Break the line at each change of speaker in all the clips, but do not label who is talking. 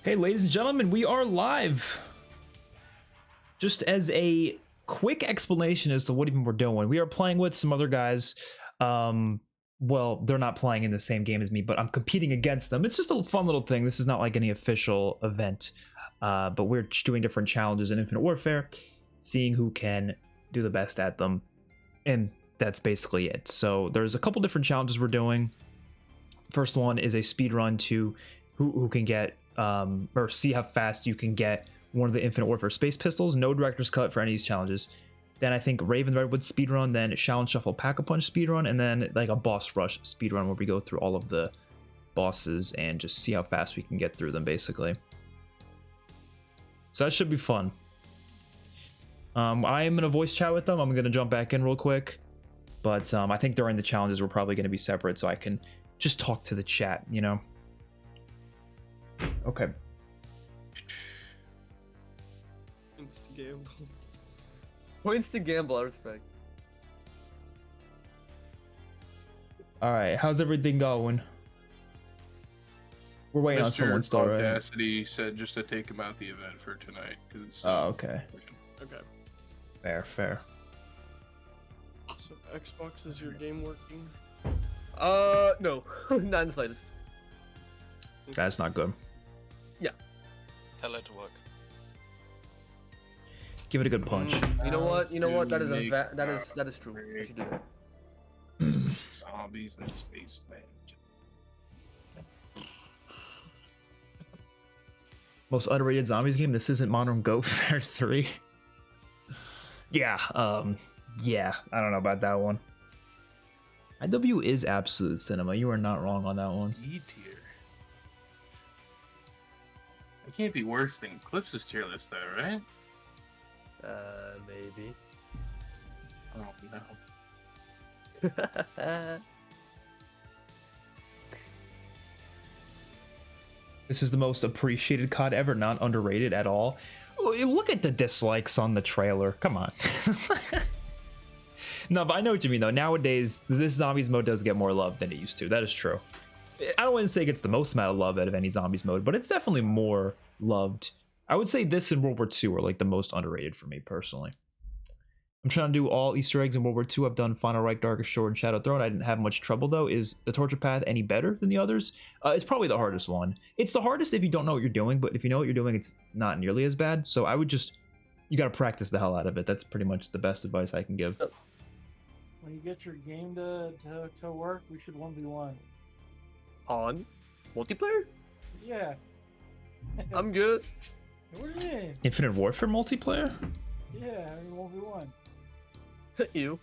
Okay, ladies and gentlemen, we are live. Just as a quick explanation as to what even we're doing, we are playing with some other guys. Well, they're not playing in the same game as me, but I'm competing against them. It's just a fun little thing. This is not like any official event, but we're just doing different challenges in Infinite Warfare, seeing who can do the best at them, and that's basically it. So there's a couple different challenges we're doing. First one is a speed run to who can get or see how fast you can get one of the Infinite Warfare space pistols. No director's cut for any of these challenges. Then I think Rave and Redwoods speedrun, then Shaolin Shuffle Pack-a-Punch speedrun, and then like a boss rush speedrun where we go through all of the bosses and just see how fast we can get through them, basically. So that should be fun. I am in a voice chat with them. I'm gonna jump back in real quick, but I think during the challenges we're probably gonna be separate, so I can just talk to the chat, you know. Okay.
Points to gamble. Points to gamble, I respect.
Alright, how's everything going? We're waiting on someone still, right?
Audacity said just to take him out the event for tonight because it's.
Oh, okay.
Okay.
Fair.
So Xbox, is your game working?
No, not in the slightest.
That's not good.
Yeah.
Tell it to work.
Give it a good punch.
You know what? You know what? That is that is true. I should do that.
Zombies in Spaceland.
Most underrated zombies game. This isn't Modern Warfare 3. Yeah. Yeah. I don't know about that one. IW is absolute cinema. You are not wrong on that one.
E tier. It can't be worse than Clips' tier list, though, right?
Maybe.
Oh no.
This is the most appreciated COD ever, not underrated at all. Oh, look at the dislikes on the trailer. Come on. No, but I know what you mean, though. Nowadays, this zombies mode does get more love than it used to. That is true. I don't want to say it gets the most amount of love out of any zombies mode, but it's definitely more loved. I would say this and World War II are like the most underrated for me, personally. I'm trying to do all Easter eggs in World War II. I've done Final Reich, Darkest Shore, and Shadow Throne. I didn't have much trouble, though. Is the Torture Path any better than the others? It's probably the hardest one. It's the hardest if you don't know what you're doing, but if you know what you're doing, it's not nearly as bad. So I would just... You got to practice the hell out of it. That's pretty much the best advice I can give.
When you get your game to work, we should 1v1.
On multiplayer?
Yeah.
I'm good.
What do you mean?
Infinite Warfare multiplayer?
Yeah, I mean 1v1.
You?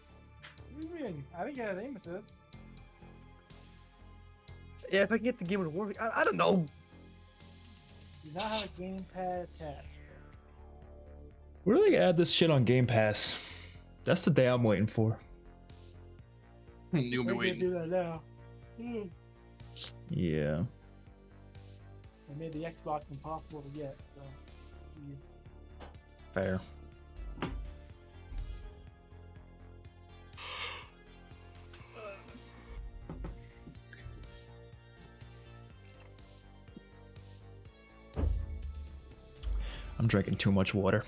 What do you mean? I think I have aim assist.
Yeah, if I can get the game to work, I don't know.
Do not have a gamepad attached.
Where are they gonna add this shit on Game Pass? That's the day I'm waiting for.
You'll be
They can
waiting.
do that now.
Yeah.
They made the Xbox impossible to get, so.
Fair. I'm drinking too much water.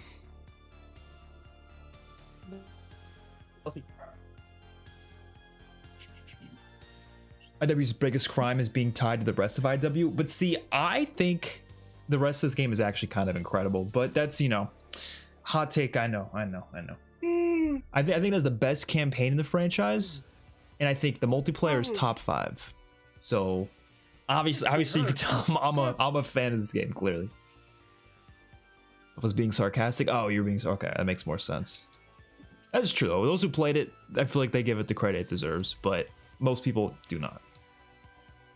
IW's biggest crime is being tied to the rest of IW, but see, I think the rest of this game is actually kind of incredible, but that's, you know, hot take. I know. I think that's the best campaign in the franchise, and I think the multiplayer is top 5. So obviously you can tell I'm a fan of this game, clearly. I was being sarcastic. Oh, you're being okay. That makes more sense. That's true though. Those who played it, I feel like they give it the credit it deserves, but most people do not.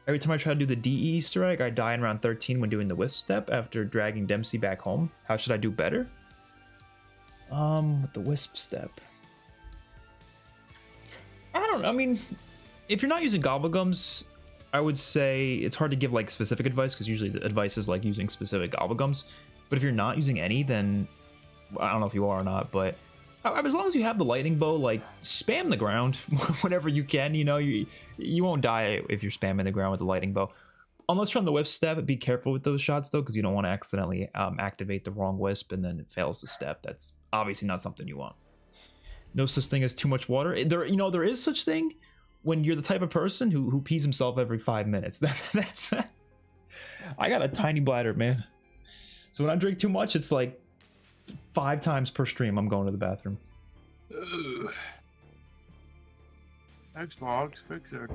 Every time I try to do the DE Easter egg, I die in round 13 when doing the Wisp step after dragging Dempsey back home. How should I do better? With the Wisp step. I don't know. I mean, if you're not using Gobblegums, I would say it's hard to give like specific advice because usually the advice is like using specific Gobblegums. But if you're not using any, then I don't know if you are or not, but as long as you have the lightning bow, like spam the ground whenever you can. You know, you won't die if you're spamming the ground with the lightning bow. unless you're on the wisp step, be careful with those shots though, because you don't want to accidentally activate the wrong wisp and then it fails the step. That's obviously not something you want. No such thing as too much water. There is such thing when you're the type of person who pees himself every 5 minutes. That's I got a tiny bladder, man. So when I drink too much, it's like 5 times per stream I'm going to the bathroom.
Xbox, fix it.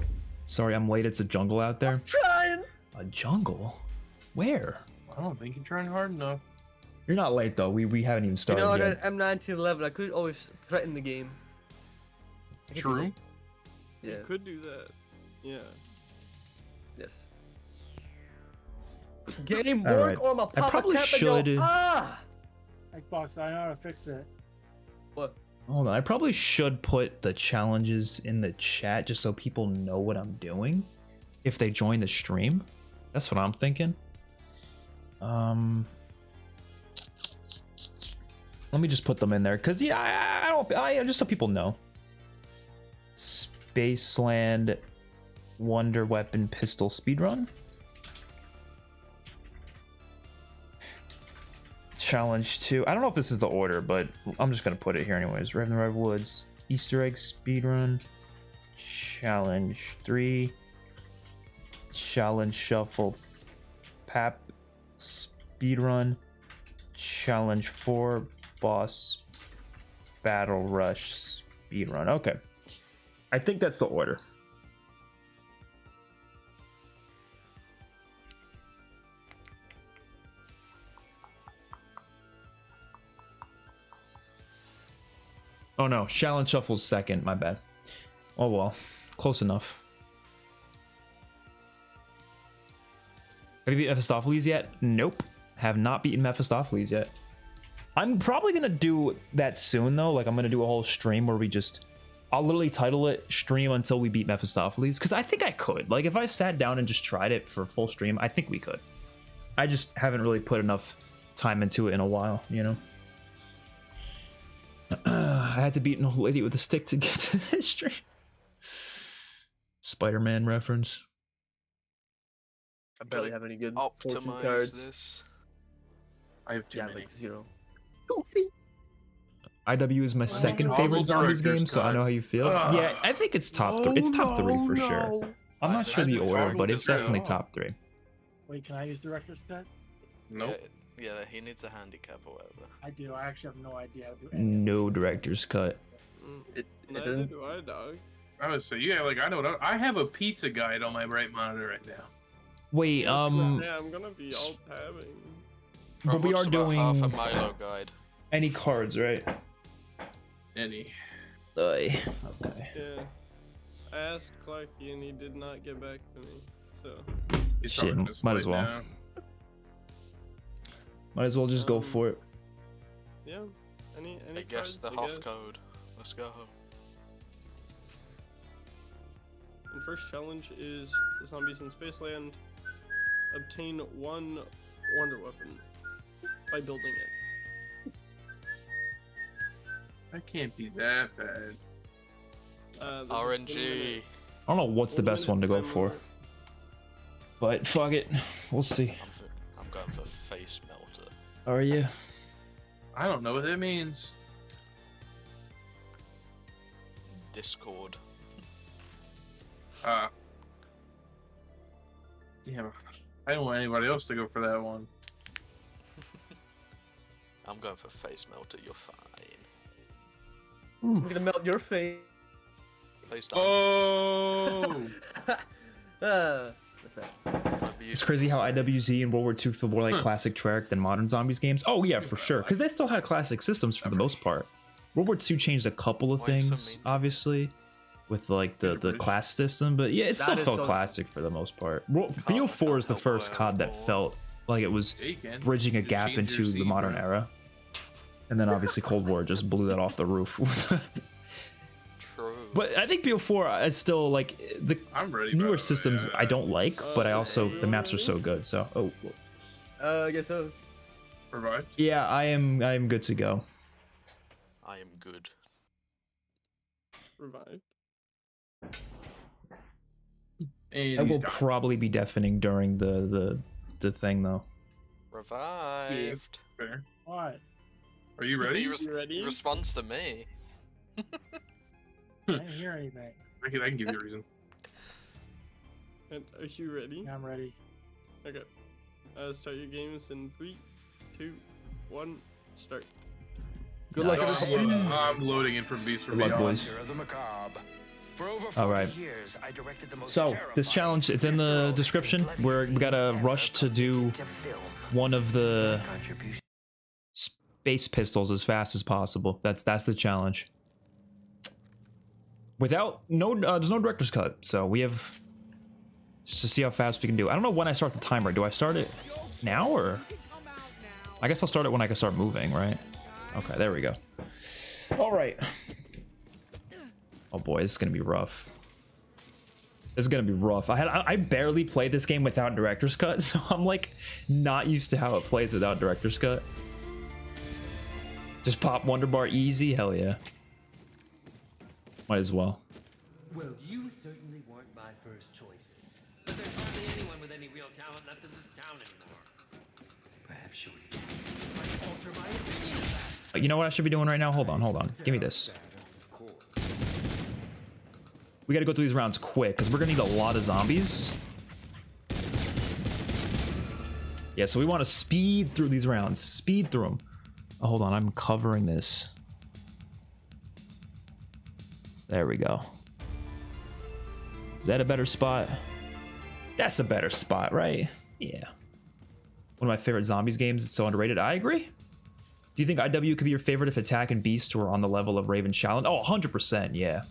Sorry, I'm late. It's a jungle out there.
Trying.
A jungle? Where?
I don't think you're trying hard enough.
You're not late though. We haven't even started
You know,
yet.
that M1911, I could always threaten the game.
True.
Yeah.
You could do that. Yeah.
Yes. Game
All
work
right.
or my
I
papa
probably
cap and go,
should.
Xbox, I know how to fix it.
What?
Hold on. I probably should put the challenges in the chat just so people know what I'm doing if they join the stream. That's what I'm thinking. Let me just put them in there because yeah, I just so people know. Spaceland Wonder Weapon Pistol Speedrun. Challenge 2. I don't know if this is the order, but I'm just gonna put it here anyways. Rave in the Redwoods, Easter egg speedrun, challenge 3, challenge shuffle, pap speedrun, challenge 4, boss battle rush speedrun. Okay, I think that's the order. Oh no, Shaolin Shuffle's second, my bad. Oh well, close enough. Have you beat Mephistopheles yet? Nope, have not beaten Mephistopheles yet. I'm probably gonna do that soon though, like I'm gonna do a whole stream where I'll literally title it Stream Until We Beat Mephistopheles, because I think I could. Like if I sat down and just tried it for a full stream, I think we could. I just haven't really put enough time into it in a while, you know? I had to beat an old lady with a stick to get to this stream. Spider-Man reference.
I barely have any good fortune
Optimize
cards.
this.
I have too
Yeah,
many.
like 0.
IW is my second
Toggle
favorite zombies
director's
game, so I know how you feel.
Ugh.
Yeah, I think it's top 3. It's top 3 for sure. I'm not sure the order, but it's definitely top 3.
Wait, can I use director's cut?
Nope.
Yeah, he needs a handicap or whatever.
I do. I actually have no idea how to do anything.
No director's cut.
It
Neither
doesn't.
do I, dog.
I would say, yeah, like I know what I have a pizza guide on my right monitor right now.
Wait,
Yeah, I'm gonna be all tabbing.
but we are
Watched about half a
doing
Milo guide.
any cards, right?
Any.
Okay.
Yeah. I asked Clarky and he did not get back to me. So.
He's
Shit,
talking his
might as
flight
well.
now.
Might as well just go for it.
Yeah. Any
Mm,
I
Oh,
guess cards,
uh,
the
uh,
Hoff code. Let's go. And first challenge is Zombies in Spaceland. Obtain 1 wonder weapon by building it.
That can't be that bad.
There's a
RNG.
I don't know what's the best one to go for,
1-minute
but fuck it. We'll see.
I'm going for face melter.
Are you?
I don't know what that means.
Discord.
Damn. I don't want anybody else to go for that one.
I'm going for face melter. You're fine.
I'm gonna melt your face.
Please don't.
Oh!
What's that?
It's crazy how IWZ and World War II feel more like classic Treyarch than modern zombies games. Oh yeah, for sure, because they still had classic systems for the most part. World War II changed a couple of
Why are you so
things,
mean to
obviously, with like the class system, but yeah, it still
That is
felt
so-
classic for the most part. BO4 is the first COD that felt like it was
Taken.
bridging a
Just
gap
change your
into the
seed,
modern
bro.
era. And then obviously Cold War just blew that off the roof.
True.
But I think BO4 is still like the
I'm ready. by
newer
the way,
systems I don't like, but I also the maps are so good. So
I guess so.
Revived.
yeah, I am good to go.
I am good. Revived.
And
I
he's
will
gone.
probably be deafening during the thing though.
Revived.
Fair.
What?
Are you ready?
He
ready?
responds to me.
I didn't hear anything.
I can give you a reason.
And are you ready?
I'm ready.
Okay. Start your games in 3, 2, 1, start.
Good luck,
Oh,
everybody.
I'm loading in for Beast for
Good luck,
me.
boys. All right. So this challenge, it's in the description. We gotta rush to do one of the space pistols as fast as possible. That's the challenge. Without there's no director's cut, so we have just to see how fast we can do. I don't know when I start the timer. Do I start it now or? I guess I'll start it when I can start moving, right? Okay, there we go. All right. Oh boy, this is gonna be rough. This is gonna be rough. I barely played this game without director's cut, so I'm like not used to how it plays without director's cut. Just pop Wonder Bar easy, hell yeah. Might as well.
Well, you certainly weren't my first choices. But there's hardly anyone with any real talent left in this town anymore. Perhaps you might alter my opinion of that.
You know what I should be doing right now? Hold on. Give me this. We gotta go through these rounds quick, because we're gonna need a lot of zombies. Yeah, so we want to speed through these rounds. Speed through them. Oh, hold on, I'm covering this. There we go. Is that a better spot? That's a better spot, right? Yeah. One of my favorite zombies games. It's so underrated. I agree. Do you think IW could be your favorite if Attack and Beast were on the level of Rave and Shaolin? Oh, 100%, yeah.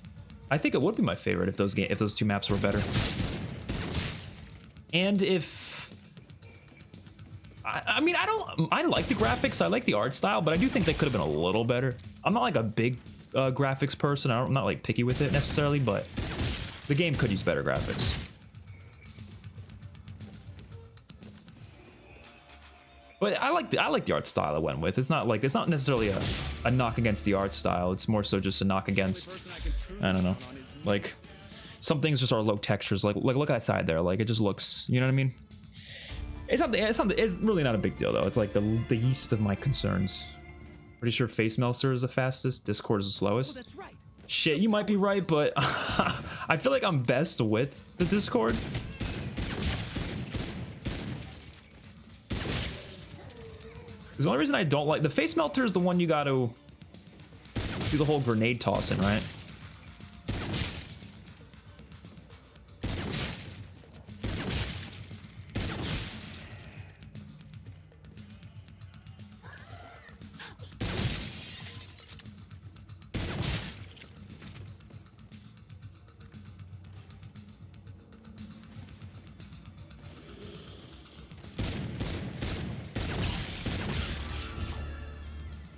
I think it would be my favorite if those two maps were better. And if I mean, I like the graphics, I like the art style, but I do think they could have been a little better. I'm not like a big graphics person. I'm not like picky with it necessarily, but the game could use better graphics. But I like the art style I went with. It's not necessarily a knock against the art style. It's more so just a knock against, I don't know, like some things just are low textures. Like look outside there. Like it just looks, you know what I mean? It's really not a big deal though. It's like the least of my concerns. Pretty sure Face Melter is the fastest. Discord is the slowest. Shit, you might be right, but I feel like I'm best with the Discord. The only reason I don't like the Face Melter is the one you got to do the whole grenade tossing, right?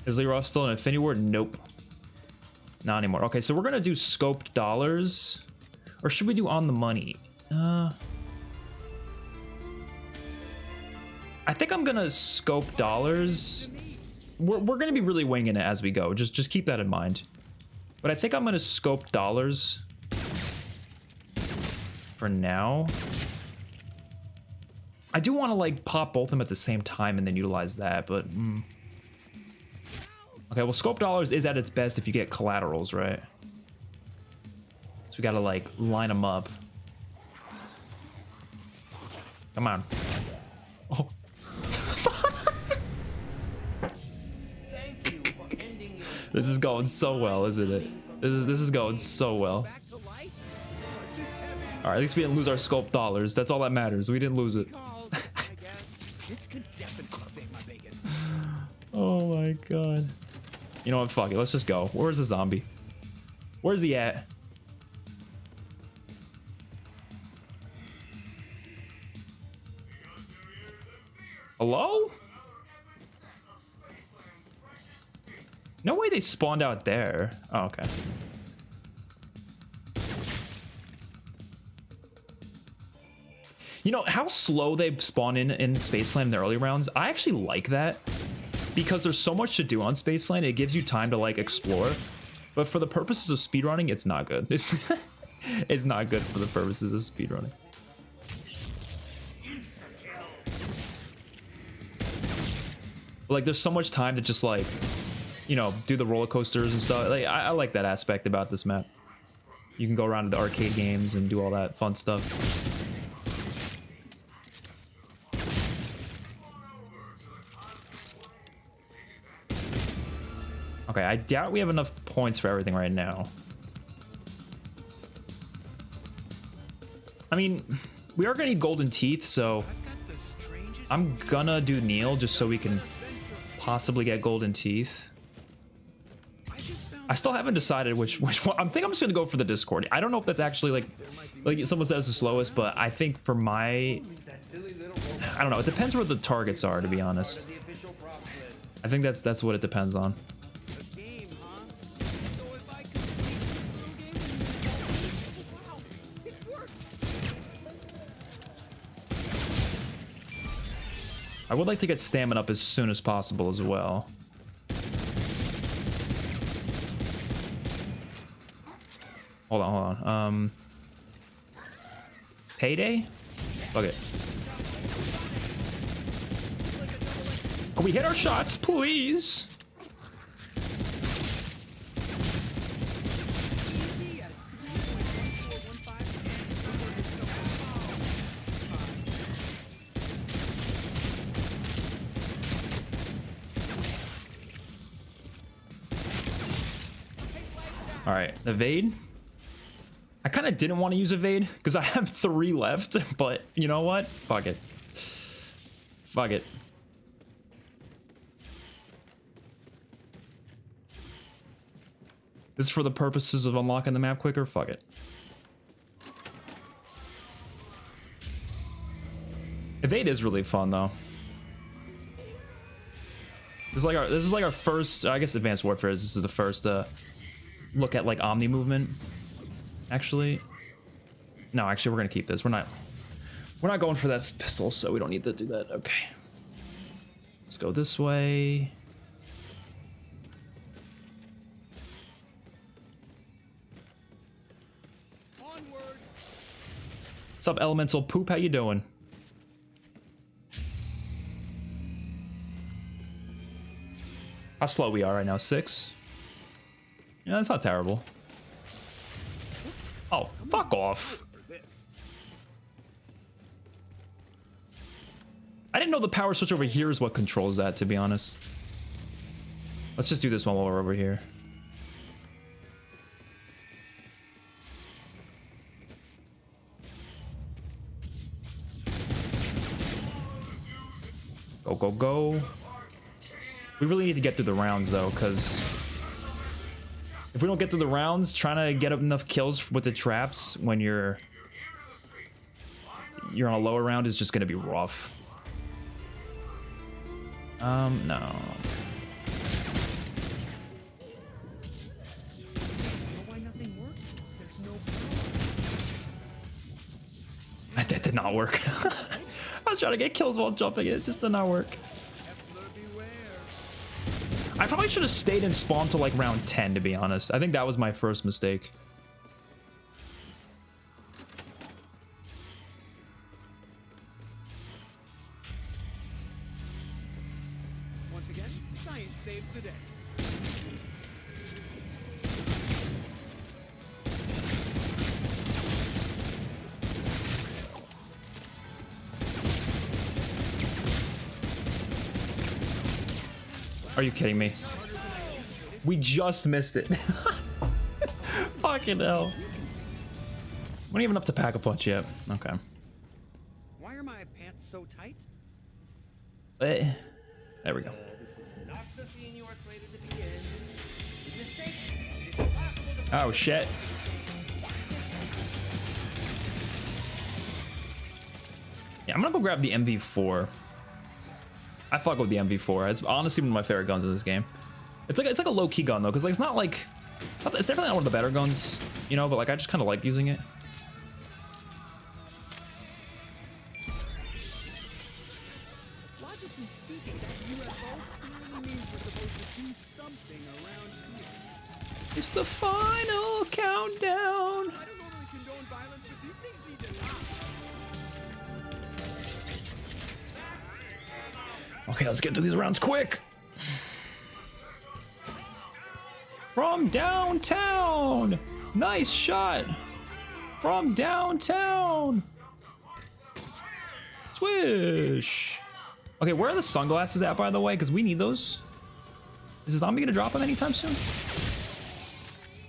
Is Leroy still in Infinity Ward? Nope. Not anymore. Okay, so we're gonna do scoped dollars. Or should we do on the money? I think I'm gonna scope dollars. We're gonna be really winging it as we go. Just keep that in mind. But I think I'm gonna scope dollars for now. I do want to like pop both of them at the same time and then utilize that, but okay, well, scope dollars is at its best if you get collaterals, right? So we gotta like line them up. Come on. Oh. This is going so well, isn't it? This is going so well. All right, at least we didn't lose our scope dollars. That's all that matters. We didn't lose it. Oh my god. You know what? Fuck it. Let's just go. Where's the zombie? Where's he at? Hello? No way they spawned out there. Oh, okay. You know how slow they spawn in Spaceland in the early rounds? I actually like that. Because there's so much to do on Spaceland, it gives you time to like explore. But for the purposes of speedrunning, it's not good. It's not good for the purposes of speedrunning. But like there's so much time to just like, you know, do the roller coasters and stuff. Like I like that aspect about this map. You can go around to the arcade games and do all that fun stuff. Okay, I doubt we have enough points for everything right now. I mean, we are gonna need golden teeth, so I'm gonna do Neil just so we can possibly get golden teeth. I still haven't decided which one. I think I'm just gonna go for the Discord. I don't know if that's actually like someone says the slowest, but I think for my, I don't know. It depends where the targets are, to be honest. I think that's what it depends on. I would like to get stamina up as soon as possible as well. Hold on. Payday? Fuck it. Can we hit our shots, please? All right, evade. I kind of didn't want to use evade because I have 3 left, but you know what? Fuck it. Fuck it. This is for the purposes of unlocking the map quicker. Fuck it. Evade is really fun though. This is like our first, I guess Advanced Warfare this is the first look at like Omni movement. Actually, no, actually we're gonna keep this. We're not going for that pistol, so we don't need to do that. Okay. Let's go this way.
Onward.
What's up, Elemental Poop? How you doing? How slow we are right now? 6? Yeah, that's not terrible. Oh, fuck off. I didn't know the power switch over here is what controls that, to be honest. Let's just do this one while we're over here. Go, go, go. We really need to get through the rounds, though, because if we don't get through the rounds, trying to get up enough kills with the traps when you're on a lower round is just going to be rough. No. That did not work. I was trying to get kills while jumping. It just did not work. I probably should have stayed and spawned to like round 10, to be honest. I think that was my first mistake.
Once again, science saves the day.
Are you kidding me? We just missed it. Fucking hell. We don't even have to pack a punch yet. Okay.
Why are my pants so tight?
There we go.
Not the scene you are slated to be in.
Oh shit. Yeah, I'm gonna go grab the MV4. I fuck with the MV4. It's honestly one of my favorite guns in this game. It's like a low-key gun though, because like it's definitely not one of the better guns, you know, but like I just kind of like using it.
Logically speaking, that UFO clearly means we're supposed to do something around here.
It's the final countdown.
I don't normally condone violence, but these things need to stop.
Okay, let's get to these rounds quick. From downtown. Nice shot. From downtown. Swish. Okay, where are the sunglasses at, by the way? Because we need those. Is the zombie gonna drop them anytime soon?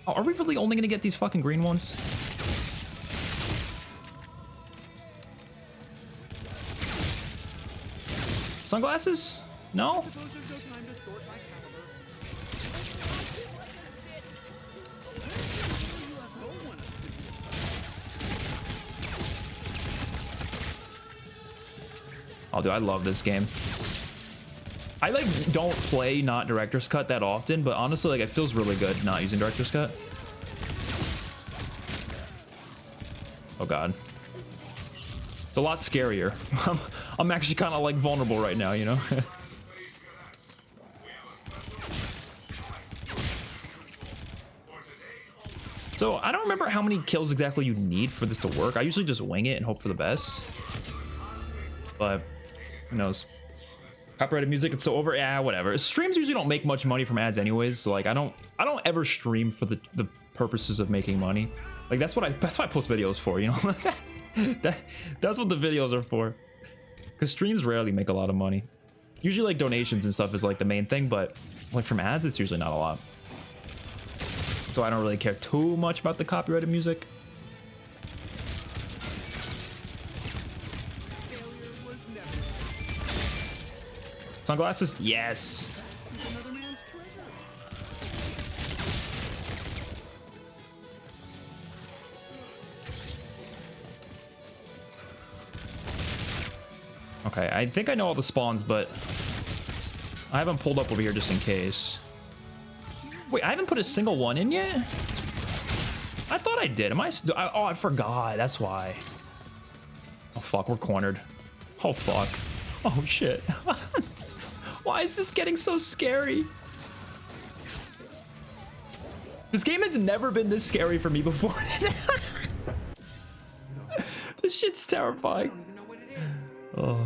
Oh, are we really only gonna get these fucking green ones? Sunglasses? No? Oh, dude, I love this game. I like don't play not director's cut that often, but honestly, like it feels really good not using director's cut. Oh god, it's a lot scarier. I'm actually kind of like vulnerable right now, you know. So I don't remember how many kills exactly you need for this to work. I usually just wing it and hope for the best, but who knows. Copyrighted music, it's so over. Yeah, whatever. Streams usually don't make much money from ads anyways, so like I don't ever stream for the purposes of making money. Like that's what I post videos for, you know. That's what the videos are for, because streams rarely make a lot of money. Usually like donations and stuff is like the main thing, but like from ads it's usually not a lot, so I don't really care too much about the copyrighted music. Sunglasses? Yes. Okay, I think I know all the spawns, but I haven't pulled up over here just in case. Wait, I haven't put a single one in yet? I thought I did. Am I? Oh, I forgot. That's why. Oh, fuck. We're cornered. Oh, fuck. Oh, shit. Why is this getting so scary? This game has never been this scary for me before. This shit's terrifying. Oh,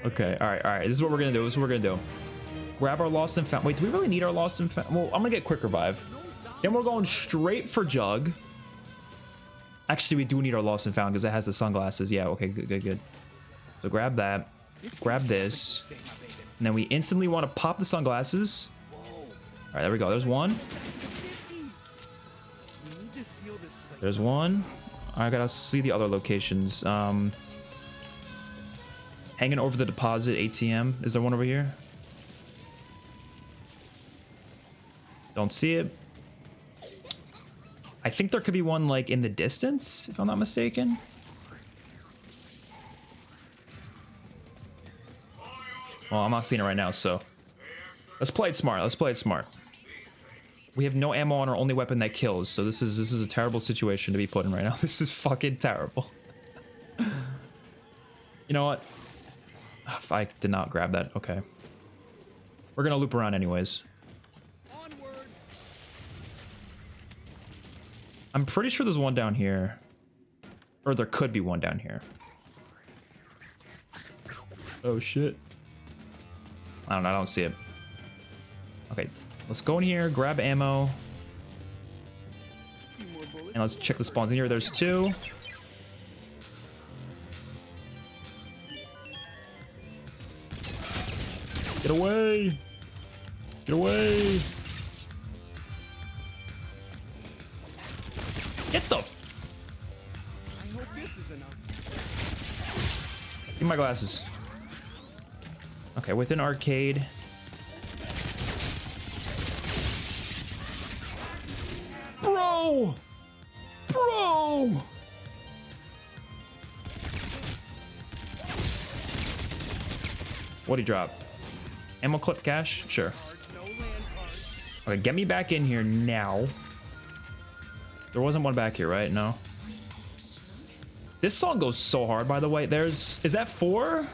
okay. All right. This is what we're gonna do. Grab our lost and found. Wait, do we really need our lost and found? Well, I'm gonna get quick revive. Then we're going straight for jug. Actually, we do need our lost and found because it has the sunglasses. Yeah. Okay. Good. So grab that. Grab this. And then we instantly want to pop the sunglasses. All right, there we go. There's one. There's one. I gotta see the other locations. Hanging over the deposit ATM. Is there one over here? Don't see it. I think there could be one like in the distance, if I'm not mistaken. Well, I'm not seeing it right now, so let's play it smart. We have no ammo on our only weapon that kills, so this is a terrible situation to be put in right now. This is fucking terrible. You know what? If I did not grab that, okay. We're gonna loop around anyways. I'm pretty sure there's one down here, or there could be one down here. Oh shit. I don't know, I don't see it. Okay, let's go in here, grab ammo. And let's check the spawns in here. There's two. Get away! Get away! Get the... I hope this is enough. Give me my glasses. Okay, within arcade. Bro! Bro! What'd he drop? Ammo clip cash? Sure. Okay, get me back in here now. There wasn't one back here, right? No. This song goes so hard, by the way. Is that 4?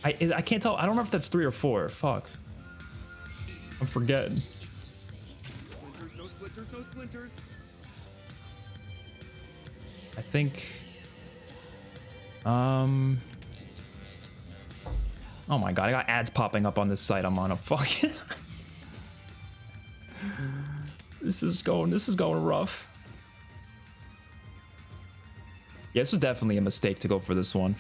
I can't tell. I don't remember if that's 3 or 4. Fuck. I'm forgetting.
No splinters.
I think. Oh my god, I got ads popping up on this site I'm on. A fucking. This is going rough. Yeah, this was definitely a mistake to go for this one.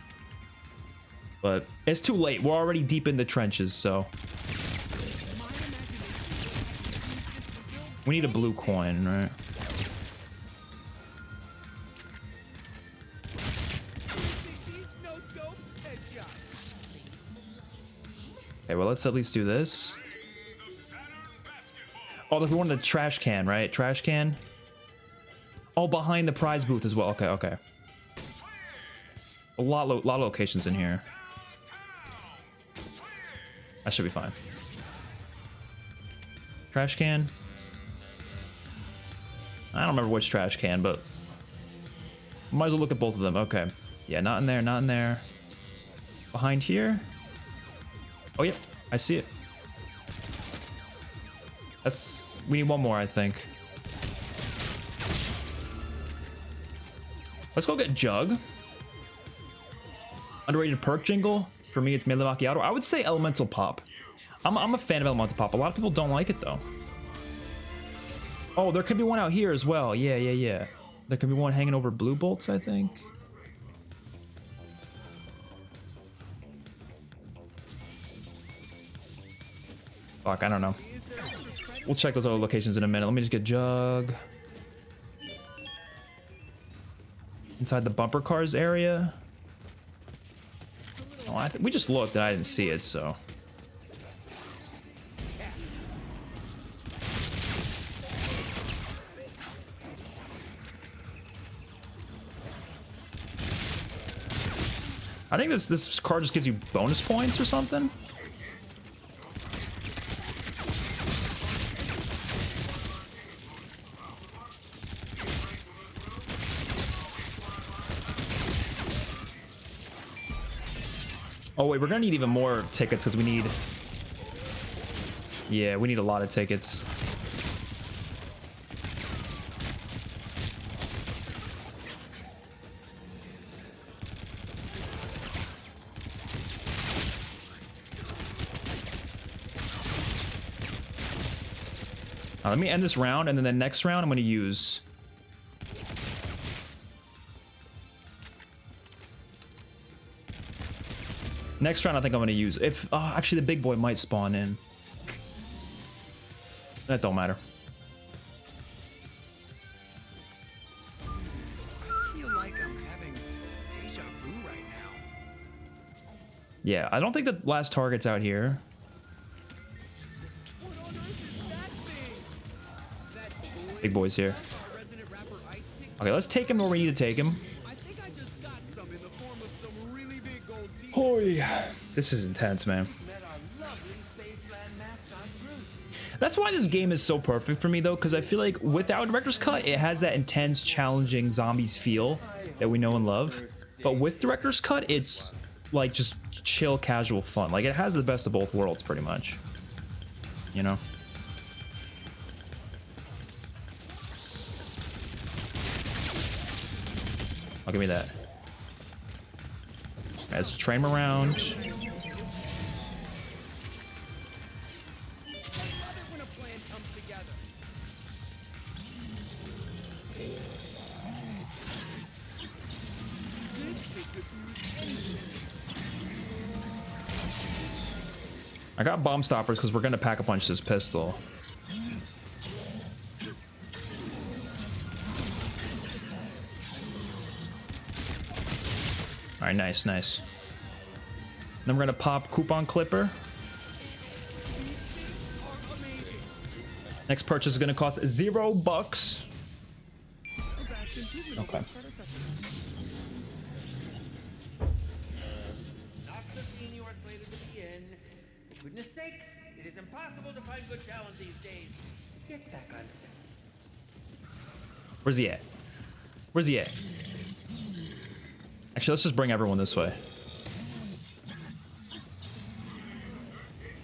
But it's too late. We're already deep in the trenches, so. We need a blue coin, right? Okay, well, let's at least do this. Oh, look, we wanted a trash can, right? Trash can. Oh, behind the prize booth as well. Okay, okay. A lot of locations in here. That should be fine. Trash can. I don't remember which trash can, but might as well look at both of them. Okay. Yeah, not in there, not in there. Behind here. Oh, yep. I see it. We need one more, I think. Let's go get Jug. Underrated perk jingle. For me, it's Melee Macchiato. I would say Elemental Pop. I'm a fan of Elemental Pop. A lot of people don't like it, though. Oh, there could be one out here as well. Yeah. There could be one hanging over Blue Bolts, I think. Fuck, I don't know. We'll check those other locations in a minute. Let me just get Jug. Inside the bumper cars area. Oh, we just looked and I didn't see it, so. I think this car just gives you bonus points or something. Oh wait, we're gonna need even more tickets because we need... Yeah, we need a lot of tickets. Let me end this round, and then the next round I'm gonna use... Next round, I think I'm gonna use actually the big boy might spawn in. That don't matter.
I feel like I'm having deja vu right now.
Yeah, I don't think the last target's out here. Big boy's here. Okay, let's take him where we need to take him. Hoy, this is intense, man. That's why this game is so perfect for me, though, because I feel like without Director's Cut, it has that intense, challenging zombies feel that we know and love. But with Director's Cut, it's like just chill, casual fun. Like, it has the best of both worlds, pretty much. You know? Oh, give me that. Let's train him around. I got bomb stoppers because we're gonna pack a punch this pistol. All right, nice. Then we're gonna pop coupon clipper. Next purchase is gonna cost $0. Okay.
Goodness sakes, it is impossible to find good talent these days. Get back on set.
Where's he at? Actually, let's just bring everyone this way.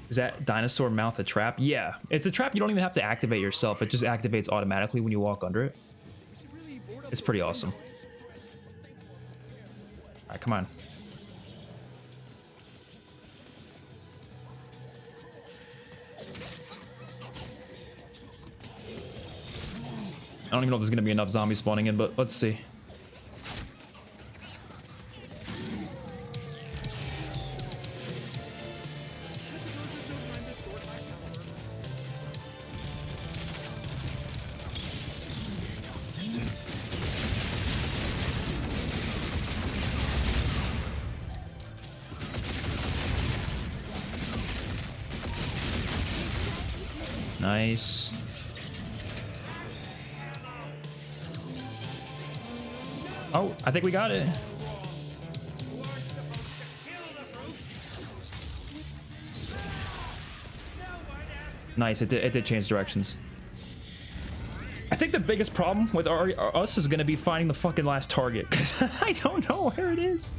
Is that dinosaur mouth a trap? Yeah, it's a trap. You don't even have to activate yourself. It just activates automatically when you walk under it. It's pretty awesome. All right, come on. don't even know if there's gonna be enough zombies spawning in, but let's see. Nice. Oh, I think we got it. Nice, it did change directions. I think the biggest problem with us is gonna be finding the fucking last target, because I don't know where it is.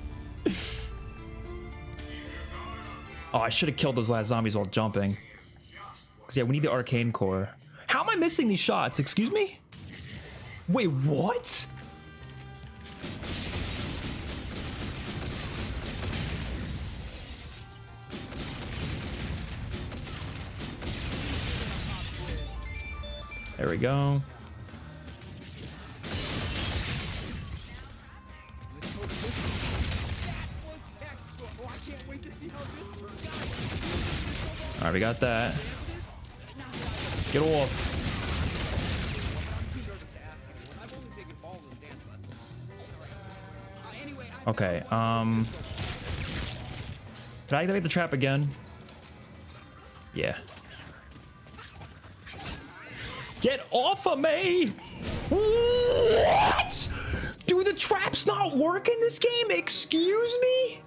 Oh, I should have killed those last zombies while jumping. Because, yeah, we need the arcane core. How am I missing these shots? Excuse me? Wait, what? There we go. All right, we got that. Get off. Okay, did I activate the trap again? Yeah. Get off of me! What? Dude, the trap's not working this game? Excuse me?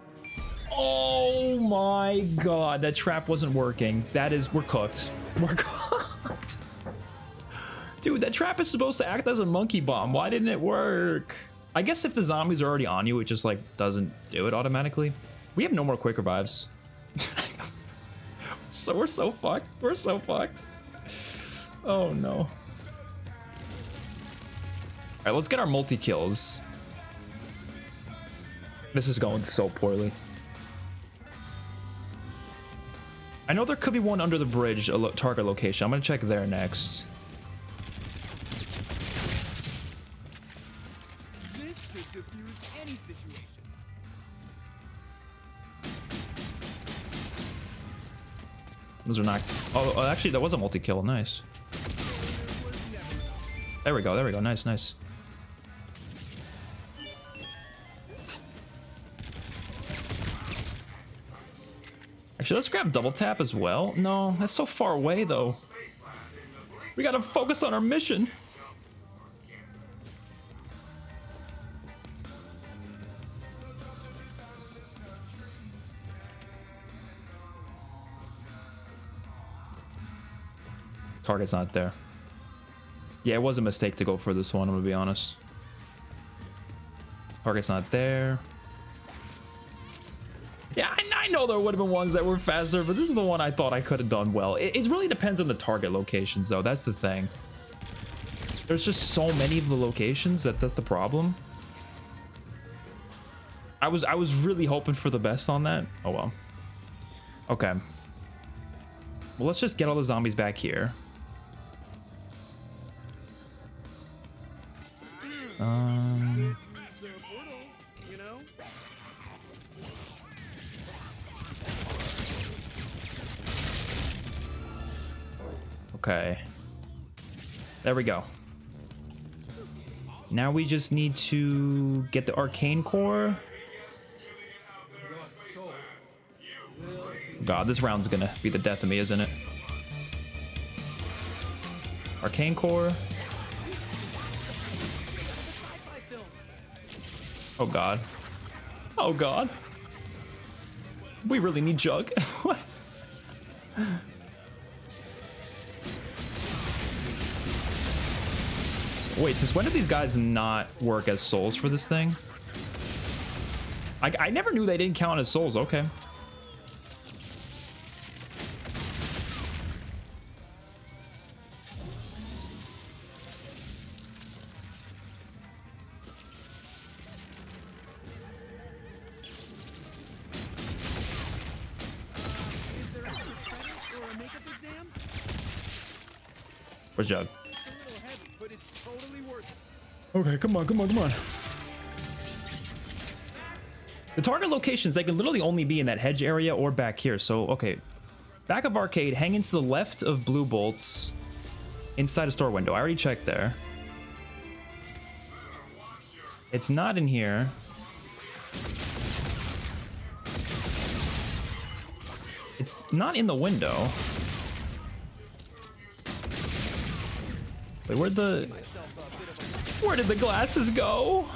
Oh my god, that trap wasn't working. That is, we're cooked. We're cooked. Dude, that trap is supposed to act as a monkey bomb. Why didn't it work? I guess if the zombies are already on you, it just like doesn't do it automatically. We have no more quick revives. So we're so fucked. We're so fucked. Oh no. All right, let's get our multi-kills. This is going so poorly. I know there could be one under the bridge, a target location. I'm gonna check there next.
This could diffuse any situation.
Those are not. Oh, actually, that was a multi-kill. Nice. There we go. There we go. Nice, nice. Actually, let's grab double tap as well. No, that's so far away, though. We gotta focus on our mission. Target's not there. Yeah, it was a mistake to go for this one, I'm gonna be honest. Target's not there. Yeah, I know there would have been ones that were faster, but this is the one I thought I could have done well. It really depends on the target locations, though. That's the thing. There's just so many of the locations that's the problem. I was really hoping for the best on that. Oh well. Okay. Well, let's just get all the zombies back here. Okay. There we go. Now we just need to get the arcane core. God, this round's gonna be the death of me, isn't it? Arcane core. Oh god. Oh god. We really need Jug. What? Wait, since when did these guys not work as souls for this thing? I never knew they didn't count as souls. Okay. Where's Jug?
But it's totally
Okay, come on, come on, come on. The target locations, they can literally only be in that hedge area or back here. So, okay. Back of arcade, hanging to the left of blue bolts. Inside a store window. I already checked there. It's not in here. It's not in the window. Wait, where did the glasses go?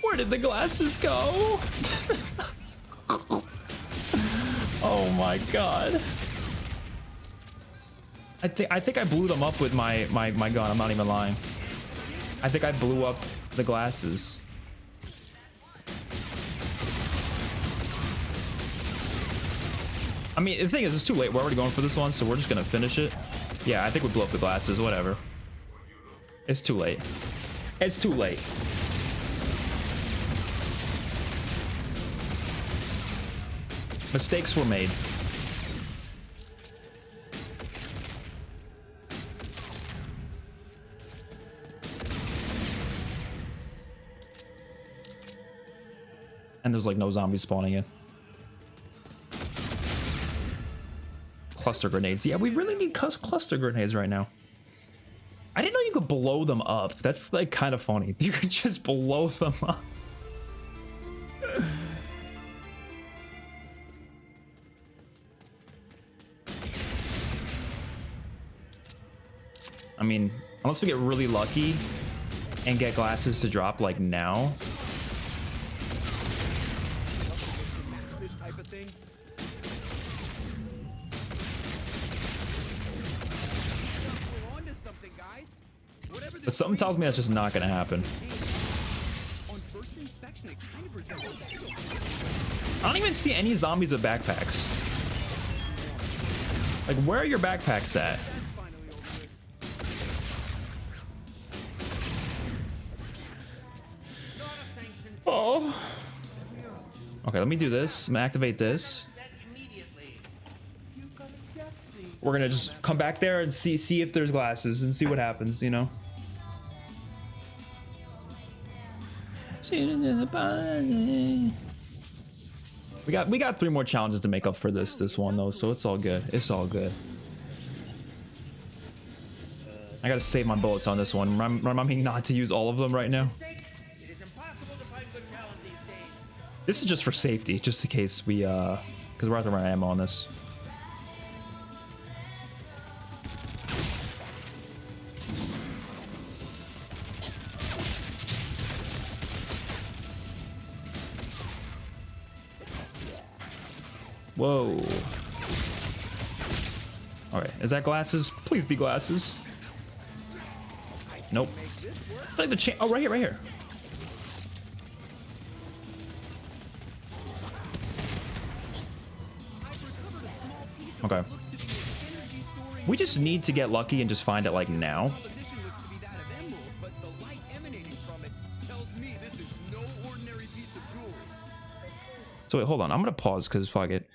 Where did the glasses go? Oh my god. I think I blew them up with my gun. I'm not even lying. I think I blew up the glasses. I mean, the thing is, it's too late. We're already going for this one, so we're just gonna finish it. Yeah, I think we blew up the glasses. Whatever. It's too late. It's too late. Mistakes were made. And there's like no zombies spawning in. Cluster grenades. Yeah, we really need cluster grenades right now. I didn't know you could blow them up. That's like kind of funny. You could just blow them up. I mean, unless we get really lucky and get glasses to drop like now.
This type of thing. We're onto something, guys. Whatever
But something tells me that's just not gonna happen.
on first inspection, it kind of resembles.
I don't even see any zombies with backpacks. Like, where are your backpacks at?
That's finally over with.
Oh. Okay, let me do this. I'm gonna activate this. We're gonna just come back there and see if there's glasses and see what happens, you know. We got 3 more challenges to make up for this one though, so it's all good. It's all good. I gotta save my bullets on this one. Remind me not to use all of them right now.
It is impossible to find good talent these days.
This is just for safety, just in case we because we're out to run out of ammo on this. Whoa. Alright, is that glasses? Please be glasses. Nope. I like the oh, right here, right here. Okay. We just need to get lucky and just find it like now.
Composition looks to be that of emerald, but the light emanating from it tells me this is no ordinary piece of jewelry.
So wait, hold on. I'm gonna pause because fuck it.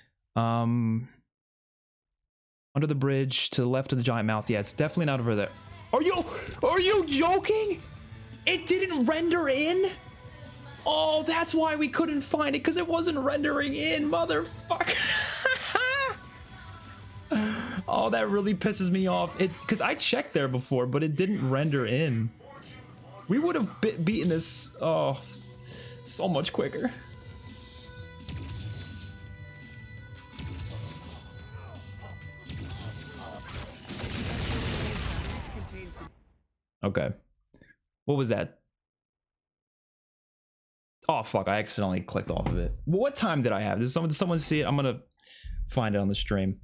Under the bridge to the left of the giant mouth. Yeah, it's definitely not over there. Are you joking? It didn't render in? Oh, that's why we couldn't find it, because it wasn't rendering in, motherfucker. Oh, that really pisses me off. Because I checked there before, but it didn't render in. We would have beaten this, oh, so much quicker. Okay. What was that? Oh, fuck. I accidentally clicked off of it. What time did I have? Did someone see it? I'm going to find it on the stream.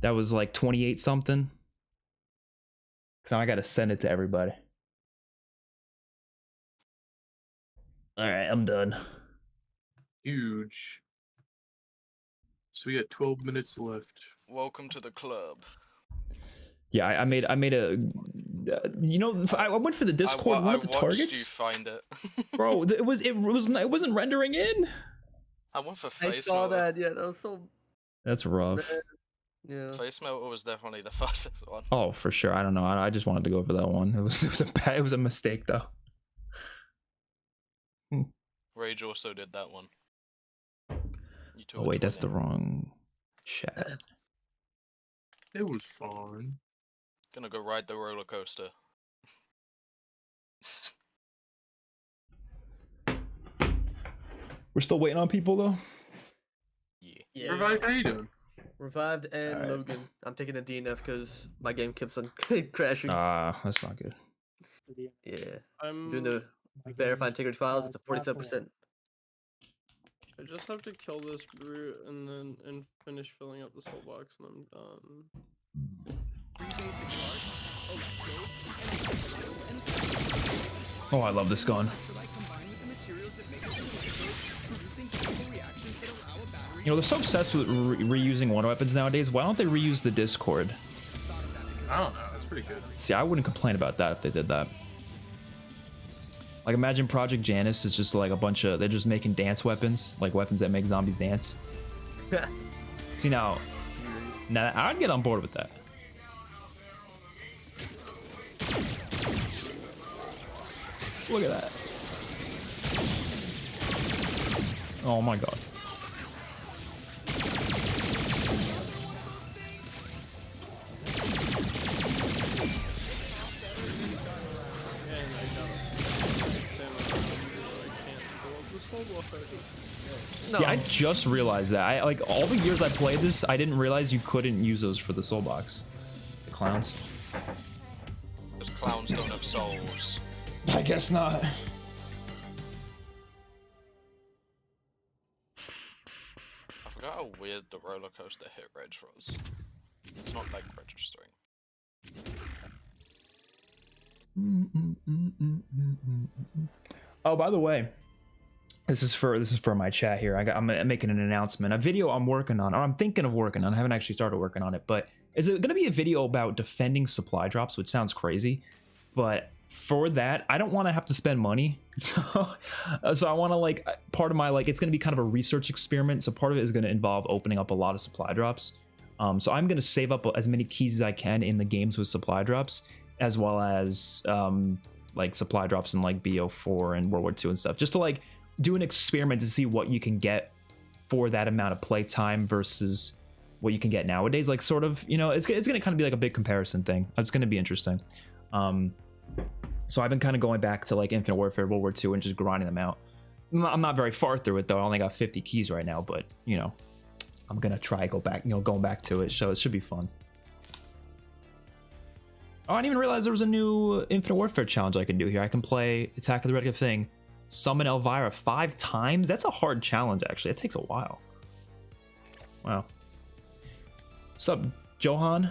That was like 28 something. So now I got to send it to everybody. All right, I'm done.
Huge. So we got 12 minutes left.
Welcome to the club.
Yeah, I made a, you know, I went for the Discord one of the
I watched
targets.
you find it.
Bro, it wasn't rendering in.
I went for
I
face
saw
melter.
that. Yeah, that was so.
That's rough.
Yeah.
Face melter was definitely the fastest one.
Oh, for sure. I don't know. I just wanted to go for that one. It was a mistake though.
Rage also did that one. You two
Oh
are
wait, that's the
twinning.
wrong chat.
It was fun.
Gonna go ride the roller coaster.
We're still waiting on people though.
Yeah.
Yeah.
Revive, how you doing?
Revived and
Alright.
Logan. I'm taking a DNF because my game keeps on crashing.
That's not good.
Yeah.
I'm
Doing the
My
verified
game
integrity files,
tried
it's a
not to
47%.
work.
I just have to kill this brute and finish filling up the soul box and I'm done.
3 basic parts, electrodes, and
Oh, I love this gun.
electrolyte combined with the materials that make up the electrodes, producing chemical reactions that allow a battery.
You know, they're so obsessed with reusing one weapons nowadays. Why don't they reuse the Discord?
I don't know. That's pretty good.
See, I wouldn't complain about that if they did that. Like, imagine Project Janus is just like a bunch of, they're just making dance weapons, like weapons that make zombies dance. See, now I'd get on board with that. Look at that. Oh my god.
And I gotta stand on the I can't fill up the soul box.
No.
Yeah, I just realized that. I like all the years I played this, I didn't realize you couldn't use those for the soul box. The clowns.
Because clowns don't have souls.
I guess not.
I forgot how weird the roller coaster hit reg was. It's not like registering.
Oh, by the way, this is for my chat here. I'm making an announcement. A video I'm working on, or I'm thinking of working on. I haven't actually started working on it, but is it going to be a video about defending supply drops, which sounds crazy, but for that, I don't want to have to spend money. So I want to, like, part of my, like, it's going to be kind of a research experiment. So part of it is going to involve opening up a lot of supply drops. So I'm going to save up as many keys as I can in the games with supply drops, as well as like supply drops in like BO4 and World War II and stuff, just to like do an experiment to see what you can get for that amount of play time versus what you can get nowadays. Like, sort of, you know, it's going to kind of be like a big comparison thing. It's going to be interesting. So I've been kind of going back to like Infinite Warfare, World War II, and just grinding them out. I'm not very far through it though. I only got 50 keys right now, but you know, I'm gonna try going back to it. So it should be fun. Oh, I didn't even realize there was a new Infinite Warfare challenge I can do here. I can play Attack of the Red Thing, summon Elvira 5 times. That's a hard challenge, actually. It takes a while. Wow. What's up, Johan?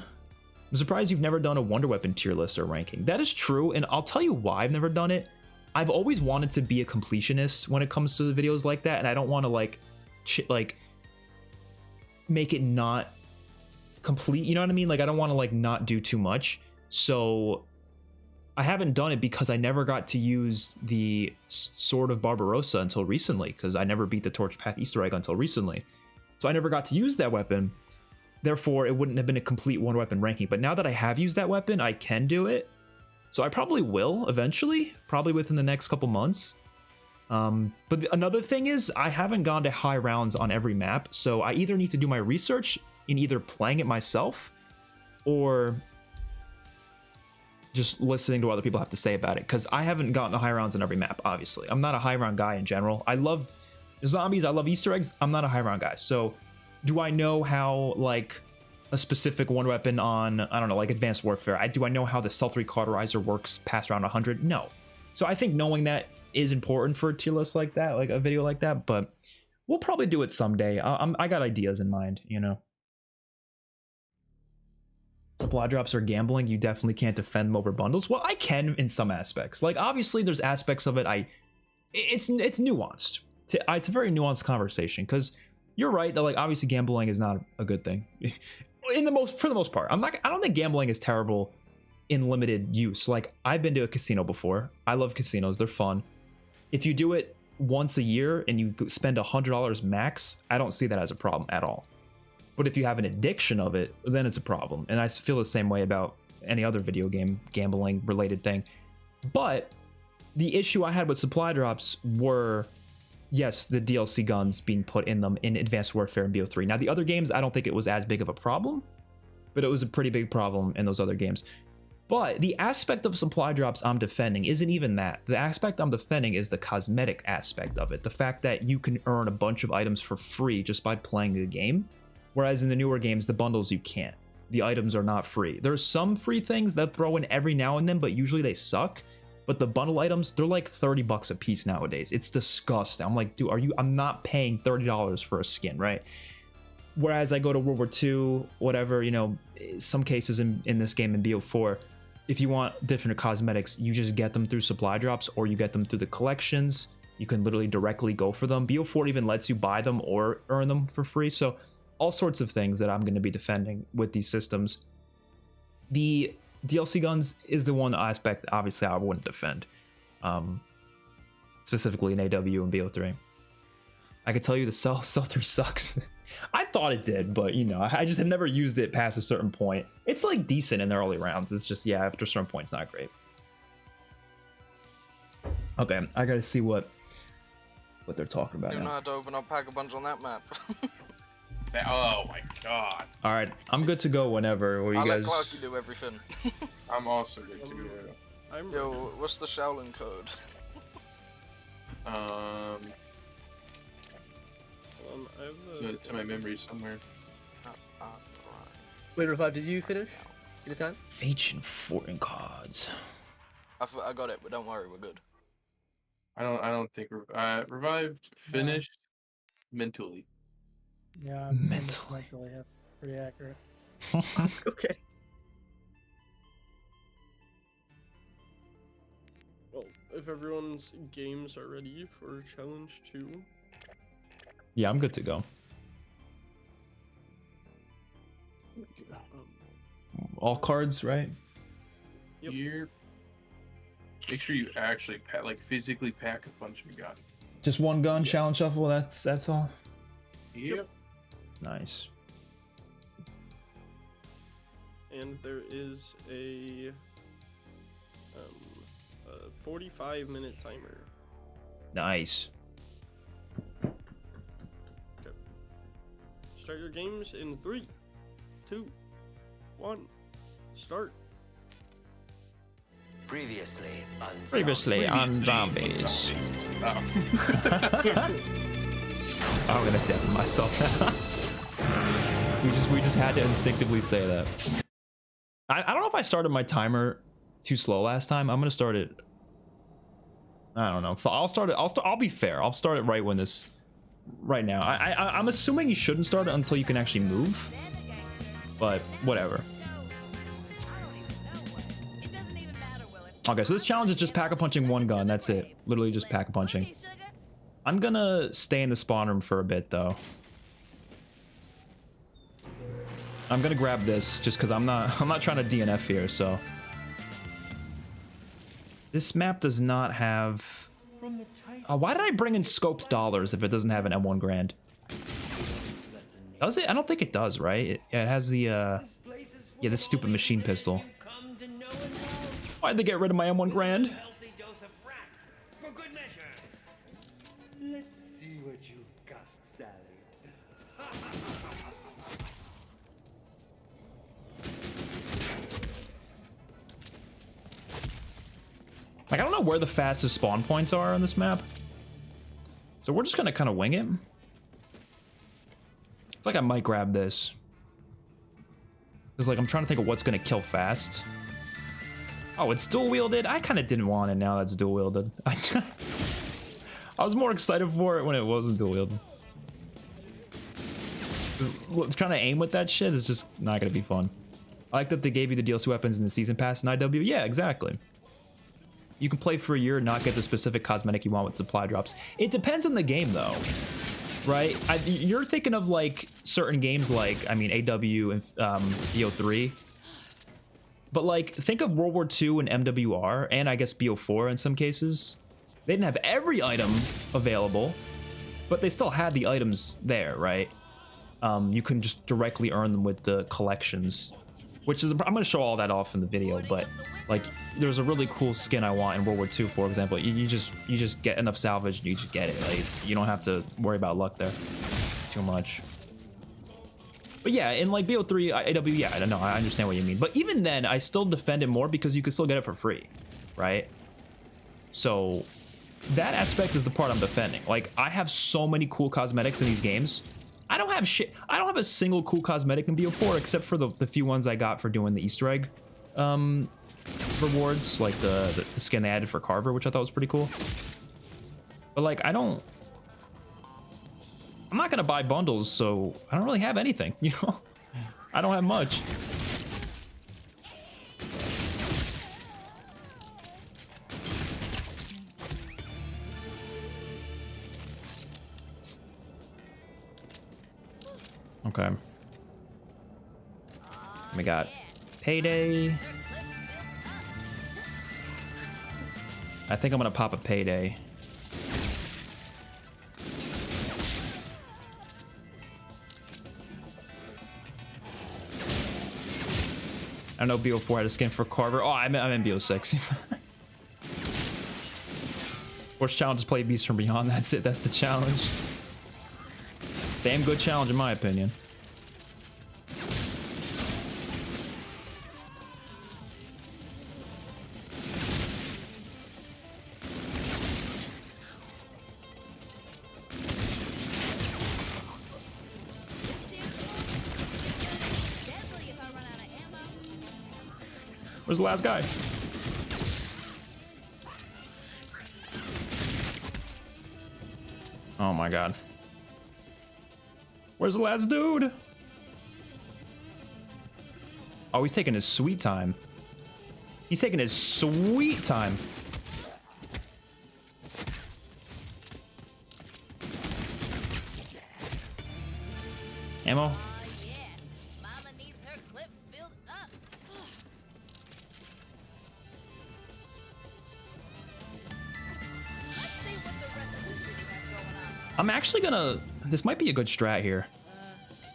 I'm surprised you've never done a Wonder Weapon tier list or ranking. That is true, and I'll tell you why I've never done it. I've always wanted to be a completionist when it comes to videos like that, and I don't want to like make it not complete. You know what I mean? Like, I don't want to like not do too much. So I haven't done it because I never got to use the Sword of Barbarossa until recently, because I never beat the Torch Path Easter egg until recently. So I never got to use that weapon. Therefore, it wouldn't have been a complete Wonder Weapon ranking. But now that I have used that weapon, I can do it. So I probably will eventually, probably within the next couple months. But another thing is, I haven't gone to high rounds on every map. So I either need to do my research in either playing it myself or just listening to what other people have to say about it. Because I haven't gotten to high rounds on every map, obviously. I'm not a high round guy in general. I love zombies, I love Easter eggs. I'm not a high round guy. So do I know how, like, a specific one weapon on, I don't know, like Advanced Warfare, do I know how the Stealth Cauterizer works past round 100? No. So I think knowing that is important for a tier list like that, like a video like that, but we'll probably do it someday. I got ideas in mind, you know. Supply drops are gambling. You definitely can't defend them over bundles. Well, I can in some aspects. Like, obviously there's aspects of it it's nuanced. It's a very nuanced conversation, because you're right that, like, obviously gambling is not a good thing for the most part. I don't think gambling is terrible in limited use. Like, I've been to a casino before. I love casinos. They're fun. If you do it once a year and you spend $100 max, I don't see that as a problem at all. But if you have an addiction of it, then it's a problem. And I feel the same way about any other video game gambling related thing. But the issue I had with supply drops were yes, the DLC guns being put in them in Advanced Warfare and BO3. Now, the other games, I don't think it was as big of a problem, but it was a pretty big problem in those other games. But the aspect of supply drops I'm defending isn't even that. The aspect I'm defending is the cosmetic aspect of it. The fact that you can earn a bunch of items for free just by playing the game. Whereas in the newer games, the bundles you can't. The items are not free. There's some free things that throw in every now and then, but usually they suck. But the bundle items, they're like 30 bucks a piece nowadays. It's disgusting. I'm like, dude, I'm not paying $30 for a skin, right? Whereas I go to World War II, whatever, you know, some cases in this game in BO4, if you want different cosmetics, you just get them through supply drops or you get them through the collections. You can literally directly go for them. BO4 even lets you buy them or earn them for free. So all sorts of things that I'm going to be defending with these systems. The DLC guns is the one aspect, obviously, I wouldn't defend. Specifically in AW and BO3. I could tell you the sell-through sucks. I thought it did, but you know, I just have never used it past a certain point. It's like decent in the early rounds. It's just, yeah, after a certain point, it's not great. Okay, I gotta see what they're talking about
You
now.
know how to open up Pack-a-Punch on that map.
Oh my god.
All right, I'm good to go whenever. Where you
I'll
guys?
let Clarky do everything.
I'm also good to go.
I'm
Yo,
ready.
what's the Shaolin code?
I have the
To my memory somewhere.
Wait, Revive, did you finish in the time?
Featuring foreign cards.
I got it, but don't worry, we're good.
I don't think revived finished mentally.
Yeah, mentally, that's pretty accurate.
Okay.
Well, if everyone's games are ready for challenge 2,
Yeah, I'm good to go. All cards, right?
Yep.
Here, make sure you actually physically pack a punch your gun.
Just one gun, challenge shuffle. That's all.
Yep.
Nice.
and there is a 45-minute timer.
Nice.
Start your games in 3, 2, 1, start.
Previously on
Previously on zombies.
Oh.
I'm gonna deafen myself now. we just had to instinctively say that. I don't know if I started my timer too slow last time. I'm gonna start it. I don't know. I'll be fair. I'll start it right when this. Right now. I'm assuming you shouldn't start it until you can actually move. But whatever. Okay, so this challenge is just pack-a-punching one gun. That's it. Literally just pack-a-punching. I'm gonna stay in the spawn room for a bit, though. I'm gonna grab this just because I'm not trying to DNF here. So this map does not have. Why did I bring in scoped dollars if it doesn't have an M1 Grand? Does it? I don't think it does, right? It has the yeah, this stupid machine pistol. Why'd they get rid of my M1 Grand?
Let's see what you got, Sally.
Like, I don't know where the fastest spawn points are on this map. So we're just gonna kind of wing it. I feel like I might grab this. Because, like, I'm trying to think of what's gonna kill fast. Oh, it's dual wielded? I kind of didn't want it now that's dual wielded. I was more excited for it when it wasn't dual wielded. Trying to aim with that shit is just not gonna be fun. I like that they gave you the DLC weapons in the season pass in IW. Yeah, exactly. You can play for a year and not get the specific cosmetic you want with supply drops. It depends on the game, though, right? You're thinking of, like, certain games like, I mean, AW and BO3. But, like, think of World War II and MWR, and I guess BO4 in some cases. They didn't have every item available, but they still had the items there, right? You can just directly earn them with the collections. which is, I'm going to show all that off in the video, but like there's a really cool skin I want in World War II, for example. You just get enough salvage and you just get it. Like you don't have to worry about luck there too much. But yeah, in like BO3, AW, yeah, I don't know, I understand what you mean. But even then, I still defend it more because you can still get it for free, right? So that aspect is the part I'm defending. Like, I have so many cool cosmetics in these games. I don't have shit. I don't have a single cool cosmetic in BO4 except for the few ones I got for doing the Easter egg rewards, like the skin they added for Carver, which I thought was pretty cool. But like, I'm not gonna buy bundles, so I don't really have anything, you know? I don't have much. Okay. We got Payday. I think I'm gonna pop a Payday. I know BO4 had a skin for Carver. Oh, I'm in BO6. Force challenge is play Beast from Beyond. That's it. That's the challenge. It's a damn good challenge in my opinion. Where's the last guy? Oh my god. Where's the last dude? Oh, he's taking his sweet time. He's taking his sweet time. Ammo? I'm actually gonna, this might be a good strat here.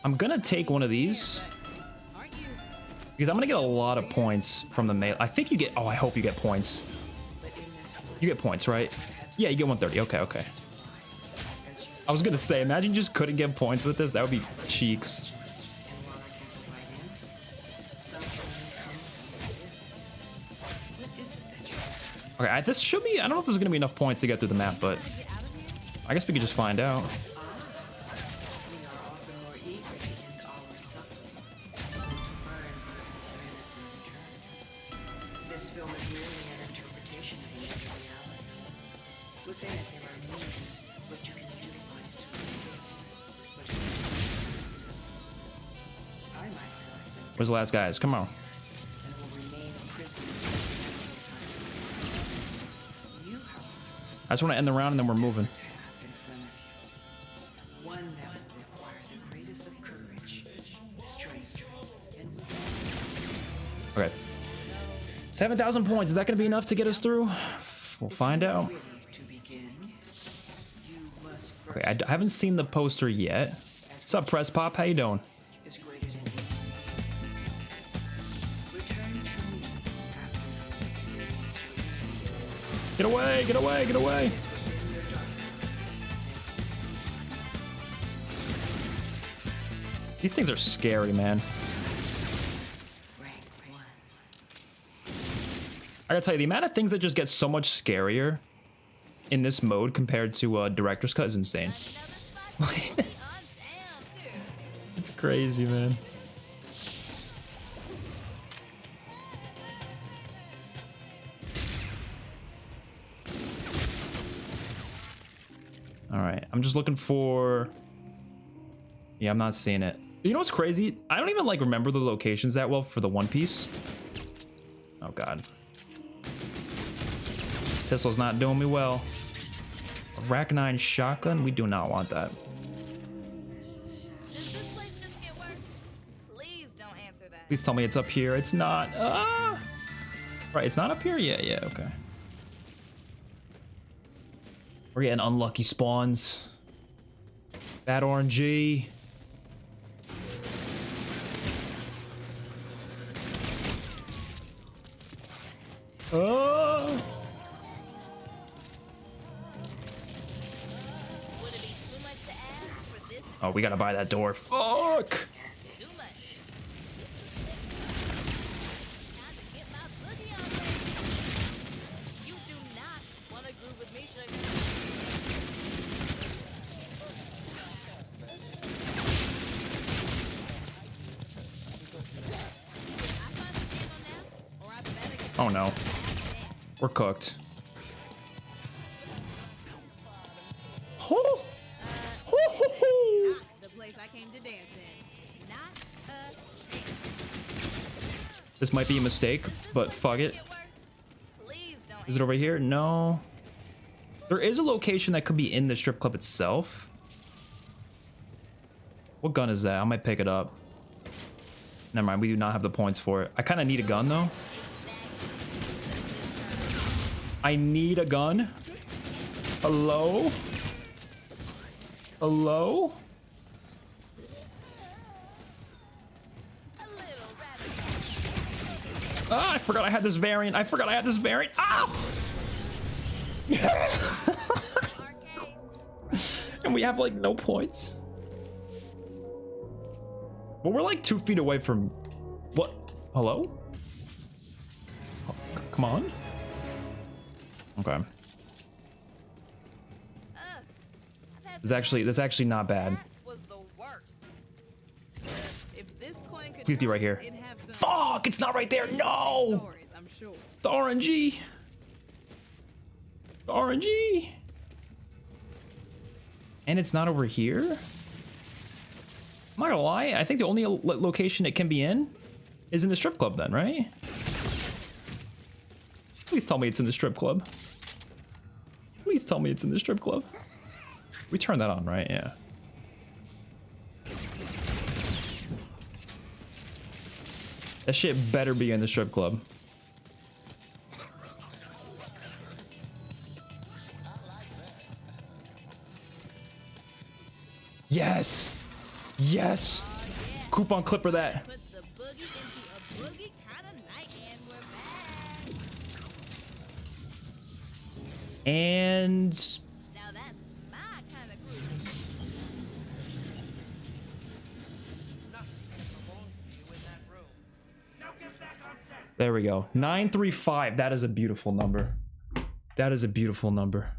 I'm gonna take one of these because I'm gonna get a lot of points from the melee. I think you get, oh, I hope you get points. You get points, right? Yeah, you get 130. Okay, okay. I was gonna say, imagine you just couldn't get points with this. That would be cheeks. Okay, this should be, I don't know if there's gonna be enough points to get through the map, but I guess we could just find out.
This film is merely an interpretation of ancient reality. Within it, there are means which you can utilize to escape. I myself.
Where's the last guys? Come on. I just want to end the round and then we're moving. Okay. 7,000 points. Is that going to be enough to get us through? We'll find out. Okay, I haven't seen the poster yet. What's up, Press Pop? How you doing? Get away, get away, get away. These things are scary, man. I gotta tell you, the amount of things that just get so much scarier in this mode compared to Director's Cut is insane. It's crazy, man. All right, I'm just looking for... Yeah, I'm not seeing it. You know what's crazy? I don't even like remember the locations that well for the One Piece. Oh God. This pistol's not doing me well. A Rack 9 shotgun? We do not want that.
Does this place just get worse? Please don't answer that.
Please tell me it's up here. It's not. Ah! Right, it's not up here? Yeah, yeah, okay. We're getting unlucky spawns. Bad RNG. Oh.
Would it be too much to ask for this to
Oh, we gotta buy that door. Fuck.
be too much? Time to get my boogie on, baby. You do not want to groove with me, sugar.
Oh no. We're cooked. Oh.
The place I came to dance in. Not a chance.
This might be a mistake, but fuck it.
Please don't.
Is it over here? No. There is a location that could be in the strip club itself. What gun is that? I might pick it up. Never mind, we do not have the points for it. I kind of need a gun though. I need a gun. Hello? Hello? Ah, I forgot I had this variant. I forgot I had this variant. Ah! And we have like no points. Well, we're like 2 feet away from... What? Hello? Oh, come on. Okay. That's actually not bad.
Was the worst. If this coin could
Please be right here.
it'd have some
Fuck! It's not right there. No!
stories, I'm sure.
The RNG. The RNG. And it's not over here? I'm not gonna lie. I think the only location it can be in is in the strip club then, right? Please tell me it's in the strip club. Please tell me it's in the strip club. We turned that on, right? Yeah. That shit better be in the strip club. Yes! Yes! Coupon clipper that.
Puts the boogie into a boogie kind of night, and we're back.
And
Now that's my kind of cruise.
there we go. 935. That is a beautiful number. That is a beautiful number.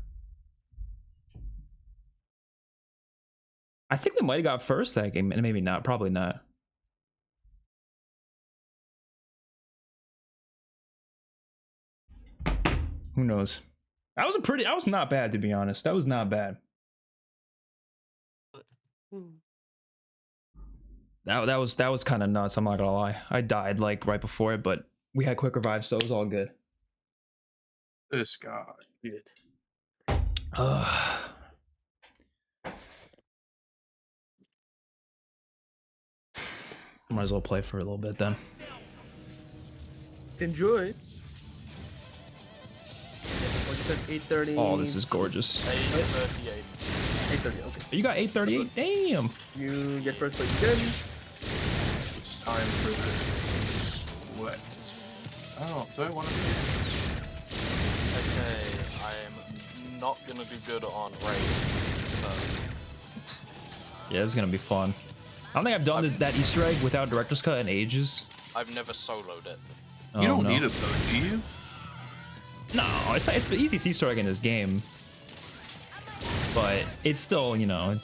I think we might have got first that game, and maybe not. Probably not. Who knows? That was not bad, to be honest. That was not bad. That was kind of nuts. I'm not gonna lie. I died like right before it, but we had quick revives, so it was all good.
This guy. Good.
Might as well play for a little bit then.
Enjoy. What you said, 8:30.
Oh, this is gorgeous.
8:38.
8:30. Okay.
You got 838. Damn.
You get first place again.
It's time for the sweat. Oh, do I want to?
Okay, I'm not gonna do good on Rave.
Yeah, it's gonna be fun. I don't think I've done that Easter egg without director's cut in ages.
I've never soloed it.
You don't
no.
need it though, do you?
No, it's the easiest Easter egg in this game. But it's still, you know,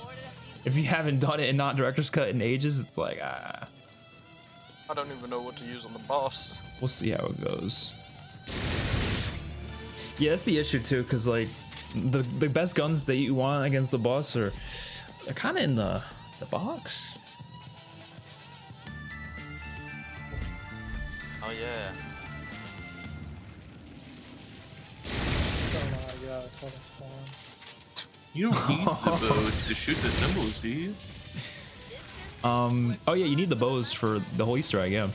if you haven't done it and not director's cut in ages, it's like,
I don't even know what to use on the boss.
We'll see how it goes. Yeah, that's the issue too, because like the best guns that you want against the boss they're kind of in the box.
Oh yeah.
You don't need the bows to shoot the symbols, do you?
Oh yeah, you need the bows for the whole Easter egg, yeah.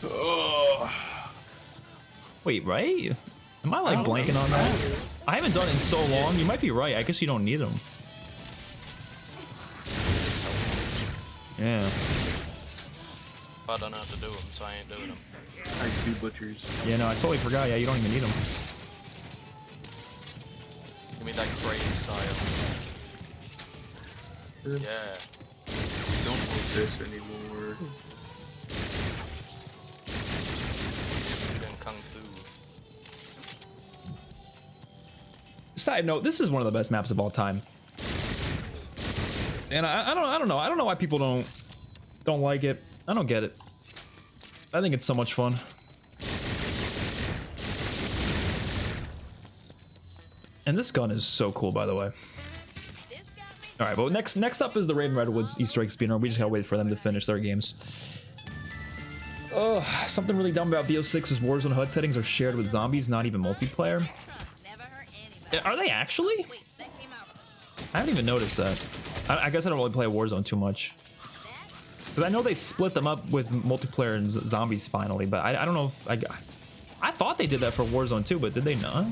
Oh.
Wait, right? Am I like blanking on that? I haven't done it in so long. You might be right. I guess you don't need them. Yeah.
I don't know how to do them, so I ain't doing them.
I do butchers.
Yeah, no, I totally forgot. Yeah, you don't even need them.
Give me that Crane style. Yeah.
Don't want this anymore.
Doing Kung Fu.
Side note, this is one of the best maps of all time. And I don't know why people don't like it. I don't get it. I think it's so much fun. And this gun is so cool, by the way. All right, well, next up is the Rave and Redwoods Easter egg speedrun. We just gotta wait for them to finish their games. Oh, something really dumb about BO6 is Warzone HUD settings are shared with zombies, not even multiplayer. Are they actually? I haven't even noticed that. I guess I don't really play Warzone too much. Because I know they split them up with multiplayer and zombies finally, but I don't know if I thought they did that for Warzone too, but did they not?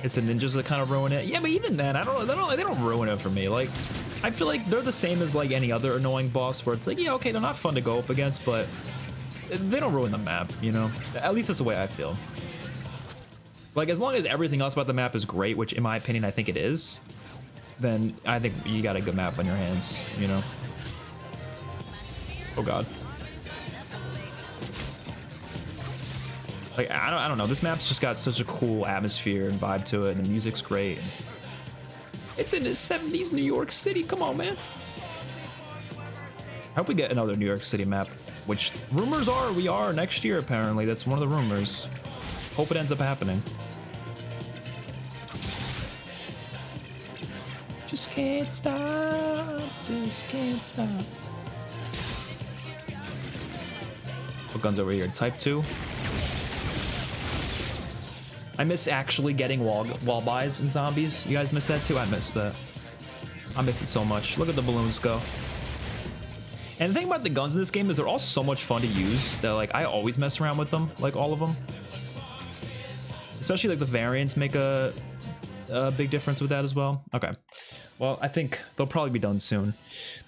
It's the ninjas that kind of ruin it. Yeah, but even then, they don't ruin it for me. Like, I feel like they're the same as like any other annoying boss where it's like, yeah, okay, they're not fun to go up against, but they don't ruin the map, you know? At least that's the way I feel. Like, as long as everything else about the map is great, which in my opinion, I think it is, then I think you got a good map on your hands, you know? Oh God. Like, I don't know, this map's just got such a cool atmosphere and vibe to it, and the music's great. It's in the 70s New York City, come on, man. I hope we get another New York City map, which rumors are we are next year, apparently. That's one of the rumors. Hope it ends up happening. Just can't stop, just can't stop. What gun's over here? Type 2. I miss actually getting wall buys in zombies. You guys miss that too? I miss that. I miss it so much. Look at the balloons go. And the thing about the guns in this game is they're all so much fun to use that like I always mess around with them, like all of them. Especially like the variants make a big difference with that as well. Okay. Well, I think they'll probably be done soon,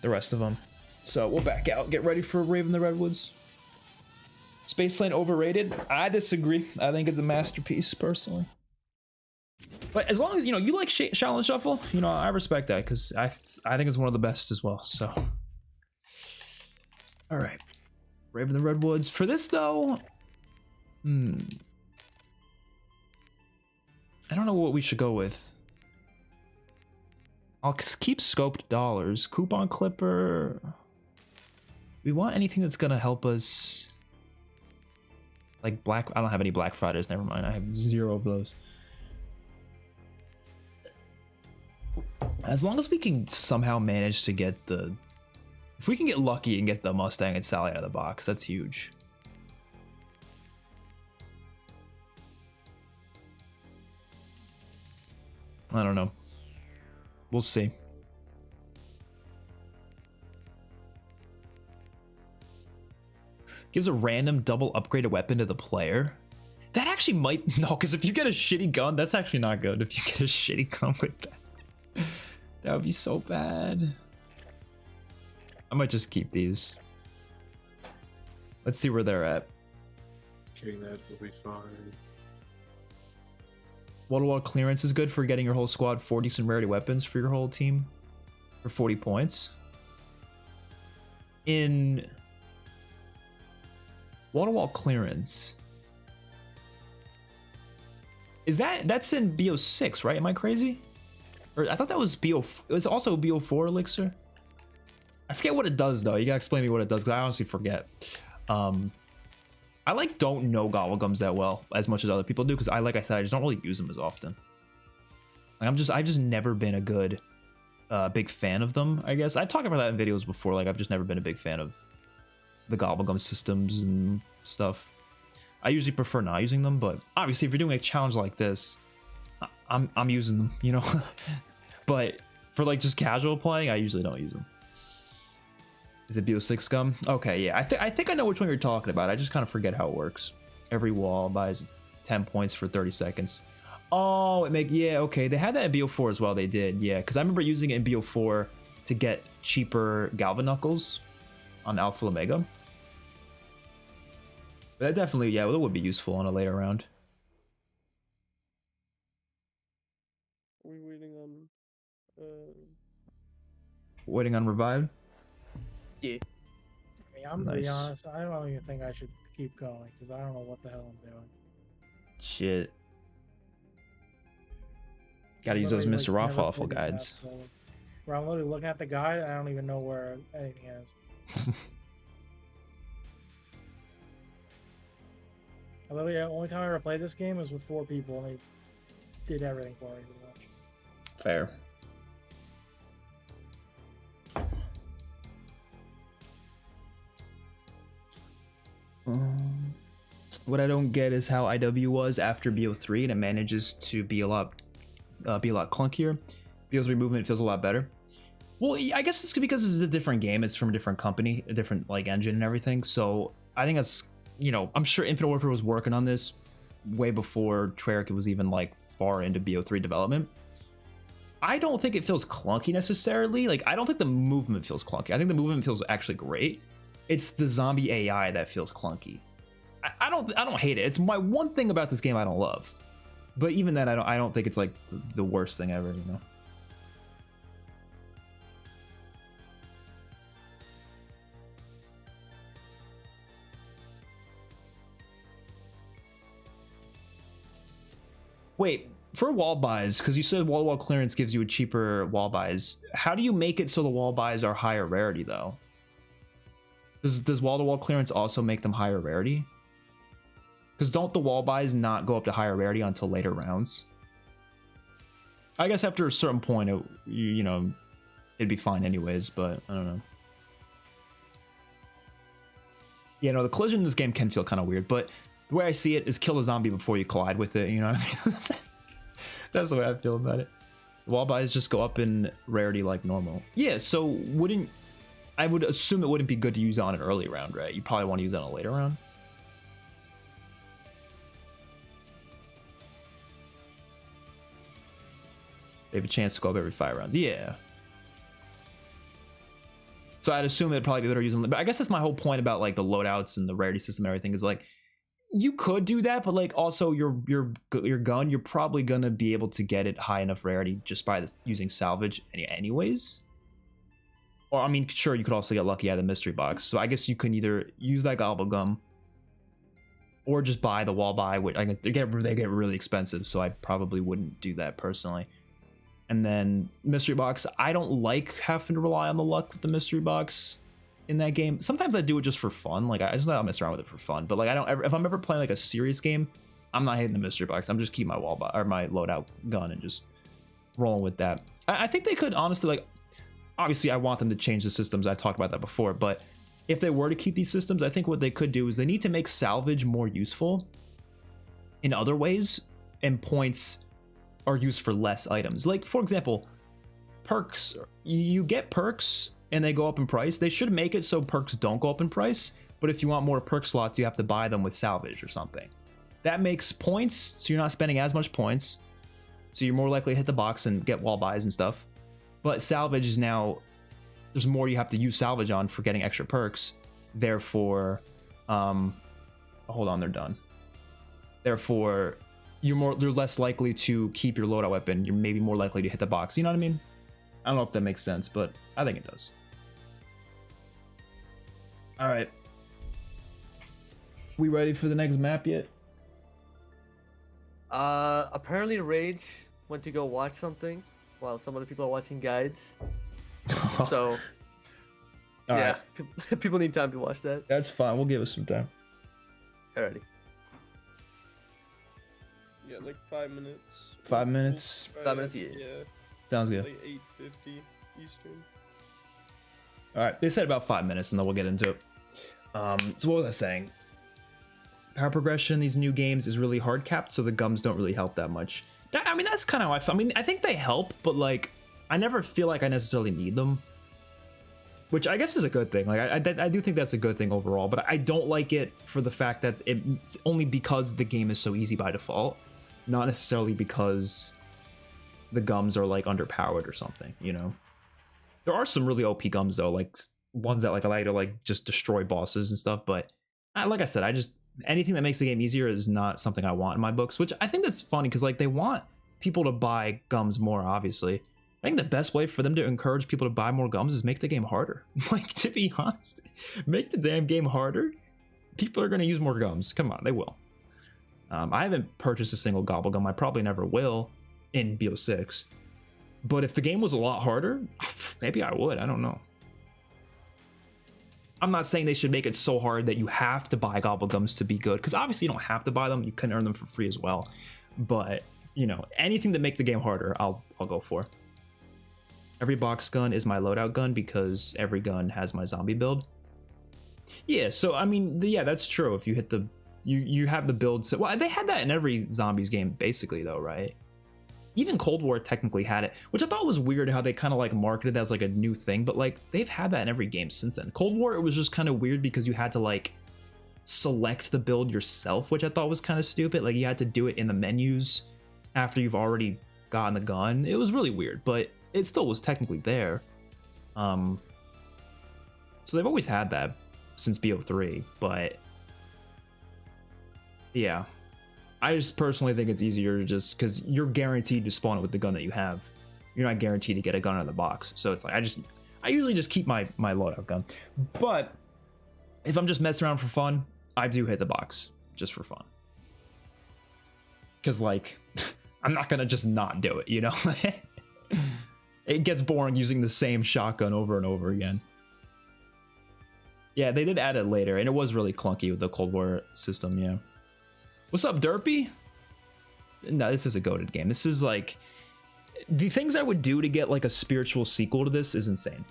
the rest of them. So we'll back out, get ready for Rave and the Redwoods. Spaceland overrated? I disagree. I think it's a masterpiece, personally. But as long as, you know, you like Shaolin Shuffle, you know, I respect that, because I think it's one of the best as well, so. All right. Rave and the Redwoods. For this, though, I don't know what we should go with. I'll keep scoped dollars. Coupon clipper. We want anything that's going to help us. Like I don't have any Black Fridays, never mind. I have 0 of those. As long as we can somehow manage to get the... If we can get lucky and get the Mustang and Sally out of the box, that's huge. I don't know. We'll see. Gives a random double upgraded weapon to the player. That actually might... No, because if you get a shitty gun, that's actually not good. If you get a shitty gun with that. That would be so bad. I might just keep these. Let's see where they're at.
Getting that will be fine.
Wall-to-wall clearance is good for getting your whole squad 4 decent rarity weapons for your whole team. For 40 points. In... Wall-to-wall clearance. Is that's in BO6, right? Am I crazy? Or I thought that was BO... It was also BO4 elixir? I forget what it does, though. You gotta explain to me what it does, because I honestly forget. I, like, don't know Gobblegums that well, as much as other people do, because like I said, I just don't really use them as often. Like, I've just never been a good, big fan of them, I guess. I've talked about that in videos before, like, I've just never been a big fan of the Gobblegum systems and stuff. I usually prefer not using them, but obviously if you're doing a challenge like this, I'm using them, you know. But for like just casual playing, I usually don't use them. Is it BO6 gum? Okay, yeah, I think I know which one you're talking about. I just kind of forget how it works. Every wall buys 10 points for 30 seconds. Oh, yeah, okay, they had that in BO4 as well. They did, yeah, because I remember using it in BO4 to get cheaper Galva Knuckles on Alpha Omega. But that definitely, yeah, well, it would be useful on a later round.
Are we waiting on
Waiting on Revive?
Yeah.
I mean, I'm gonna be honest, I don't even think I should keep going because I don't know what the hell I'm doing.
Shit. Gotta use those Mr. Raffle guides.
Where I'm literally looking at the guide, I don't even know where anything is. I literally, the only time I ever played this game was with 4 people, and they did everything for me pretty much.
Fair. What I don't get is how IW was after BO3, and it manages to be a lot clunkier. BO3 movement feels a lot better. Well, I guess it's because it's a different game. It's from a different company, a different like engine and everything. So I think that's, you know, I'm sure Infinite Warfare was working on this way before Treyarch was even like far into BO3 development. I don't think it feels clunky necessarily. Like, I don't think the movement feels clunky. I think the movement feels actually great. It's the zombie AI that feels clunky. I don't hate it. It's my one thing about this game I don't love. But even then, I don't think it's like the worst thing ever, you know. Wait, for wall buys, because you said wall-to-wall clearance gives you a cheaper wall buys. How do you make it so the wall buys are higher rarity though? Does wall-to-wall clearance also make them higher rarity? Because don't the wall buys not go up to higher rarity until later rounds? I guess after a certain point, you know, it'd be fine anyways, but I don't know. Yeah, no, the collision in this game can feel kind of weird, but the way I see it is kill the zombie before you collide with it, you know what I mean? That's the way I feel about it. Wall buys just go up in rarity like normal. Yeah, so I would assume it wouldn't be good to use it on an early round, right? You probably want to use it on a later round. They have a chance to go up every 5 rounds. Yeah. So I'd assume it'd probably be better using, but I guess that's my whole point about like the loadouts and the rarity system and everything is like, you could do that, but like also your gun, you're probably gonna be able to get it high enough rarity just by using salvage anyways. Or I mean, sure, you could also get lucky at the mystery box. So I guess you can either use that gobble gum or just buy the wall buy, which they get really expensive. So I probably wouldn't do that personally. And then mystery box, I don't like having to rely on the luck with the mystery box in that game. Sometimes I do it just for fun. Like I just not mess around with it for fun. But like if I'm ever playing like a serious game, I'm not hitting the mystery box. I'm just keeping my wall buy or my loadout gun and just rolling with that. I think they could honestly, like, obviously I want them to change the systems. I've talked about that before, but if they were to keep these systems, I think what they could do is they need to make salvage more useful in other ways, and points are used for less items. Like, for example, perks. You get perks and they go up in price. They should make it so perks don't go up in price, but if you want more perk slots, you have to buy them with salvage or something. That makes points, so you're not spending as much points, so you're more likely to hit the box and get wall buys and stuff. But salvage is now, there's more you have to use salvage on for getting extra perks. Therefore, hold on, they're done. Therefore, you're less likely to keep your loadout weapon. You're maybe more likely to hit the box. You know what I mean? I don't know if that makes sense, but I think it does. All right. We ready for the next map yet?
Apparently Rage went to go watch something while some other people are watching guides. So, yeah, right. People need time to watch that.
That's fine. We'll give us some time.
Alrighty.
Yeah, like 5 minutes.
5 minutes?
5 minutes, yeah.
Sounds good.
Like 8:50 Eastern.
All right, they said about 5 minutes, and then we'll get into it. So what was I saying? Power progression in these new games is really hard capped, so the gums don't really help that much. I mean, that's kind of how I feel. I mean, I think they help, but like, I never feel like I necessarily need them, which I guess is a good thing. Like, I do think that's a good thing overall, but I don't like it for the fact that it's only because the game is so easy by default, not necessarily because the gums are like underpowered or something, you know? There are some really OP gums though, like ones that like allow you to like just destroy bosses and stuff. But like I said, I just anything that makes the game easier is not something I want in my books. Which I think that's funny because like they want people to buy gums more. Obviously, I think the best way for them to encourage people to buy more gums is make the game harder. Like, to be honest, make the damn game harder. People are going to use more gums. Come on, they will. I haven't purchased a single gobble gum. I probably never will in BO6. But if the game was a lot harder, maybe I would. I don't know. I'm not saying they should make it so hard that you have to buy gobble gums to be good, because obviously you don't have to buy them. You can earn them for free as well. But, you know, anything to make the game harder, I'll go for. Every box gun is my loadout gun because every gun has my zombie build. Yeah, so I mean, yeah, that's true. If you hit the, you have the build. So, well, they had that in every zombies game, basically, though, right? Even Cold War technically had it, which I thought was weird how they kind of like marketed it as like a new thing, but like they've had that in every game since then. Cold War, it was just kind of weird because you had to like select the build yourself, which I thought was kind of stupid. Like you had to do it in the menus after you've already gotten the gun. It was really weird, but it still was technically there. So they've always had that since BO3, but yeah. I just personally think it's easier to just, because you're guaranteed to spawn it with the gun that you have. You're not guaranteed to get a gun out of the box. So it's like, I usually just keep my loadout gun. But if I'm just messing around for fun, I do hit the box just for fun. Because like, I'm not going to just not do it, you know? It gets boring using the same shotgun over and over again. Yeah, they did add it later, and it was really clunky with the Cold War system, yeah. What's up, Derpy? No, this is a goated game. This is like... The things I would do to get like a spiritual sequel to this is insane.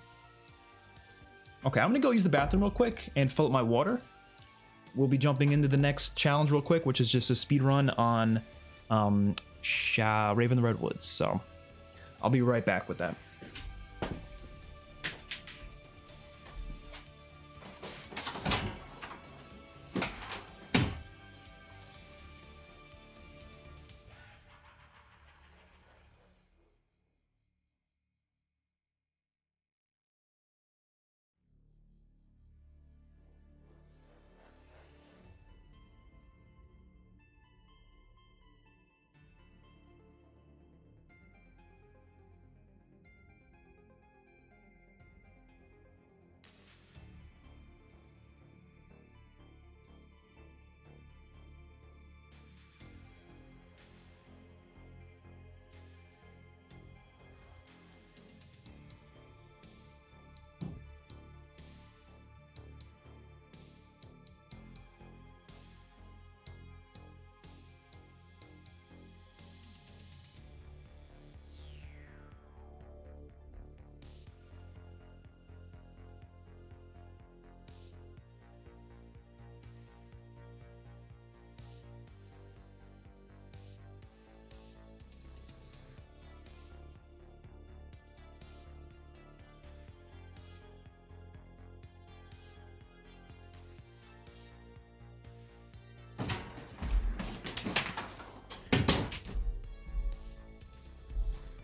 Okay, I'm gonna go use the bathroom real quick and fill up my water. We'll be jumping into the next challenge real quick, which is just a speed run on Rave in the Redwoods. So I'll be right back with that.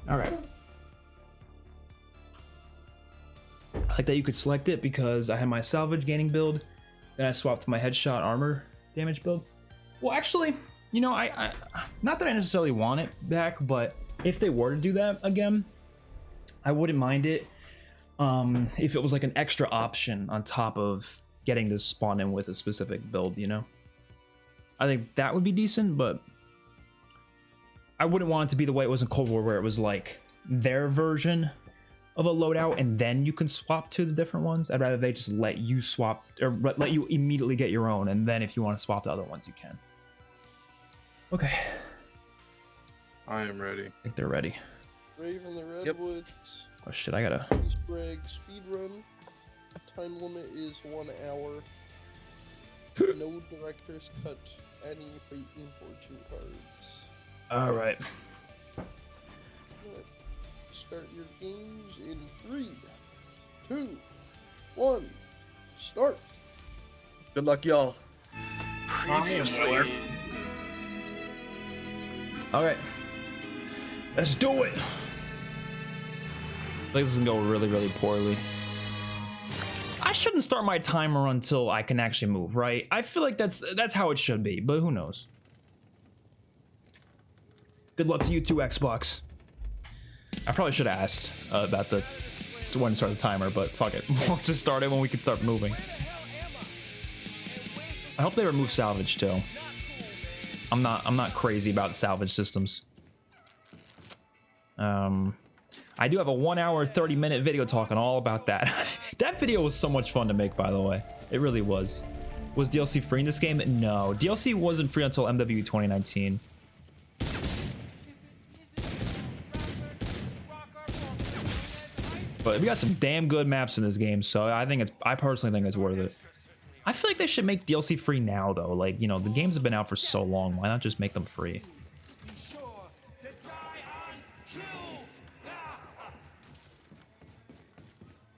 All right. I like that you could select it because I had my salvage gaining build, then I swapped to my headshot armor damage build. Well, actually, you know, I not that I necessarily want it back, but if they were to do that again, I wouldn't mind it. If it was like an extra option on top of getting to spawn in with a specific build, you know? I think that would be decent, but I wouldn't want it to be the way it was in Cold War, where it was like their version of a loadout and then you can swap to the different ones. I'd rather they just let you swap, or let you immediately get your own, and then if you want to swap to other ones, you can. Okay.
I am ready.
I think they're ready.
Rave in the Redwoods.
Oh shit, I gotta...
Greg, speedrun. Time limit is 1 hour. No director's cut. Any fate and fortune cards.
All right.
Start your games in 3, 2, 1. Start.
Good luck, y'all.
Previously.
All right. Let's do it. Like this is gonna go really, really poorly. I shouldn't start my timer until I can actually move, right? I feel like that's how it should be, but who knows? Good luck to you too, Xbox. I probably should have asked about the when to start the timer, but fuck it. We'll just start it when we can start moving. I hope they remove salvage too. I'm not crazy about salvage systems. I do have a 1 hour 30-minute video talking all about that. That video was so much fun to make, by the way. It really was. Was DLC free in this game? No, DLC wasn't free until MWE 2019. But we got some damn good maps in this game, so I personally think it's worth it. I feel like they should make DLC free now, though. Like, you know, the games have been out for so long. Why not just make them free?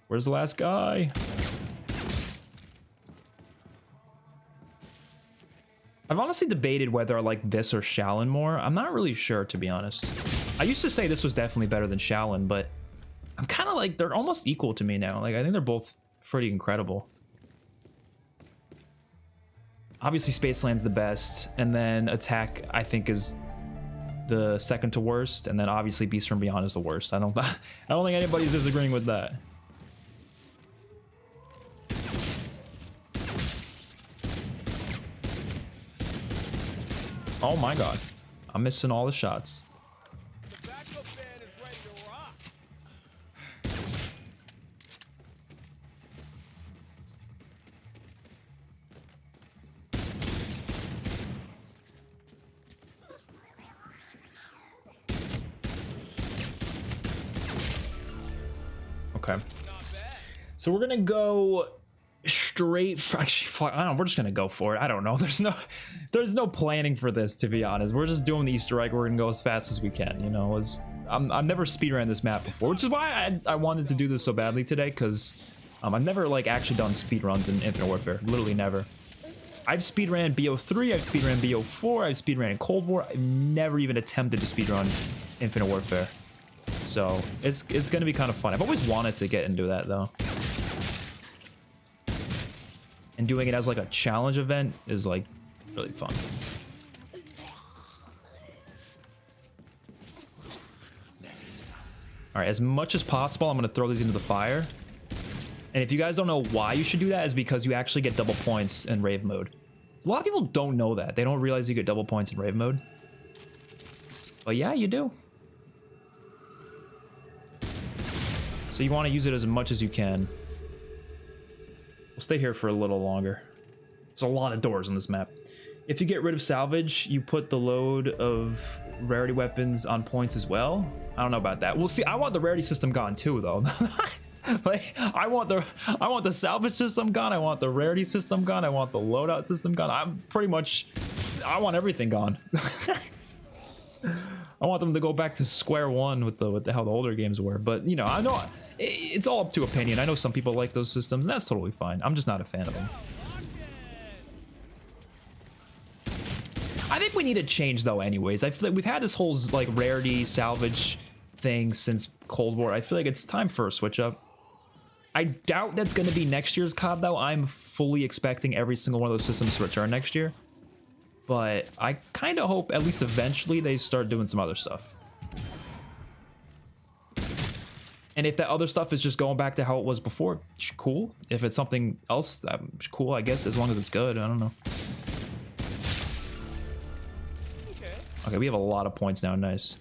Where's the last guy? I've honestly debated whether I like this or Shaolin more. I'm not really sure, to be honest. I used to say this was definitely better than Shaolin, but I'm kind of like, they're almost equal to me now. Like, I think they're both pretty incredible. Obviously, Spaceland's the best, and then Attack, I think, is the second to worst, and then obviously Beast from Beyond is the worst. I don't think anybody's disagreeing with that. Oh my god, I'm missing all the shots. Okay, so we're gonna go straight for, actually, fuck, I don't know, we're just gonna go for it. I don't know, there's no planning for this, to be honest. We're just doing the Easter egg. We're gonna go as fast as we can, you know. I've never speedrun this map before, which is why I wanted to do this so badly today, because I've never like actually done speedruns in Infinite Warfare. Literally never. I've speedran BO3, I've speedran BO4, I've speedran in Cold War. I've never even attempted to speedrun Infinite Warfare, so it's gonna be kind of fun. I've always wanted to get into that though. And doing it as like a challenge event is like really fun. All right, as much as possible, I'm gonna throw these into the fire. And if you guys don't know why you should do that, is because you actually get double points in Rave mode. A lot of people don't know that. They don't realize you get double points in Rave mode. But yeah, you do. So you want to use it as much as you can. We'll stay here for a little longer. There's a lot of doors on this map. If you get rid of salvage, you put the load of rarity weapons on points as well. I don't know about that. We'll see. I want the rarity system gone too, though. Like, I want the salvage system gone. I want the rarity system gone. I want the loadout system gone. I want everything gone. I want them to go back to square one with how the older games were. But you know, I know it's all up to opinion. I know some people like those systems, and that's totally fine. I'm just not a fan of them. I think we need a change though anyways. I feel like we've had this whole like rarity salvage thing since Cold War. I feel like it's time for a switch up. I doubt that's going to be next year's COD though. I'm fully expecting every single one of those systems to return next year. But I kind of hope at least eventually they start doing some other stuff. And if that other stuff is just going back to how it was before, cool. If it's something else, cool, I guess, as long as it's good. I don't know. Okay, we have a lot of points now. Nice.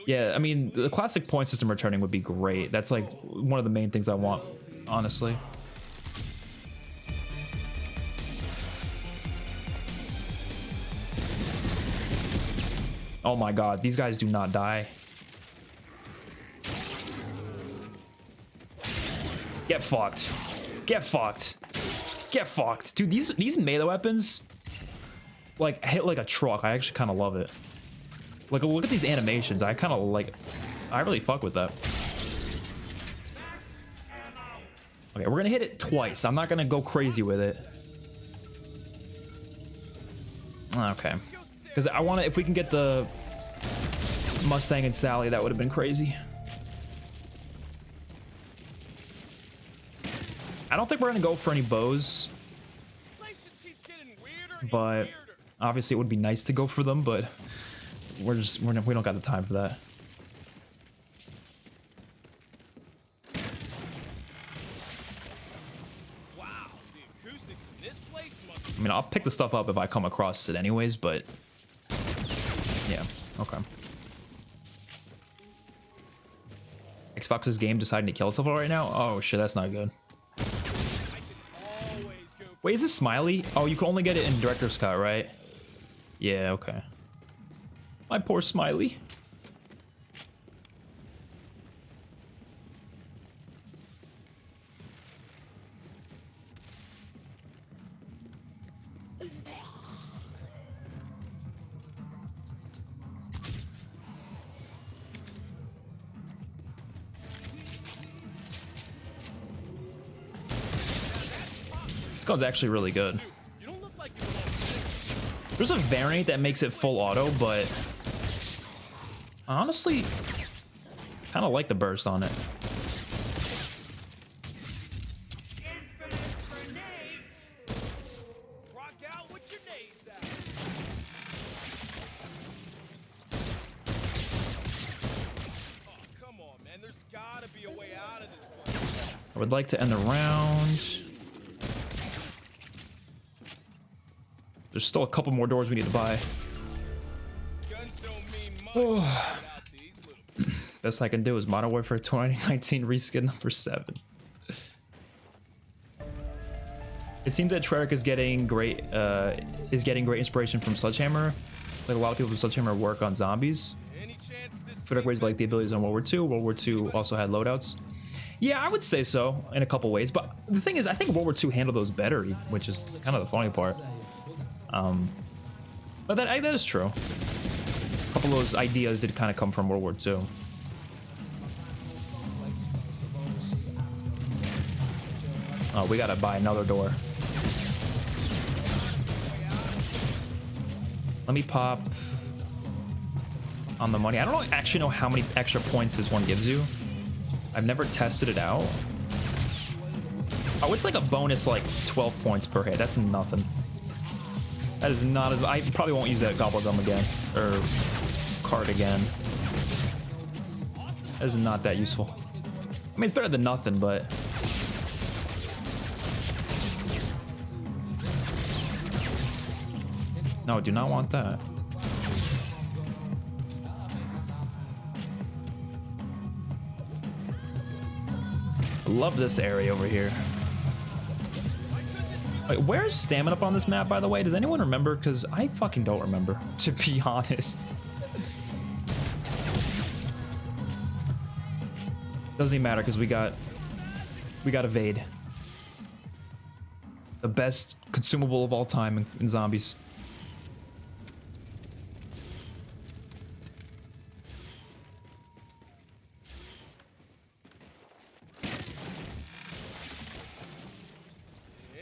Yeah, I mean, the classic point system returning would be great. That's like one of the main things I want, honestly. Oh my god, these guys do not die. Get fucked. Get fucked. Get fucked. Dude, these melee weapons like hit like a truck. I actually kind of love it. Like, look at these animations. I kind of like, I really fuck with that. Okay, we're gonna hit it twice. I'm not gonna go crazy with it. Okay. Because I want to, if we can get the Mustang and Sally, that would have been crazy. I don't think we're gonna go for any bows, but obviously it would be nice to go for them, but we don't got the time for that. I mean, I'll pick the stuff up if I come across it anyways, but yeah, okay. Xbox's game deciding to kill itself right now? Oh shit, that's not good. Wait, is this Smiley? Oh, you can only get it in Director's Cut, right? Yeah, okay. My poor Smiley. This gun's actually really good. There's a variant that makes it full auto, but I honestly kind of like the burst on it. I would like to end the round. There's still a couple more doors we need to buy. Oh. Best I can do is Modern Warfare 2019 reskin number 7. It seems that Treyarch is getting great inspiration from Sledgehammer. It's like a lot of people from Sledgehammer work on zombies. For the ways like the abilities on World War II. World War II also had loadouts. Yeah, I would say so in a couple ways, but the thing is, I think World War II handled those better, which is kind of the funny part. But that is true. A couple of those ideas did kind of come from World War II. Oh, we gotta buy another door. Let me pop on the money. I don't actually know how many extra points this one gives you. I've never tested it out. Oh, it's like a bonus like 12 points per hit. That's nothing. That is not as... I probably won't use that Gobblegum again. Or card again. That is not that useful. I mean, it's better than nothing, but... No, do not want that. I love this area over here. Wait, where's stamina up on this map, by the way? Does anyone remember? Because I fucking don't remember, to be honest. Doesn't even matter because we got evade. The best consumable of all time in zombies.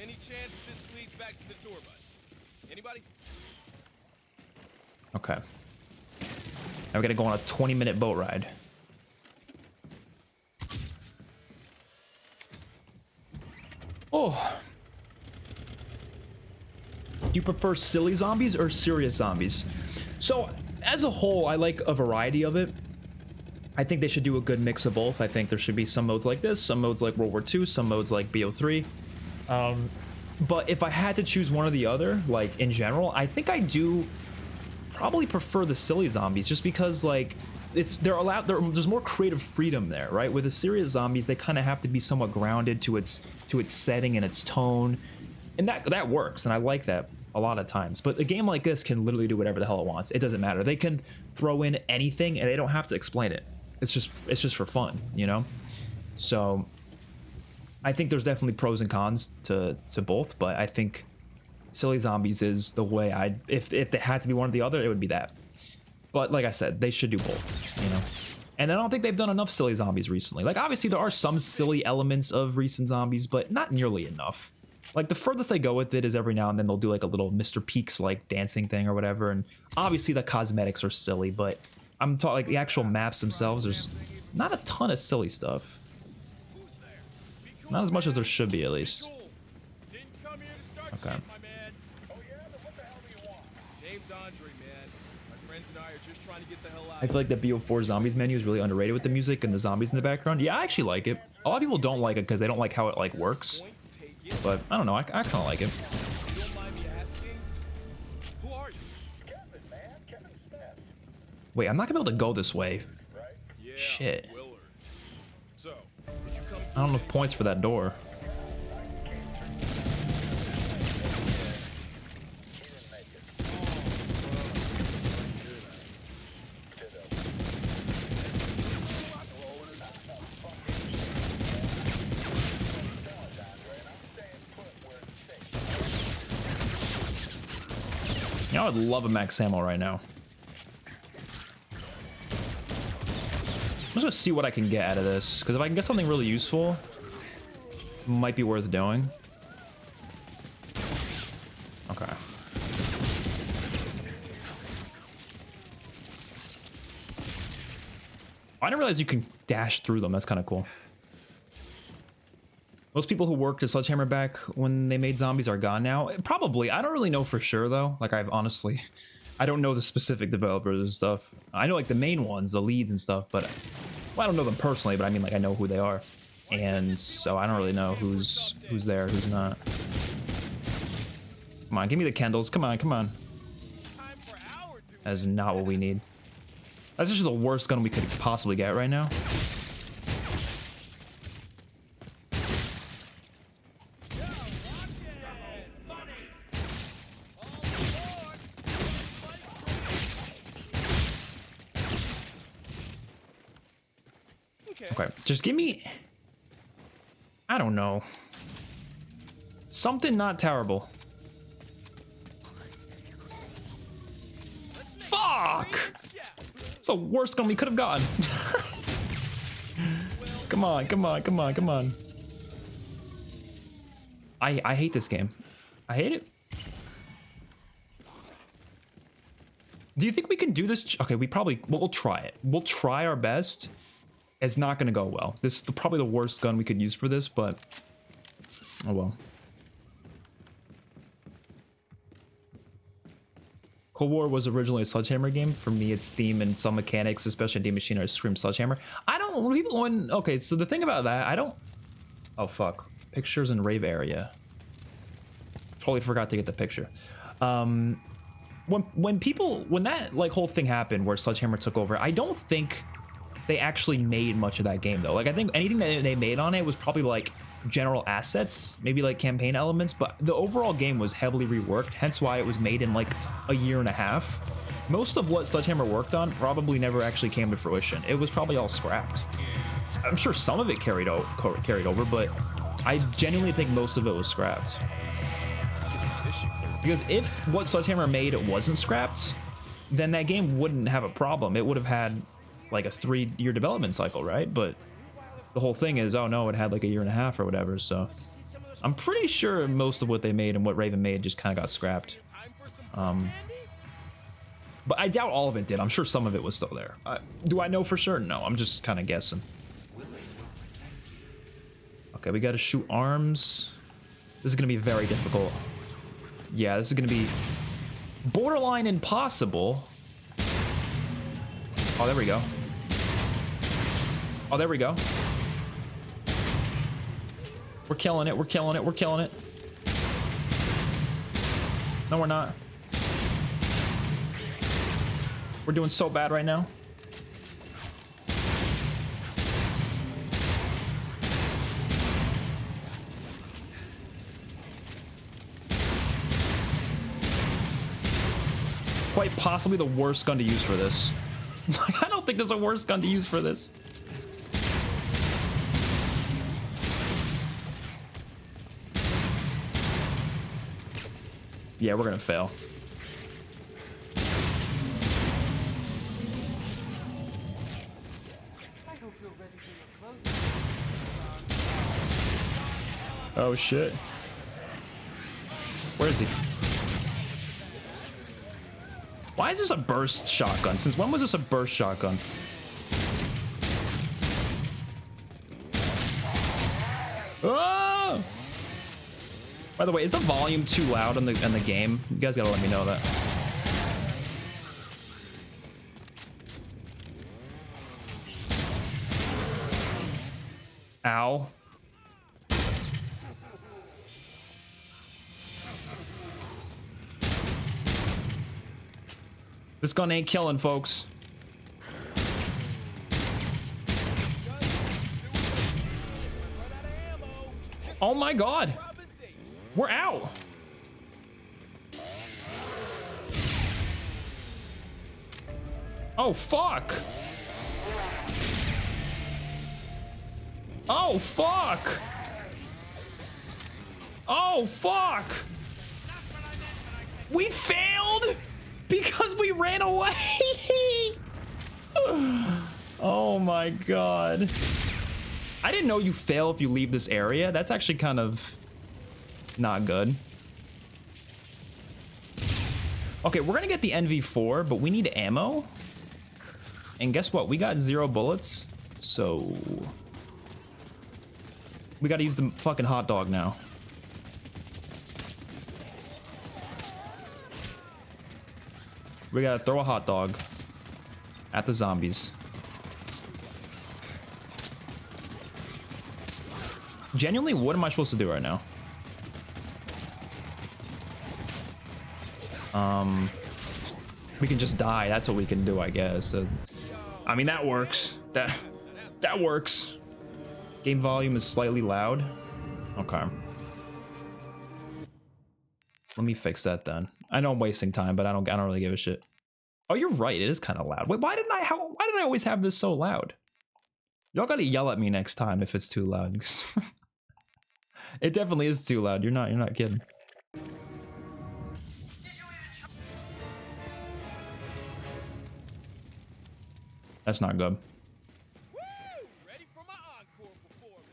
Any chance this leads back to the tour bus? Anybody?
Okay. Now we gotta go on a 20-minute boat ride. Oh. Do you prefer silly zombies or serious zombies? So, as a whole, I like a variety of it. I think they should do a good mix of both. I think there should be some modes like this, some modes like World War II, some modes like BO3. But if I had to choose one or the other, like in general, I think I do probably prefer the silly zombies, just because like there's more creative freedom there, right? With the serious zombies, they kind of have to be somewhat grounded to its setting and its tone, and that works, and I like that a lot of times. But a game like this can literally do whatever the hell it wants. It doesn't matter. They can throw in anything, and they don't have to explain it. It's just for fun, you know. So I think there's definitely pros and cons to both, but I think silly zombies is the way if they had to be one or the other, it would be that. But like I said, they should do both, you know. And I don't think they've done enough silly zombies recently. Like, obviously there are some silly elements of recent zombies, but not nearly enough. Like, the furthest they go with it is every now and then they'll do like a little Mr. Peaks like dancing thing or whatever, and obviously the cosmetics are silly, but I'm talking like the actual maps themselves. There's not a ton of silly stuff. Not as much as there should be, at least. Okay. I feel like the BO4 Zombies menu is really underrated with the music and the zombies in the background. Yeah, I actually like it. A lot of people don't like it because they don't like how it like works. But I don't know, I kind of like it. Wait, I'm not gonna be able to go this way. Shit. I don't have points for that door. You know, I would love a max ammo right now. I'm just gonna see what I can get out of this, because if I can get something really useful, it might be worth doing. Okay. I didn't realize you can dash through them. That's kind of cool. Most people who worked at Sledgehammer back when they made zombies are gone now. Probably. I don't really know for sure, though. Like, I don't know the specific developers and stuff. I know, like, the main ones, the leads and stuff, but... Well, I don't know them personally, but I mean, like, I know who they are. And so I don't really know who's there, who's not. Come on, give me the candles. Come on, come on. That is not what we need. That's just the worst gun we could possibly get right now. Okay, just give me... I don't know. Something not terrible. Fuck! It's the worst gun we could have gotten. Come on, come on, come on, come on. I hate this game. I hate it. Do you think we can do this? Okay, we'll try it. We'll try our best. It's not gonna go well. This is probably the worst gun we could use for this, but oh well. Cold War was originally a Sledgehammer game. For me, its theme and some mechanics, especially D Machine, are scream Sledgehammer. Okay, so the thing about that, oh fuck. Pictures in Rave area. Totally forgot to get the picture. When that like whole thing happened where Sledgehammer took over, I don't think they actually made much of that game though. Like, I think anything that they made on it was probably like general assets, maybe like campaign elements, but the overall game was heavily reworked, hence why it was made in like a year and a half. Most of what Sledgehammer worked on probably never actually came to fruition. It was probably all scrapped. I'm sure some of it carried over, but I genuinely think most of it was scrapped. Because if what Sledgehammer made wasn't scrapped, then that game wouldn't have a problem. It would have had like a 3-year development cycle, right? But the whole thing is, oh no, it had like a year and a half or whatever. So I'm pretty sure most of what they made and what Raven made just kind of got scrapped. But I doubt all of it did. I'm sure some of it was still there. Do I know for sure? No, I'm just kind of guessing. Okay, we got to shoot arms. This is going to be very difficult. Yeah, this is going to be borderline impossible. Oh, there we go. Oh, there we go. We're killing it. We're killing it. We're killing it. No, we're not. We're doing so bad right now. Quite possibly the worst gun to use for this. I don't think there's a worse gun to use for this. Yeah, we're gonna fail. Oh shit. Where is he? Why Why is this a burst shotgun? Since when was this a burst shotgun? Oh! By the way, is the volume too loud in the game? You guys gotta let me know that. Ow. This gun ain't killing, folks. Oh my god. We're out. Oh fuck. Oh fuck. Oh fuck. We failed because we ran away. Oh my god. I didn't know you fail if you leave this area. That's actually kind of not good. Okay, we're gonna get the NV4, but we need ammo. And guess what? We got 0 bullets. So we gotta use the fucking hot dog now. We gotta throw a hot dog at the zombies. Genuinely, what am I supposed to do right now? We can just die. That's what we can do, I guess. I mean, that works. That works. Game volume is slightly loud. Okay. Let me fix that then. I know I'm wasting time, but I don't really give a shit. Oh, you're right. It is kind of loud. Wait, why did I always have this so loud? Y'all gotta yell at me next time if it's too loud. It definitely is too loud. You're not kidding. That's not good.
Ready for my encore performance.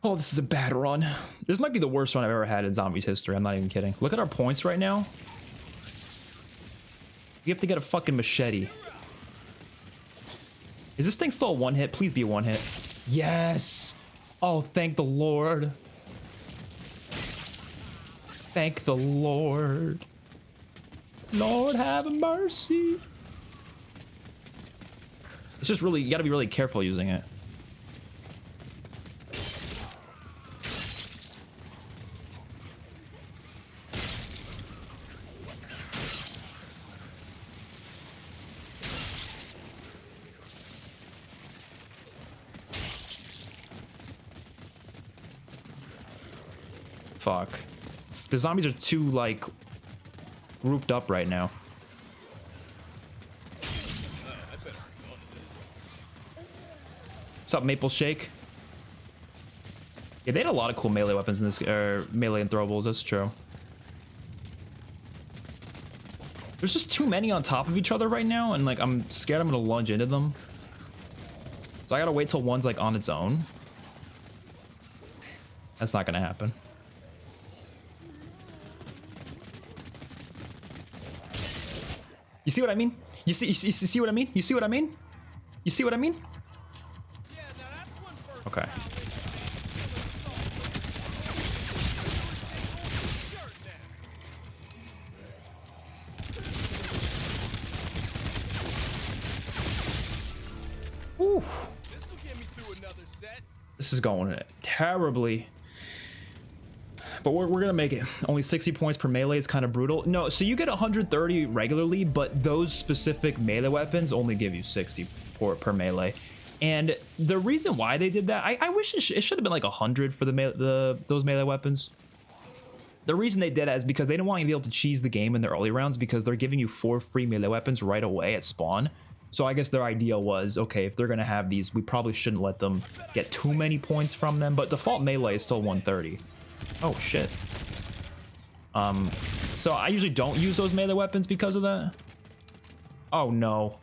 Oh, this is a bad run. This might be the worst run I've ever had in Zombies history. I'm not even kidding. Look at our points right now. You have to get a fucking machete. Is this thing still a one hit? Please be a one hit. Yes. Oh, thank the Lord. Thank the Lord. Lord have mercy. It's just really, you gotta be really careful using it. Fuck. The zombies are too, like, grouped up right now. What's up, Maple Shake? Yeah, they had a lot of cool melee weapons in this, melee and throwables, that's true. There's just too many on top of each other right now, and, like, I'm scared I'm gonna lunge into them. So I gotta wait till one's, like, on its own. That's not gonna happen. You see what I mean? You see what I mean? You see what I mean? You see what I mean? Okay. Whew. This is going terribly. But we're gonna make it. Only 60 points per melee is kind of brutal. No, so you get 130 regularly, but those specific melee weapons only give you 60 per melee. And the reason why they did that, I wish it should have been like 100 for those melee weapons. The reason they did that is because they didn't want you to be able to cheese the game in the early rounds, because they're giving you 4 free melee weapons right away at spawn. So I guess their idea was, okay, if they're gonna have these, we probably shouldn't let them get too many points from them, but default melee is still 130. Oh shit. So I usually don't use those melee weapons because of that. Oh no.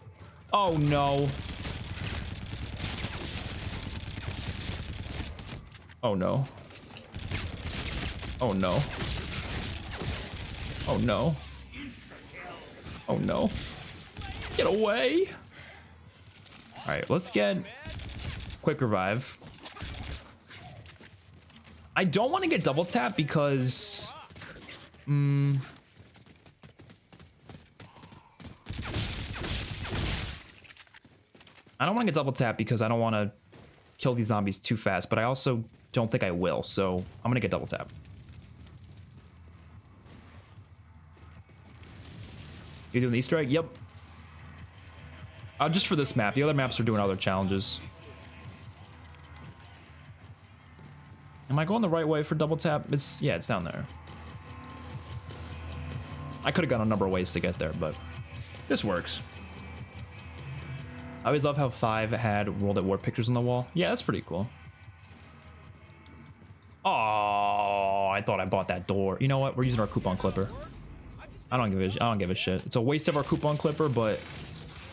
Oh no. Oh no. Oh no. Oh no. Oh no. Get away. All right, let's get quick revive. I don't want to get double tap because I don't want to get double tap because I don't want to kill these zombies too fast, but I also don't think I will, so I'm gonna get double tap. You doing the Easter egg? Yep. Just for this map. The other maps are doing other challenges. Am I going the right way for double tap? Yeah, it's down there. I could have gone a number of ways to get there, but this works. I always love how 5 had World at War pictures on the wall. Yeah, that's pretty cool. Oh, I thought I bought that door. You know what? We're using our coupon clipper. I don't give a shit. It's a waste of our coupon clipper, but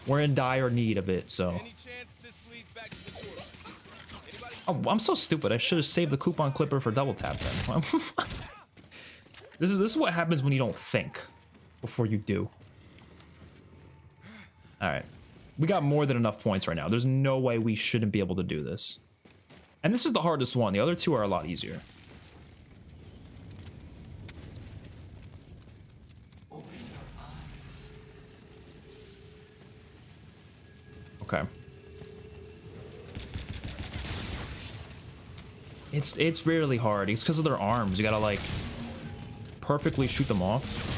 we're in dire need of it, so. Oh, I'm so stupid. I should have saved the coupon clipper for double tap then. This is what happens when you don't think before you do. All right. We got more than enough points right now. There's no way we shouldn't be able to do this. And this is the hardest one. The other two are a lot easier. Okay. It's really hard. It's because of their arms. You gotta like perfectly shoot them off.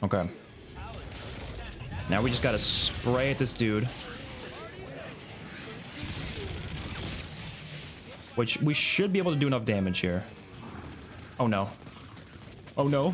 Okay. Now we just gotta spray at this dude. Which we should be able to do enough damage here. Oh no. Oh no.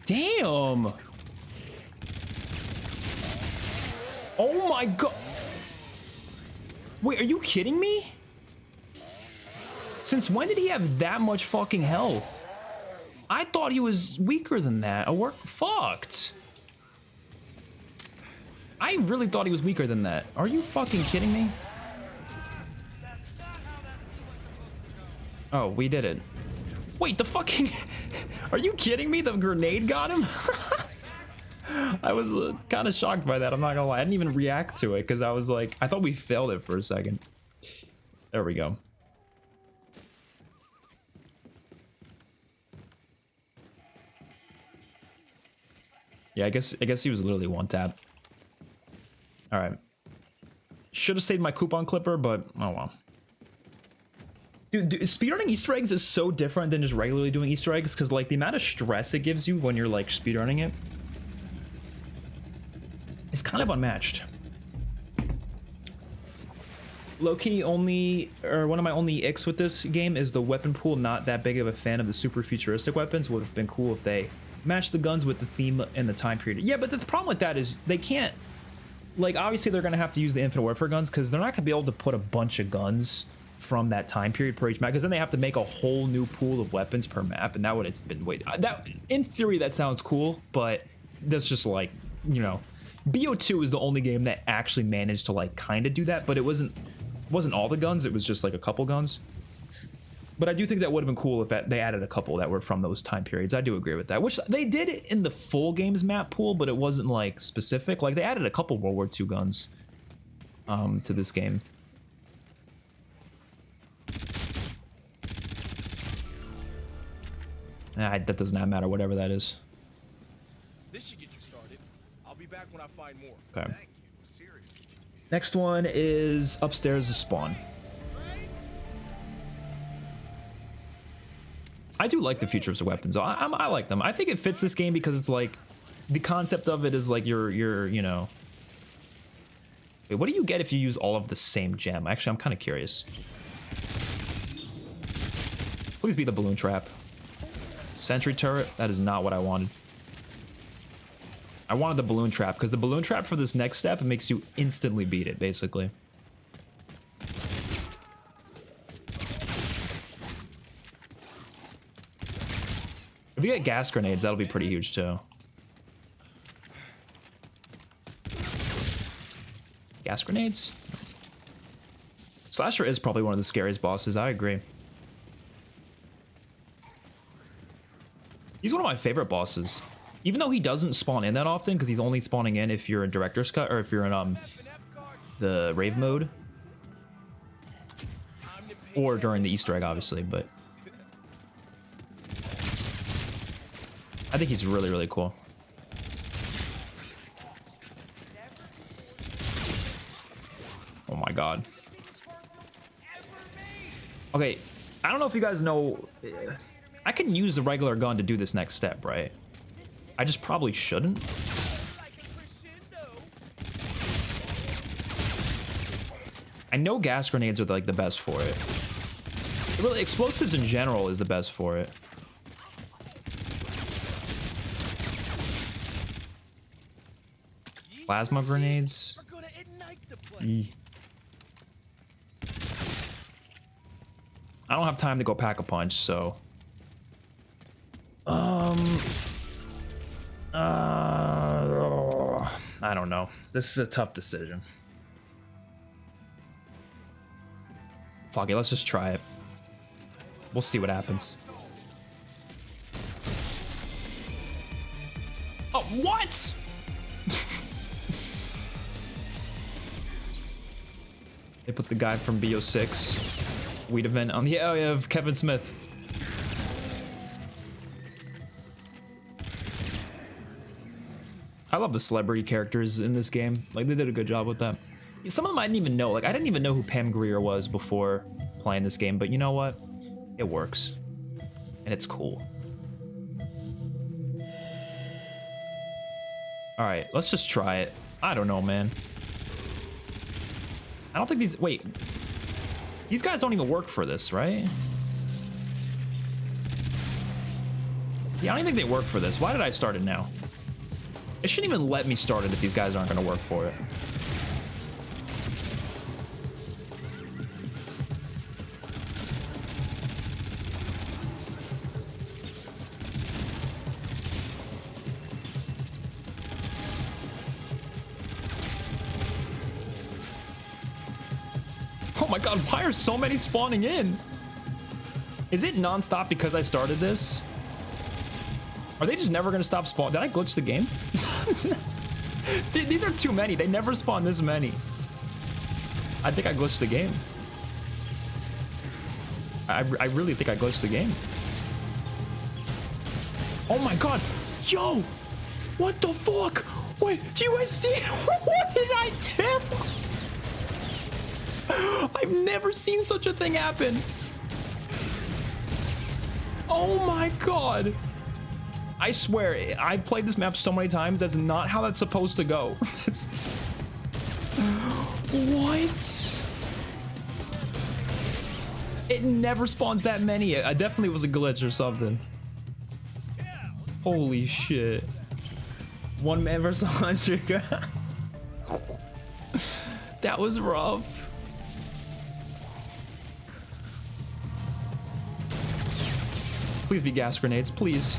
Damn! Oh my god! Wait, are you kidding me? Since when did he have that much fucking health? I thought he was weaker than that. Fucked. I really thought he was weaker than that. Are you fucking kidding me? Oh, we did it. Wait, the fucking... Are you kidding me? The grenade got him? I was kind of shocked by that. I'm not gonna lie. I didn't even react to it because I was like... I thought we failed it for a second. There we go. Yeah, I guess he was literally one tap. All right. Should have saved my coupon clipper, but oh well. Dude, speedrunning Easter eggs is so different than just regularly doing Easter eggs because, like, the amount of stress it gives you when you're, like, speedrunning it is kind of unmatched. Low-key one of my only icks with this game is the weapon pool. Not that big of a fan of the super futuristic weapons. Would have been cool if they matched the guns with the theme and the time period. Yeah, but the problem with that is they can't, like, obviously they're going to have to use the Infinite Warfare guns because they're not going to be able to put a bunch of guns from that time period per each map, because then they have to make a whole new pool of weapons per map, and that would have been that in theory that sounds cool, but that's just like, you know, BO2 is the only game that actually managed to like kind of do that, but it wasn't all the guns, it was just like a couple guns. But I do think that would have been cool if they added a couple that were from those time periods. I do agree with that, which they did in the full games map pool, but it wasn't like specific. Like they added a couple World War II guns to this game. That does not matter, whatever that is.
This should get you started. be back when I find more.
Okay.
Thank you. Serious.
Next one is upstairs to spawn. I do like the features of weapons. I like them. I think it fits this game because it's like the concept of it is like you're you know. Wait, what do you get if you use all of the same gem? Actually, I'm kind of curious. Please be the balloon trap. Sentry turret. That is not what I wanted. I wanted the balloon trap because the balloon trap for this next step, it makes you instantly beat it, basically. If you get gas grenades, that'll be pretty huge too. Gas grenades? Slasher is probably one of the scariest bosses, I agree. He's one of my favorite bosses. Even though he doesn't spawn in that often, because he's only spawning in if you're in Director's Cut, or if you're in the Rave mode. Or during the Easter egg, obviously, but... I think he's really, really cool. Oh my god. Okay, I don't know if you guys know... I can use the regular gun to do this next step, right? I just probably shouldn't. I know gas grenades are like the best for it. Really, explosives in general is the best for it. Plasma grenades. I don't have time to go pack a punch, so... I don't know. This is a tough decision. Fuck it, let's just try it. We'll see what happens. Oh, what? They put the guy from BO6 Weed Event on the area of Kevin Smith. I love the celebrity characters in this game. Like, they did a good job with that. Some of them I didn't even know. Like, I didn't even know who Pam Grier was before playing this game, but you know what? It works. And it's cool. Alright, let's just try it. I don't know, man. I don't think these... Wait. These guys don't even work for this, right? Yeah, I don't even think they work for this. Why did I start it now? It shouldn't even let me start it if these guys aren't going to work for it. Oh my god, why are so many spawning in? Is it non-stop because I started this? Are they just never going to stop spawning? Did I glitch the game? These are too many. They never spawn this many. I think I glitched the game. I really think I glitched the game. Oh my god. Yo! What the fuck? Wait, do you guys see? What did I tip? I've never seen such a thing happen. Oh my god. I swear, I've played this map so many times, that's not how that's supposed to go. That's... What? It never spawns that many. It definitely was a glitch or something. Holy shit. One man versus 100. That was rough. Please be gas grenades, please.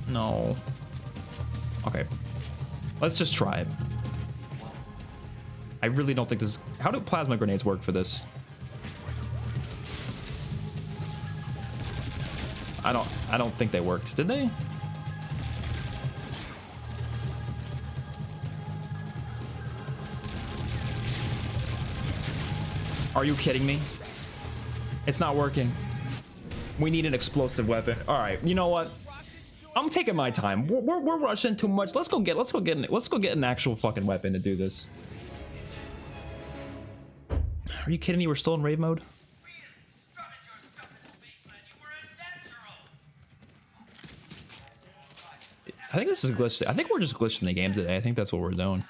No. Okay. Let's just try it. I really don't think this... How do plasma grenades work for this? I don't think they worked. Did they? Are you kidding me? It's not working. We need an explosive weapon. All right, you know what? I'm taking my time. We're rushing too much. Let's go get an actual fucking weapon to do this. Are you kidding me? We're still in Rave mode? I think this is glitched. I think we're just glitching the game today. I think that's what we're doing.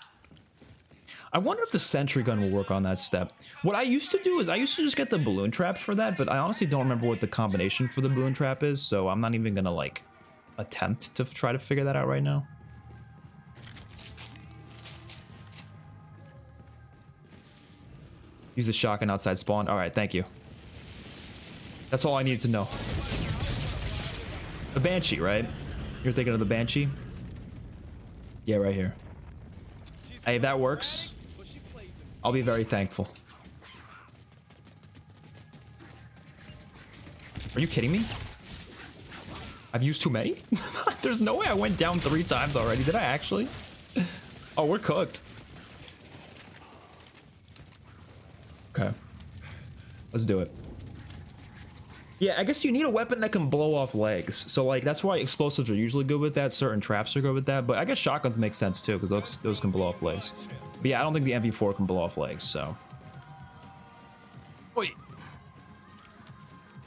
I wonder if the sentry gun will work on that step. What I used to do is I used to just get the balloon trap for that, but I honestly don't remember what the combination for the balloon trap is, so I'm not even gonna like attempt to try to figure that out right now. Use the shotgun outside spawn. All right, thank you. That's all I needed to know. The Banshee, right? You're thinking of the Banshee? Yeah, right here. Hey, if that works, I'll be very thankful. Are you kidding me? I've used too many? There's no way I went down 3 times already. Did I actually? Oh, we're cooked. Okay. Let's do it. Yeah, I guess you need a weapon that can blow off legs. So, like, that's why explosives are usually good with that. Certain traps are good with that. But I guess shotguns make sense, too, because those can blow off legs. But yeah, I don't think the MP4 can blow off legs, so... Wait.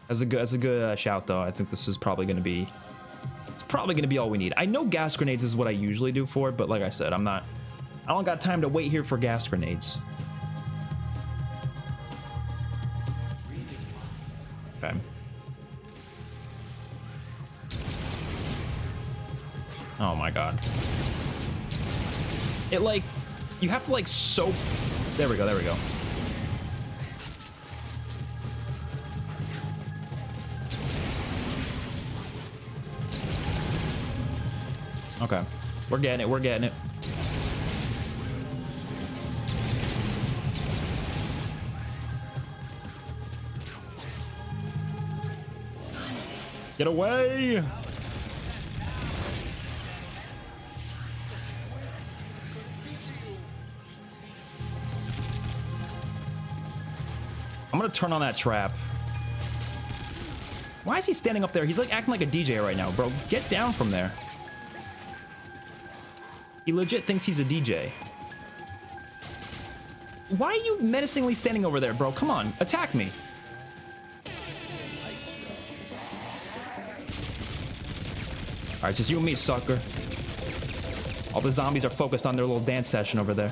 That's a good shout, though. I think this is probably going to be... It's probably going to be all we need. I know gas grenades is what I usually do for it, but like I said, I don't got time to wait here for gas grenades. Okay. Oh my god. It like, you have to like soap. There we go, there we go. Okay. We're getting it, we're getting it. Get away! I'm gonna turn on that trap. Why is he standing up there? He's like acting like a DJ right now, bro. Get down from there. He legit thinks he's a DJ. Why are you menacingly standing over there, bro? Come on, attack me. All right, it's just you and me, sucker. All the zombies are focused on their little dance session over there.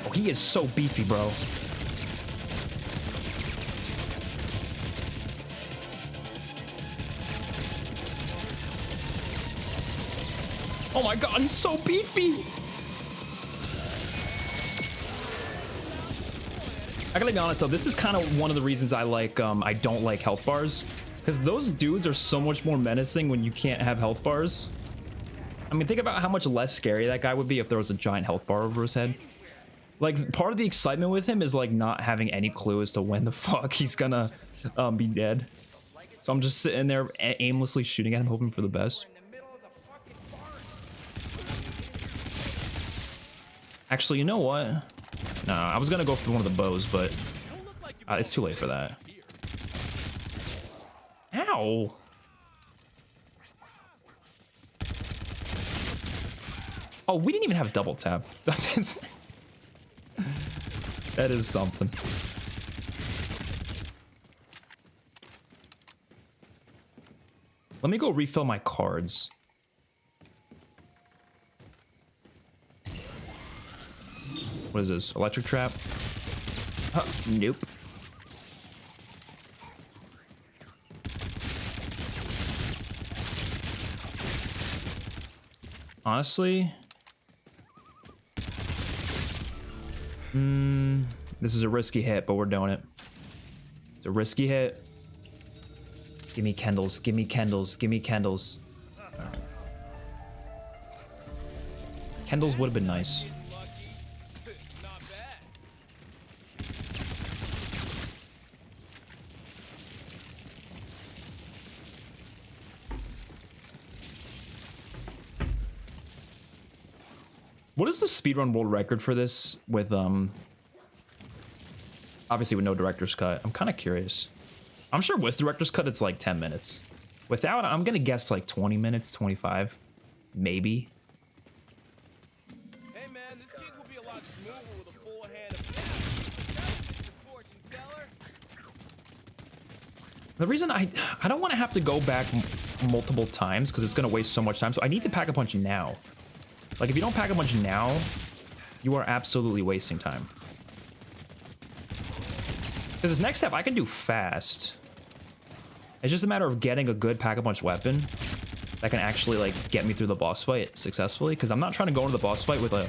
Oh, he is so beefy, bro. Oh my god, he's so beefy! I gotta be honest though, this is kind of one of the reasons I like, I don't like health bars. Because those dudes are so much more menacing when you can't have health bars. I mean, think about how much less scary that guy would be if there was a giant health bar over his head. Like, part of the excitement with him is like not having any clue as to when the fuck he's gonna be dead. So I'm just sitting there aimlessly shooting at him, hoping for the best. Actually, you know what? No, I was gonna go for one of the bows, but it's too late for that. Ow! Oh, we didn't even have double tap. That is something. Let me go refill my cards. What is this? Electric trap? Huh, nope. Honestly, this is a risky hit, but we're doing it. It's a risky hit. Give me Kendalls, give me Kendalls, give me Kendalls. Kendalls would have been nice. What is the speedrun world record for this with, obviously with no director's cut? I'm kind of curious. I'm sure with director's cut it's like 10 minutes. Without, I'm gonna guess like 20 minutes, 25, maybe.
Hey man, this gig will be a lot smoother with a full hand of gas. Fortune teller.
The reason I don't want to have to go back multiple times because it's gonna waste so much time. So I need to pack a punch now. Like if you don't pack a punch now, you are absolutely wasting time. Because this next step I can do fast. It's just a matter of getting a good pack-a-punch weapon that can actually like get me through the boss fight successfully. Because I'm not trying to go into the boss fight with a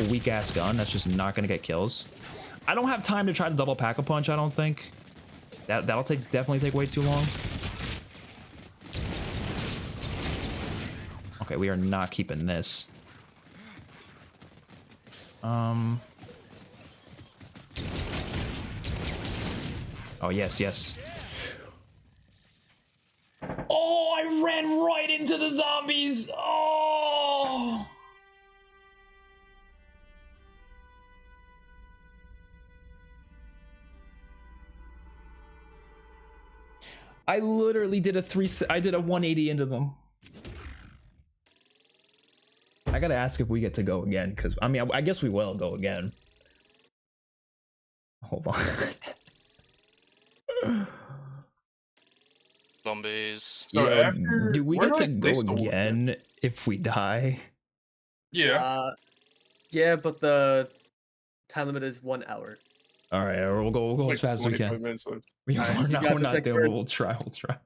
weak-ass gun. That's just not gonna get kills. I don't have time to try to double pack-a-punch. I don't think that'll definitely take way too long. Okay, we are not keeping this. Oh yes, yes. Oh, I ran right into the zombies. Oh. I literally did I did a 180 into them. I gotta ask if we get to go again, because I mean, I guess we will go again. Hold on.
Zombies.
So
Yeah,
after,
do we
where
get
do
to
I
go
place the wolf?
again if we die?
Yeah.
Yeah, but the time limit is 1 hour.
All right, we'll go
It's
as
like
fast as we
25
can.
minutes left.
We're
Alright, you
not,
got
we're
this,
not doing.
expert?
We'll try.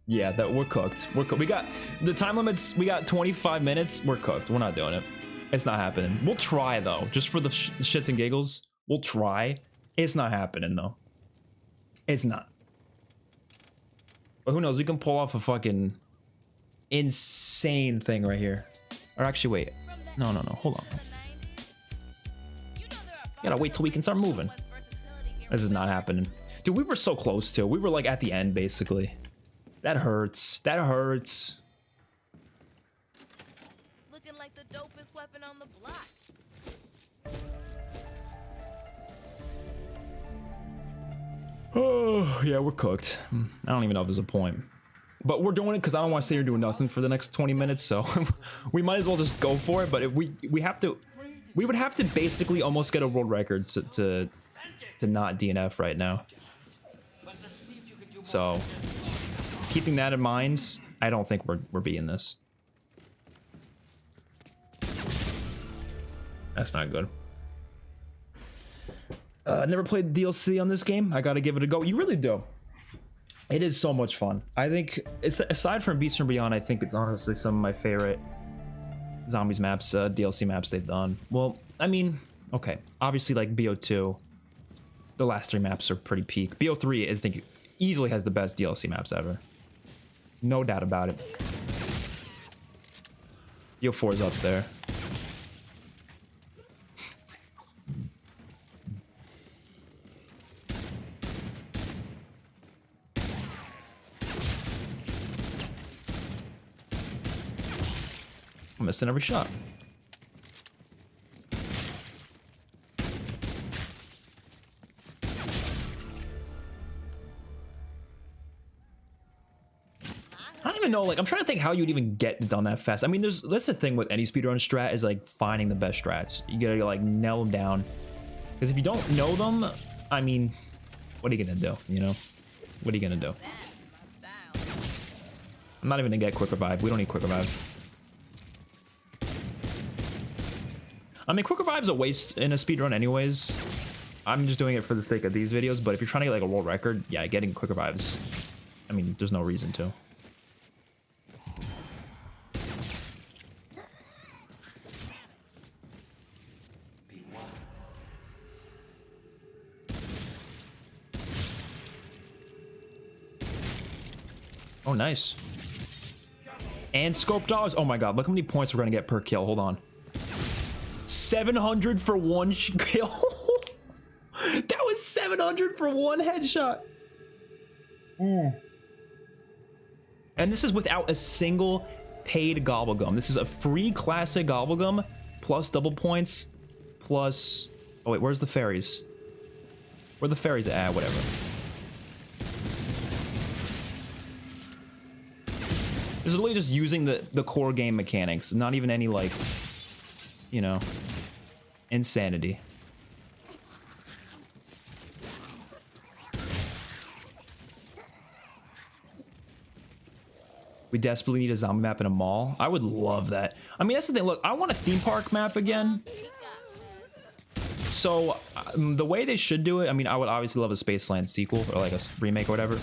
Yeah, that we're cooked. We got the time limits. We got 25 minutes. We're cooked. We're not doing it. It's not happening. We'll try though, just for the shits and giggles. We'll try. It's not happening though. It's not. But who knows? We can pull off a fucking insane thing right here. Or actually, wait. No. Hold on. Gotta wait till we can start moving. This is not happening. Dude, we were so close to. We were like at the end, basically. That hurts. That hurts.
Looking like the dopest weapon on the block.
Oh, yeah, we're cooked. I don't even know if there's a point. But we're doing it because I don't want to sit here doing nothing for the next 20 minutes, so we might as well just go for it. But if we have to, we would have to basically almost get a world record to not DNF right now. So keeping that in mind, I don't think we're beating this. That's not good. I never played DLC on this game. I gotta give it a go. You really do. It is so much fun. I think, aside from Beast from Beyond, I think it's honestly some of my favorite Zombies maps, DLC maps they've done. Well, I mean, okay. Obviously, like BO2, the last 3 maps are pretty peak. BO3, I think, easily has the best DLC maps ever. No doubt about it. BO4 is up there. I'm missing every shot. I don't even know, like, I'm trying to think how you'd even get done that fast. I mean, that's the thing with any speedrun strat is like finding the best strats. You gotta like nail them down. Because if you don't know them, I mean, what are you gonna do, you know? What are you gonna do? I'm not even gonna get quick revive. We don't need quick revive. I mean, quick revive's a waste in a speedrun anyways. I'm just doing it for the sake of these videos, but if you're trying to get like a world record, yeah, getting quick revives, I mean, there's no reason to. Oh, nice. And scope dogs. Oh my god, look how many points we're gonna get per kill. Hold on. 700 for one kill. That was 700 for one headshot. And this is without a single paid gobblegum. This is a free classic gobblegum plus double points plus... Oh wait, where's the fairies? Where the fairies at? Whatever. It's literally just using the core game mechanics, not even any like, you know, insanity. We desperately need a zombie map in a mall. I would love that. I mean, that's the thing. Look, I want a theme park map again. So the way they should do it, I mean, I would obviously love a Spaceland sequel or like a remake or whatever.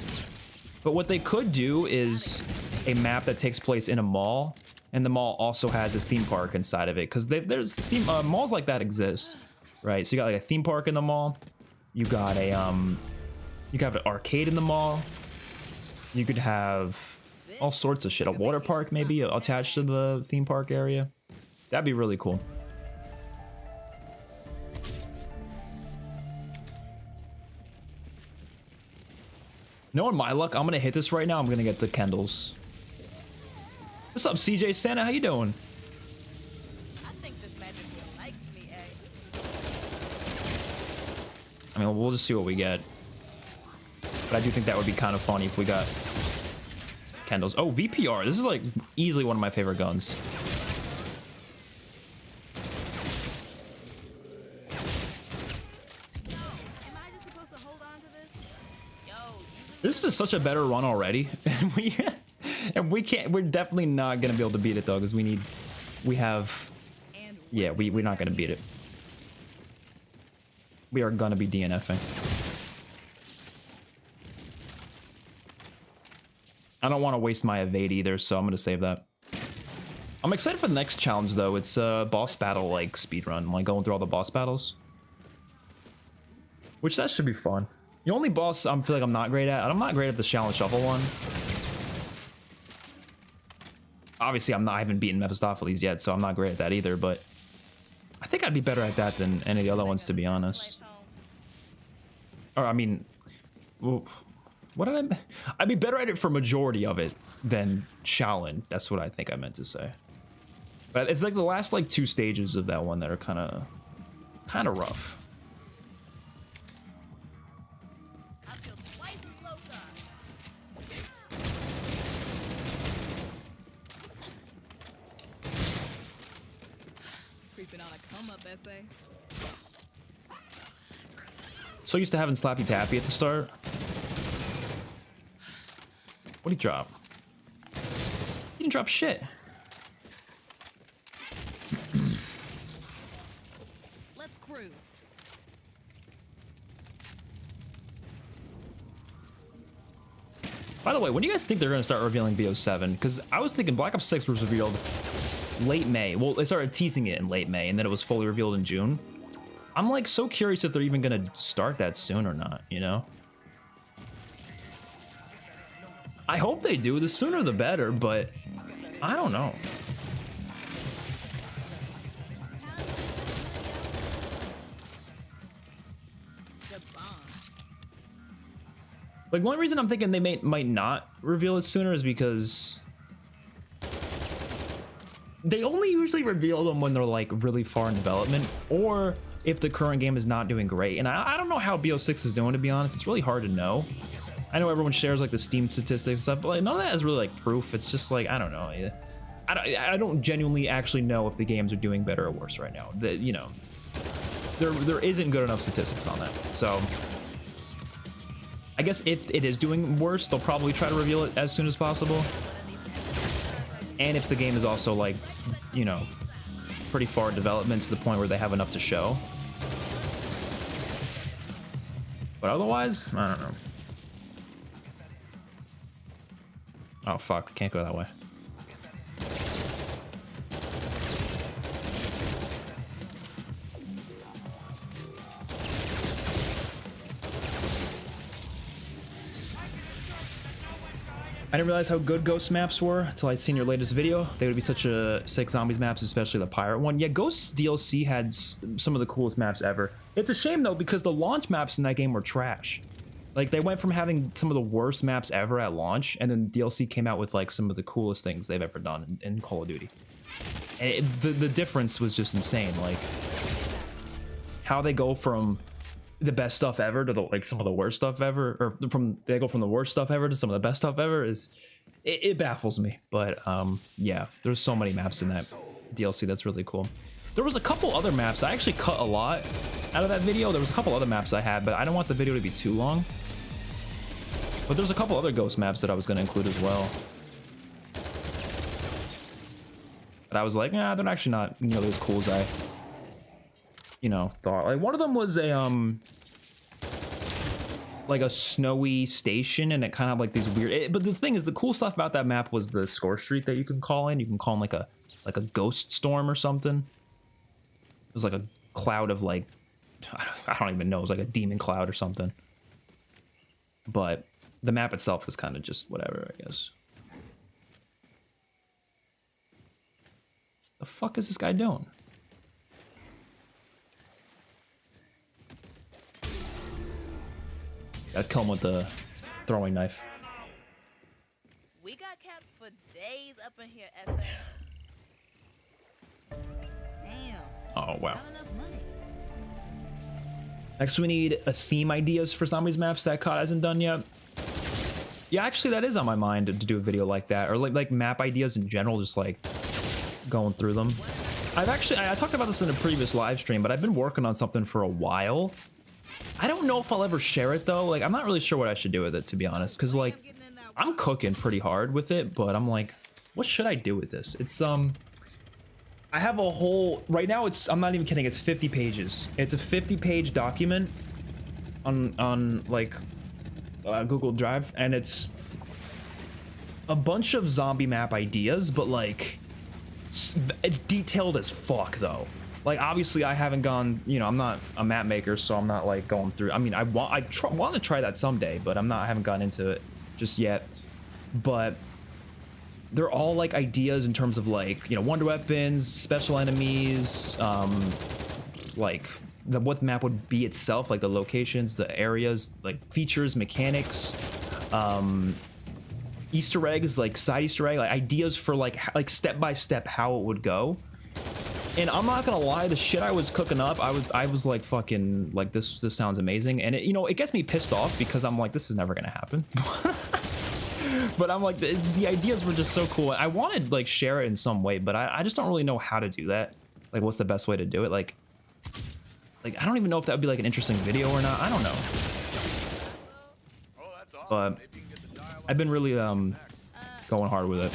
But what they could do is a map that takes place in a mall, and the mall also has a theme park inside of it, because there's malls like that exist, right? So you got like a theme park in the mall. You got a you could have an arcade in the mall. You could have all sorts of shit. A water park maybe attached to the theme park area. That'd be really cool. Knowing my luck, I'm gonna hit this right now. I'm gonna get the Kendalls. What's up, CJ Santa? How you doing?
I think this magic girl likes me, eh?
I mean, we'll just see what we get. But I do think that would be kind of funny if we got Kendalls. Oh, VPR. This is like easily one of my favorite guns. This is such a better run already, and we can't. We're definitely not gonna be able to beat it though, because we're not gonna beat it. We are gonna be DNFing. I don't want to waste my evade either, so I'm gonna save that. I'm excited for the next challenge though. It's a boss battle like speedrun, like going through all the boss battles, which that should be fun. The only boss I feel like I'm not great at, and I'm not great at the Shaolin Shuffle one. Obviously, I haven't beaten Mephistopheles yet, so I'm not great at that either, but I think I'd be better at that than any of the other ones, to be honest. Or, I mean, what did I'd be better at it for majority of it than Shaolin. That's what I think I meant to say. But it's like the last like 2 stages of that one that are kind of rough. So used to having Slappy Tappy at the start. What'd he drop? He didn't drop shit.
Let's cruise.
By the way, when do you guys think they're going to start revealing BO7? Because I was thinking Black Ops 6 was revealed late May. Well, they started teasing it in late May, and then it was fully revealed in June. I'm like so curious if they're even going to start that soon or not, you know? I hope they do. The sooner the better, but I don't know. Like, one reason I'm thinking they might not reveal it sooner is because they only usually reveal them when they're like really far in development, or if the current game is not doing great. And I don't know how BO6 is doing, to be honest. It's really hard to know. I know everyone shares like the Steam statistics and stuff, but like none of that is really like proof. It's just like, I don't know. I don't genuinely actually know if the games are doing better or worse right now. You know, there isn't good enough statistics on that. So I guess if it is doing worse, they'll probably try to reveal it as soon as possible. And if the game is also like, you know, pretty far in development to the point where they have enough to show. But otherwise, I don't know. Oh fuck, can't go that way. I didn't realize how good Ghost maps were until I'd seen your latest video. They would be such a sick zombies maps, especially the pirate one. Yeah, Ghost DLC had some of the coolest maps ever. It's a shame though, because the launch maps in that game were trash. Like, they went from having some of the worst maps ever at launch, and then DLC came out with like some of the coolest things they've ever done in Call of Duty. And the difference was just insane. Like, how they go from the best stuff ever to like some of the worst stuff ever, or they go from the worst stuff ever to some of the best stuff ever is it baffles me. But yeah, there's so many maps in that DLC that's really cool. There was a couple other maps. I actually cut a lot out of that video. There was a couple other maps I had, but I don't want the video to be too long. But there's a couple other ghost maps that I was going to include as well. But I was like, nah, they're actually not nearly as cool as I, thought. Like, one of them was a like a snowy station, and it kind of like these weird. But the thing is, the cool stuff about that map was the score street that you can call in. You can call in like a ghost storm or something. It was like a cloud of like, I don't even know. It was like a demon cloud or something. But the map itself was kind of just whatever, I guess. The fuck is this guy doing? Gotta kill him with the throwing knife.
We got caps for days up in here, SA. Damn.
Oh, wow.
Not enough money.
Next, we need a theme ideas for zombies maps that COD hasn't done yet. Yeah, actually, that is on my mind to do a video like that, or like map ideas in general, just like going through them. I talked about this in a previous live stream, but I've been working on something for a while. I don't know if I'll ever share it though. Like, I'm not really sure what I should do with it, to be honest, because like I'm cooking pretty hard with it, but I'm like, what should I do with this? It's I have a whole, right now I'm not even kidding, it's 50 pages. It's a 50-page document on like Google Drive, and it's a bunch of zombie map ideas, but like detailed as fuck though. Like, obviously I haven't gone, I'm not a map maker, so I'm not like going through. I mean, I want to try that someday, but I haven't gotten into it just yet. But they're all like ideas in terms of like, wonder weapons, special enemies, like what the map would be itself, like the locations, the areas, like features, mechanics, Easter eggs, like side Easter egg, like ideas for like step by step how it would go. And I'm not gonna lie, the shit I was cooking up, I was like fucking like this sounds amazing, and it gets me pissed off because I'm like, this is never gonna happen. But I'm like, the ideas were just so cool. I wanted like share it in some way, but I just don't really know how to do that. Like, what's the best way to do it? Like I don't even know if that would be like an interesting video or not. I don't know. But I've been really going hard with it.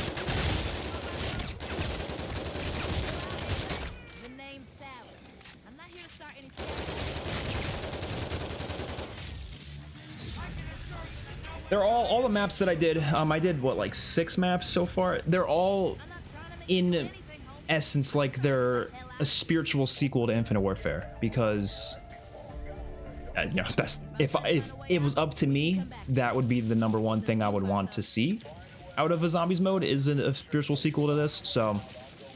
They're all the maps that I did. I did what, like 6 maps so far. They're all in essence like they're a spiritual sequel to Infinite Warfare, because if it was up to me, that would be the #1 thing I would want to see out of a zombies mode, is a spiritual sequel to this. So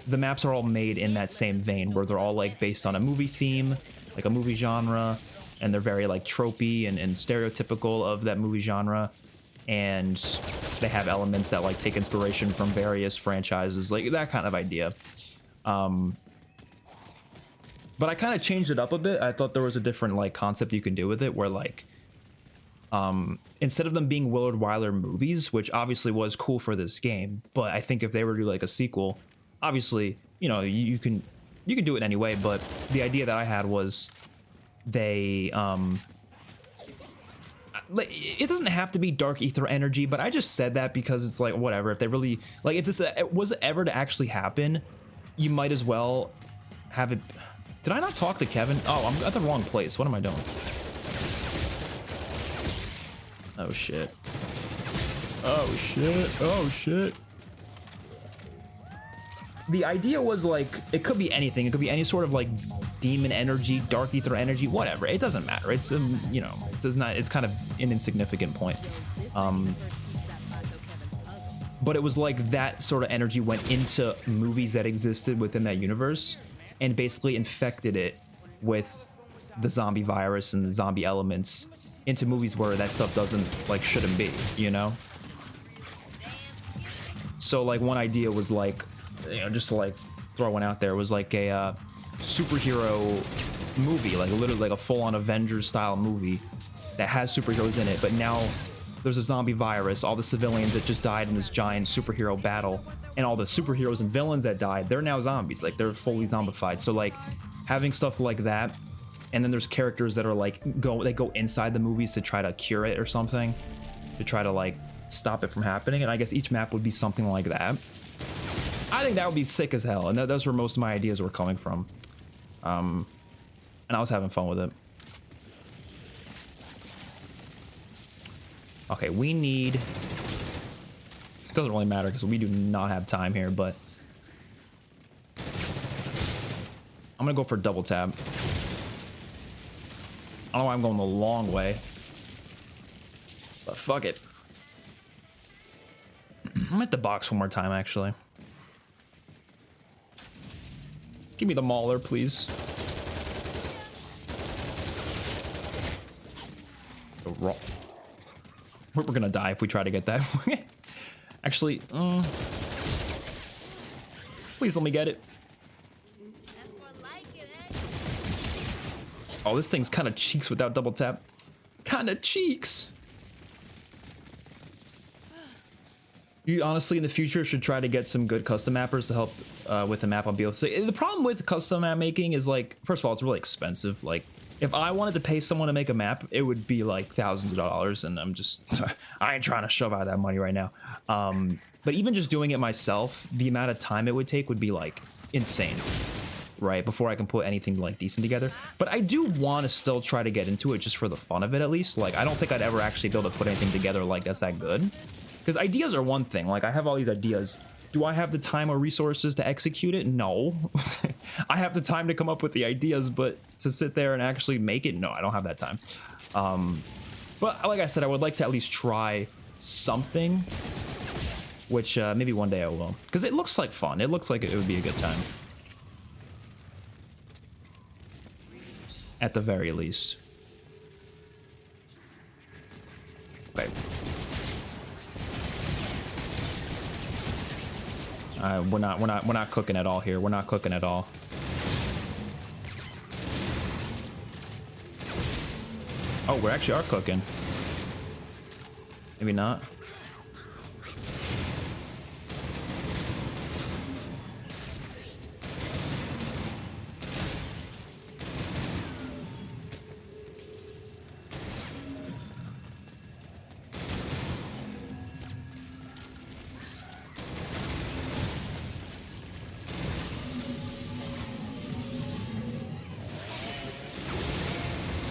the maps are all made in that same vein, where they're all like based on a movie theme, like a movie genre, and they're very like tropey and stereotypical of that movie genre, and they have elements that like take inspiration from various franchises, like that kind of idea. But I kind of changed it up a bit. I thought there was a different like concept you can do with it, where like instead of them being Willard Wyler movies, which obviously was cool for this game, but I think if they were to do like a sequel, obviously you can do it anyway. But the idea that I had was they it doesn't have to be dark ether energy, but I just said that because it's like, whatever, if they really like, if this was ever to actually happen, you might as well have it. Did I not talk to Kevin? Oh, I'm at the wrong place. What am I doing? Oh shit. Oh shit. Oh shit. The idea was like, it could be anything. It could be any sort of like demon energy, dark ether energy, whatever. It doesn't matter. It's it does not. It's kind of an insignificant point. But it was like that sort of energy went into movies that existed within that universe, and basically infected it with the zombie virus and the zombie elements into movies where that stuff shouldn't be, So like one idea was like, just to like throw one out there, was like a superhero movie, like literally like a full-on Avengers style movie that has superheroes in it, but now there's a zombie virus, all the civilians that just died in this giant superhero battle, and all the superheroes and villains that died, they're now zombies. Like, they're fully zombified. So like having stuff like that, and then there's characters that are like they go inside the movies to try to cure it or something, to try to like stop it from happening. And I guess each map would be something like that. I think that would be sick as hell, and that's where most of my ideas were coming from. And I was having fun with it. Okay, we need... It doesn't really matter because we do not have time here, but... I'm gonna go for double tap. I don't know why I'm going the long way. But fuck it. I'm at the box one more time, actually. Give me the mauler, please. We're gonna die if we try to get that. Actually, please let me get it. Oh, this thing's kind of cheeks without double tap. Kind of cheeks. You honestly, in the future, should try to get some good custom mappers to help with the map on BO. So the problem with custom map making is, like, first of all, it's really expensive. Like, if I wanted to pay someone to make a map, it would be like thousands of dollars, and I'm just, I ain't trying to shove out that money right now. But even just doing it myself, the amount of time it would take would be like insane, right? Before I can put anything like decent together. But I do want to still try to get into it just for the fun of it, at least. Like, I don't think I'd ever actually be able to put anything together like that's that good. Because ideas are one thing. Like, I have all these ideas. Do I have the time or resources to execute it? No. I have the time to come up with the ideas, but to sit there and actually make it, no, I don't have that time. But like I said, I would like to at least try something, which maybe one day I will. Because it looks like fun. It looks like it would be a good time. At the very least. Okay. We're not cooking at all here. We're not cooking at all. Oh, we actually are cooking. Maybe not.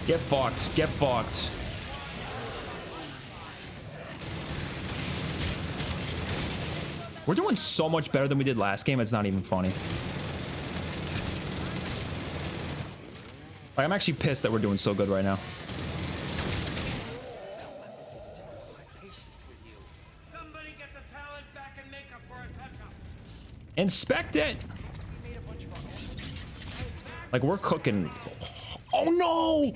Get fucked. Get fucked. We're doing so much better than we did last game. It's not even funny. Like, I'm actually pissed that we're doing so good right now.
Somebody get the talent back and make up for a touch-up.
Inspect it. Like, we're cooking. Oh no!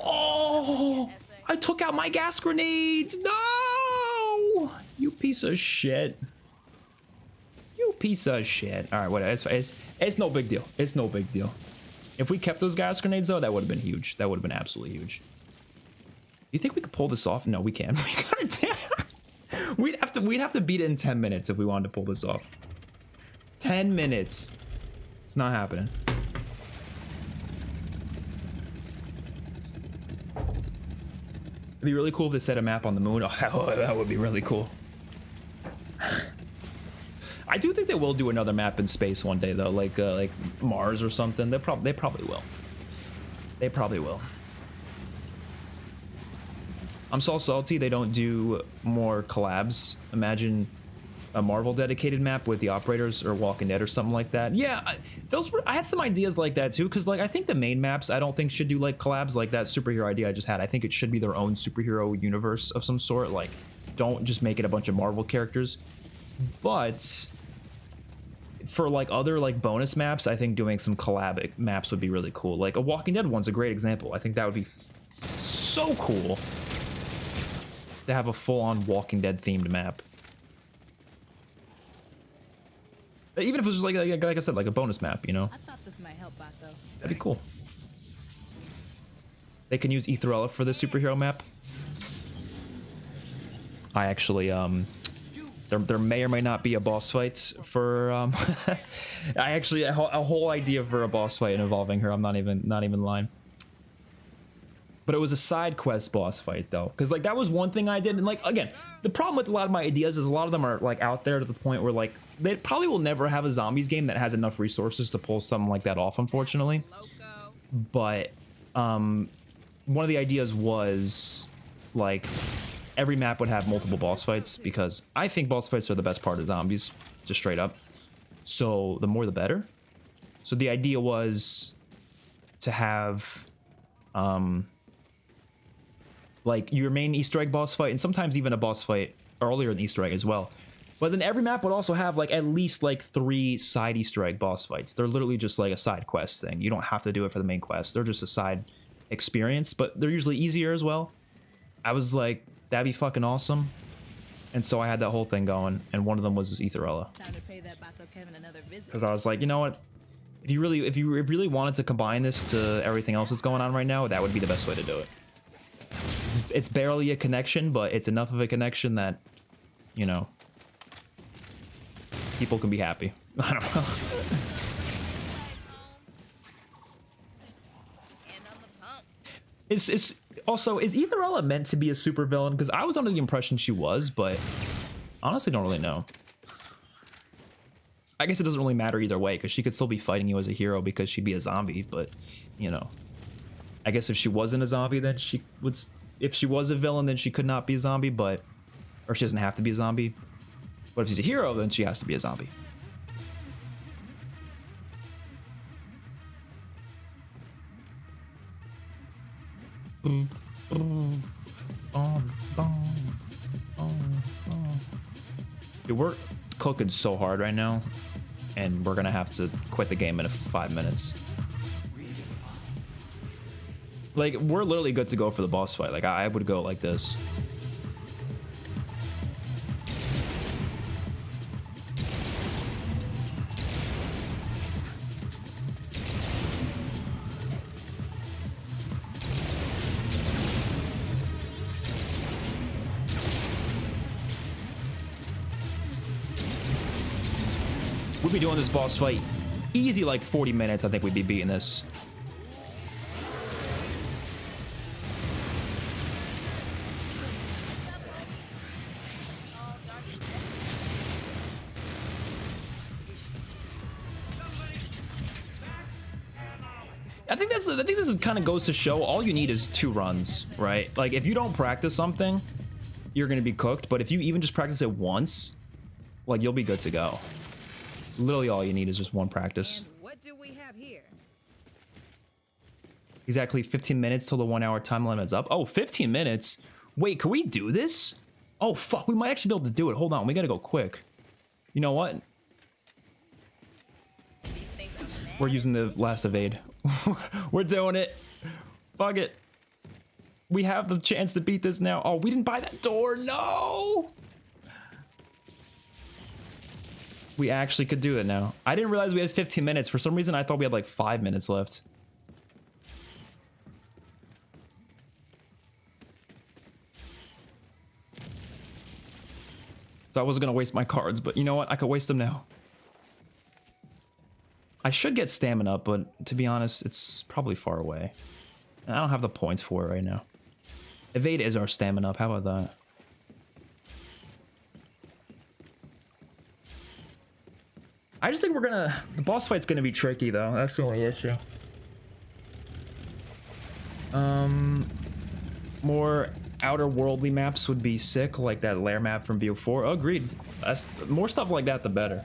Oh, I took out my gas grenades. No, you piece of shit. You piece of shit. All right, whatever. It's no big deal. It's no big deal. If we kept those gas grenades though, that would have been huge. That would have been absolutely huge. You think we could pull this off? No, we can't. We gotta. We'd have to beat it in 10 minutes if we wanted to pull this off. 10 minutes. It's not happening. It'd be really cool if they set a map on the moon. Oh, that would be really cool. I do think they will do another map in space one day, though, like Mars or something. They probably will. They probably will. I'm so salty they don't do more collabs. Imagine a Marvel dedicated map with the operators or Walking Dead or something like that. Yeah, I had some ideas like that too, because like I think the main maps I don't think should do like collabs like that superhero idea I just had. I think it should be their own superhero universe of some sort. Like, don't just make it a bunch of Marvel characters. But for like other like bonus maps, I think doing some collab maps would be really cool. Like a Walking Dead one's a great example. I think that would be so cool to have a full-on Walking Dead themed map. Even if it was just like I said, like a bonus map, you know?
I thought this might help out though.
That'd be cool. They can use Etherella for the superhero map. I actually there may or may not be a boss fight for I actually a whole idea for a boss fight involving her. I'm not even lying. But it was a side quest boss fight though, because like that was one thing I did. And like again, the problem with a lot of my ideas is a lot of them are like out there to the point where like they probably will never have a zombies game that has enough resources to pull something like that off, unfortunately. But one of the ideas was like every map would have multiple boss fights, because I think boss fights are the best part of zombies, just straight up. So the more the better. So the idea was to have like your main Easter egg boss fight, and sometimes even a boss fight earlier in the Easter egg as well. But then every map would also have like at least like 3 side Easter egg boss fights. They're literally just like a side quest thing. You don't have to do it for the main quest. They're just a side experience, but they're usually easier as well. I was like, that'd be fucking awesome. And so I had that whole thing going, and one of them was this Etherella. Because I was like, you know what? If you really wanted to combine this to everything else that's going on right now, that would be the best way to do it. It's barely a connection, but it's enough of a connection that, you know, people can be happy. I don't know. Is Etherella meant to be a super villain? Because I was under the impression she was, but honestly don't really know. I guess it doesn't really matter either way, because she could still be fighting you as a hero because she'd be a zombie, but, you know. I guess if she wasn't a zombie, then she would... If she was a villain, then she could not be a zombie, but... Or she doesn't have to be a zombie. But if she's a hero, then she has to be a zombie. Dude, we're cooking so hard right now, and we're gonna have to quit the game in 5 minutes. Like, we're literally good to go for the boss fight. Like, I would go like this. We'd be doing this boss fight easy, like 40 minutes. I think we'd be beating this. I think this kind of goes to show all you need is 2 runs, right? Like, if you don't practice something, you're gonna be cooked. But if you even just practice it once, like, you'll be good to go. Literally all you need is just 1 practice.
And what do we have here?
Exactly 15 minutes till the 1 hour time limit's up. Oh, 15 minutes? Wait, can we do this? Oh, fuck, we might actually be able to do it. Hold on, we gotta go quick. You know what? We're using the last evade. We're doing it. Fuck it. We have the chance to beat this now. Oh, we didn't buy that door. No! We actually could do it now. I didn't realize we had 15 minutes. For some reason, I thought we had like 5 minutes left. So I wasn't gonna waste my cards, but you know what? I could waste them now. I should get stamina up, but to be honest, it's probably far away. And I don't have the points for it right now. Evade is our stamina up. How about that? I just think we're gonna... The boss fight's gonna be tricky, though. That's the only issue. More outer worldly maps would be sick, like that lair map from BO4. Oh, agreed. That's more stuff like that, the better.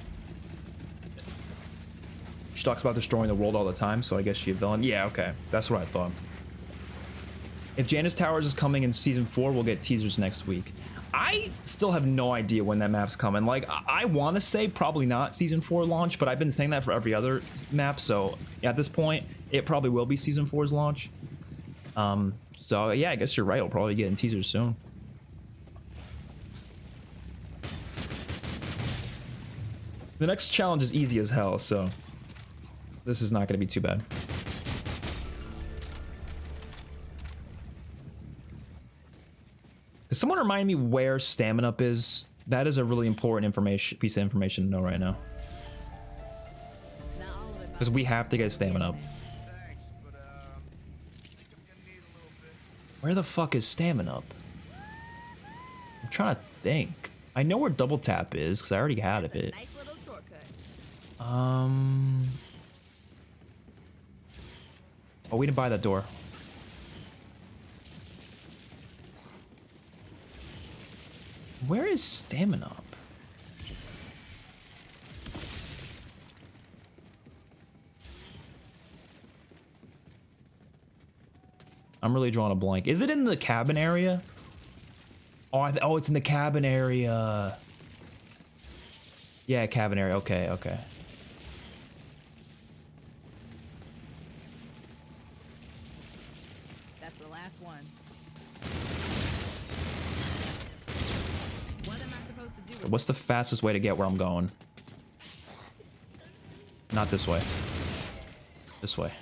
She talks about destroying the world all the time, so I guess she's a villain. Yeah, okay. That's what I thought. If Janus Towers is coming in Season 4, we'll get teasers next week. I still have no idea when that map's coming. Like, I want to say probably not Season 4 launch, but I've been saying that for every other map, so at this point, it probably will be Season 4's launch. So yeah, I guess you're right. We'll probably get in teasers soon. The next challenge is easy as hell, so this is not going to be too bad. someone remind me where stamina up is? That is a really important piece of information to know right now. Because we have to get stamina up. Where the fuck is stamina up? I'm trying to think. I know where double tap is because I already had it. Oh, we didn't buy that door. Where is stamina up? I'm really drawing a blank. Is it in the cabin area? Oh, oh, it's in the cabin area. Yeah, cabin area. Okay, okay.
That's the last one. What am I supposed to do?
What's the fastest way to get where I'm going? Not this way. This way.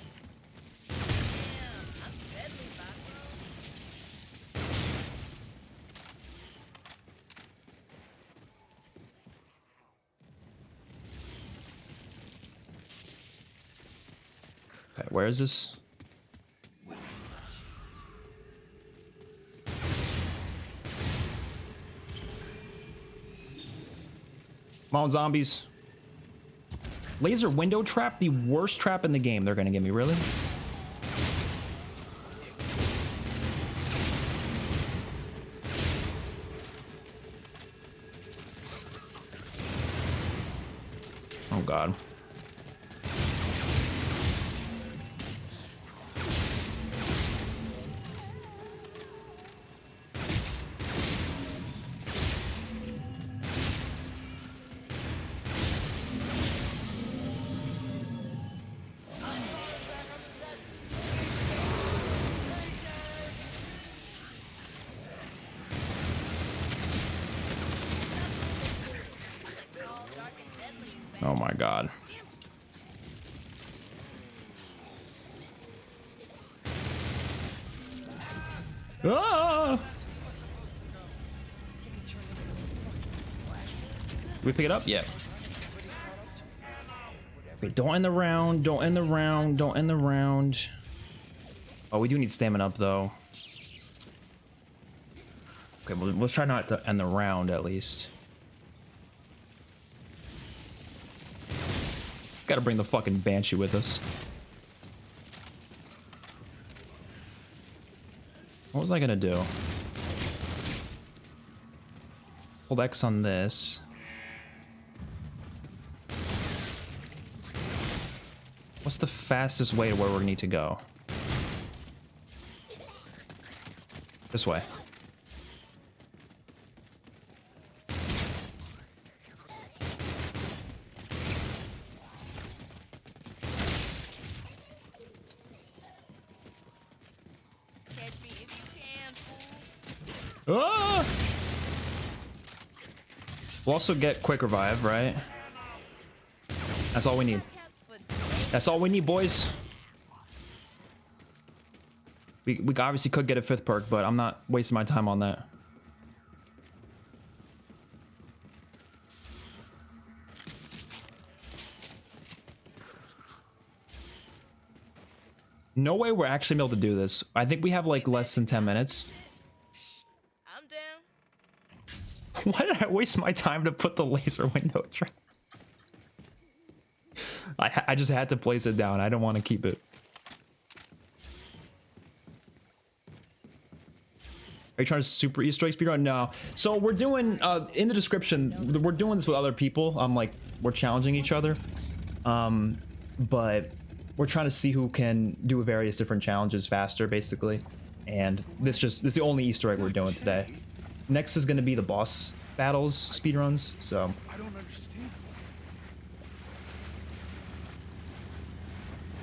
Okay, where is this? Come on, zombies. Laser window trap, the worst trap in the game. They're gonna give me, really? Oh god. Oh my god. Ah! We pick it up? Yeah. Wait, don't end the round, don't end the round, don't end the round. Oh, we do need stamina up though. Okay, well, let's try not to end the round at least. Gotta bring the fucking Banshee with us. What was I gonna do? Hold X on this. What's the fastest way to where we need to go? This way. Ah! We'll also get quick revive, right? That's all we need. That's all we need, boys. We obviously could get a 5th perk, but I'm not wasting my time on that. No way we're actually able to do this. I think we have like less than 10 minutes.
I'm down.
Why did I waste my time to put the laser window trap? I just had to place it down. I don't want to keep it. Are you trying to super Easter egg speedrun? No. So we're doing, in the description, we're doing this with other people. Like, we're challenging each other. But we're trying to see who can do various different challenges faster, basically. And this is the only Easter egg we're doing today. Next is going to be the boss battles speedruns, so.
I don't understand.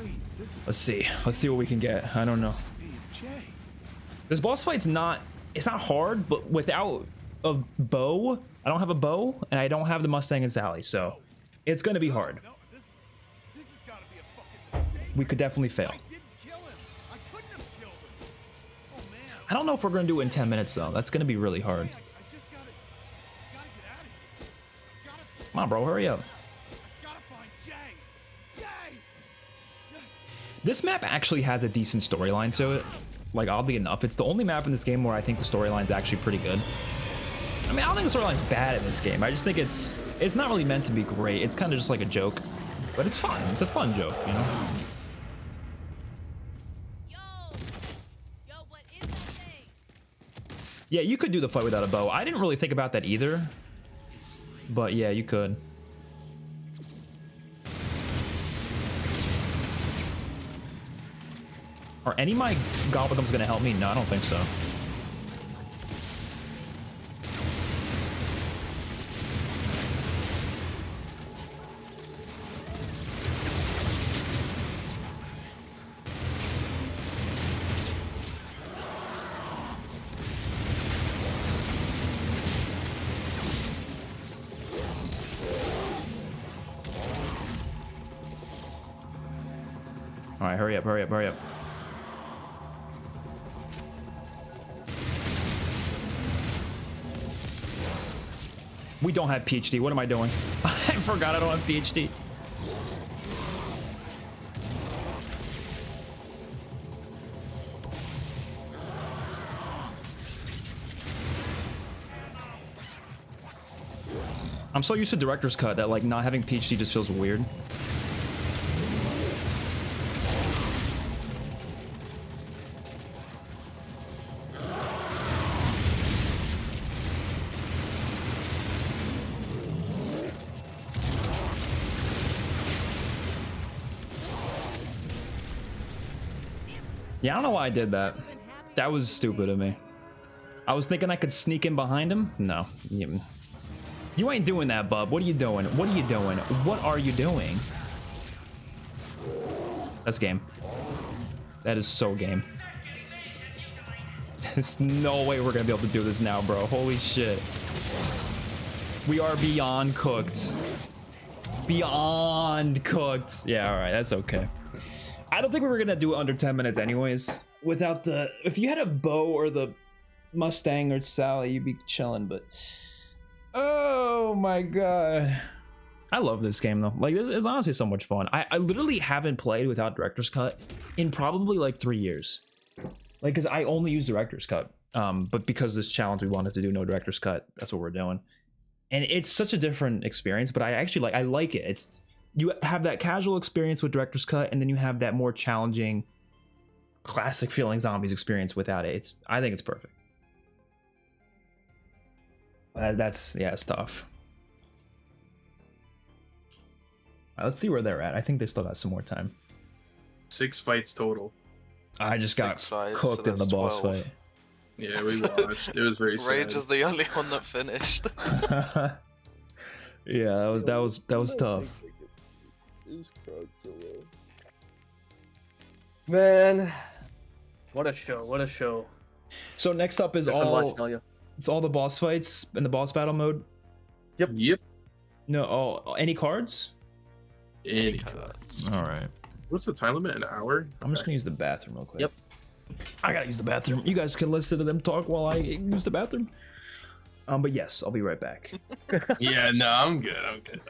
Wait, this is
Let's see what we can get. I don't know. This boss fight's it's not hard, but without a bow, I don't have a bow, and I don't have the Mustang and Sally, so it's gonna be hard.
No, this has got to be a fucking mistake.
We could definitely fail.
I didn't kill him. I couldn't have killed him. Oh man.
I don't know if we're gonna do it in 10 minutes though. That's gonna be really hard.
I just gotta get out of here. Gotta
Come on, bro, hurry up.
find Jay. Jay!
This map actually has a decent storyline to it. Like, oddly enough, it's the only map in this game where I think the storyline's actually pretty good. I mean, I don't think the storyline's bad in this game. I just think it's not really meant to be great. It's kind of just like a joke, but it's fun. It's a fun joke, you know?
Yo, what is that thing?
Yeah, you could do the fight without a bow. I didn't really think about that either, but yeah, you could. Are any of my gobblegums gonna help me? No, I don't think so. All right, hurry up, hurry up, hurry up. We don't have PhD. What am I doing? I forgot I don't have PhD. I'm so used to director's cut that like not having PhD just feels weird. Yeah, I don't know why I did that. That was stupid of me. I was thinking I could sneak in behind him. No. You ain't doing that, bub. What are you doing? What are you doing? What are you doing? That's game. That is so game. There's no way we're gonna be able to do this now, bro. Holy shit. We are beyond cooked. Beyond cooked. Yeah, alright, that's okay. I don't think we were gonna do it under 10 minutes anyways. Without the... If you had a bow or the Mustang or Sally, you'd be chilling, but... Oh my god. I love this game though. Like, it's honestly so much fun. I literally haven't played without Director's Cut in probably like 3 years. Like, because I only use Director's Cut. But because this challenge we wanted to do no Director's Cut, that's what we're doing. And it's such a different experience, but I actually I like it. It's... You have that casual experience with Director's Cut, and then you have that more challenging, classic feeling zombies experience without it. I think it's perfect. That's it's tough. Let's see where they're at. I think they still got some more time.
6 fights total.
I just got cooked in the boss fight.
Yeah, we watched. It was very sad.
Rage is the only one that finished.
Yeah, that was tough.
Man, what a show! What a show!
So next up is it's all the boss fights in the boss battle mode.
Yep.
No, any cards?
Any cards.
All right.
What's the time limit? An hour?
I'm just gonna use the bathroom real quick.
Yep.
I gotta use the bathroom. You guys can listen to them talk while I use the bathroom. But yes, I'll be right back.
Yeah, no, I'm good.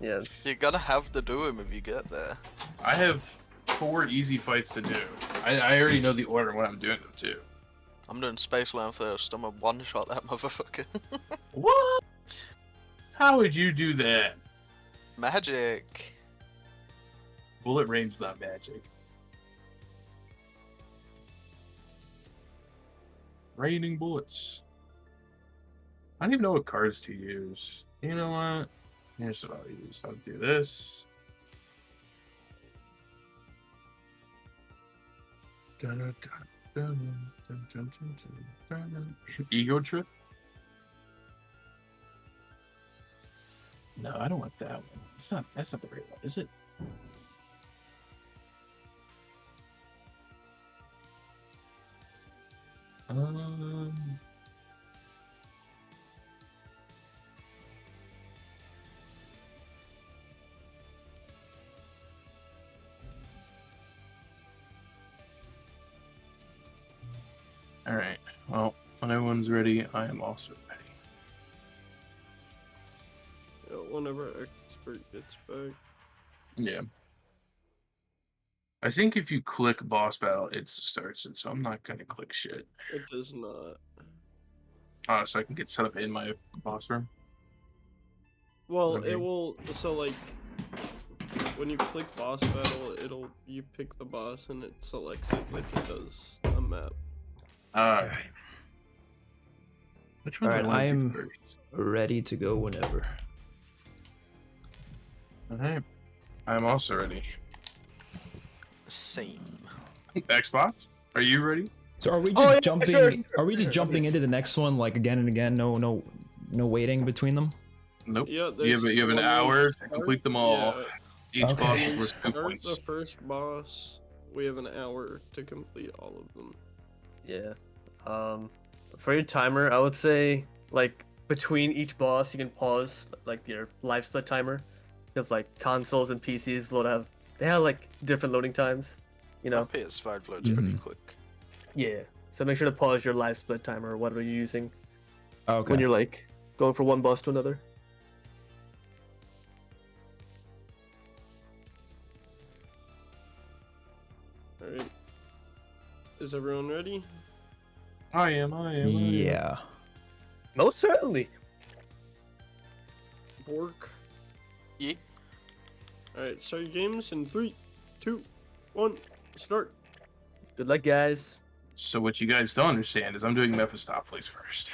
Yeah.
You're gonna have to do him if you get there.
I have 4 easy fights to do. I already know the order when I'm doing them too.
I'm doing Spaceland first. I'm gonna one-shot that motherfucker.
What? How would you do that?
Magic.
Bullet range, not magic. Raining bullets. I don't even know what cards to use. You know what? Here's what I'll use. I'll do this. Ego trip? No, I don't want that one. That's not the right one, is it? All right. Well, when everyone's ready, I am also ready.
Whenever expert gets back.
Yeah. I think if you click boss battle, it starts it, so I'm not gonna click shit.
It does not.
Oh, so I can get set up in my boss room?
Well,
Okay.
it will. So like, when you click boss battle, you pick the boss and it selects it like it does a map.
Alright. Which one do
Alright,
I want to do
I'm
first?
ready to go whenever.
Alright. I'm also ready.
Same.
Xbox? Are you ready?
So are we just
Oh, yeah,
jumping?
sure,
Are we just
sure.
jumping into the next one like again and again? No waiting between them.
Nope.
Yeah,
You have an hour to complete them all.
Yeah,
Each
Okay.
boss
when
is
you
worth 2
start
points.
the first boss, we have an hour to complete all of them.
Yeah. For your timer, I would say like between each boss, you can pause like your live split timer, because like consoles and PCs they have like different loading times, you know.
My PS5 loads pretty
Mhm.
quick.
Yeah. So make sure to pause your live split timer or whatever you're using
Okay.
when you're like going from one boss to another.
Alright. Is everyone ready?
I am.
Yeah.
Most certainly.
Bork.
Yeah.
Alright, start your games in 3, 2, 1, start.
Good luck, guys.
So what you guys don't understand is I'm doing Mephistopheles first.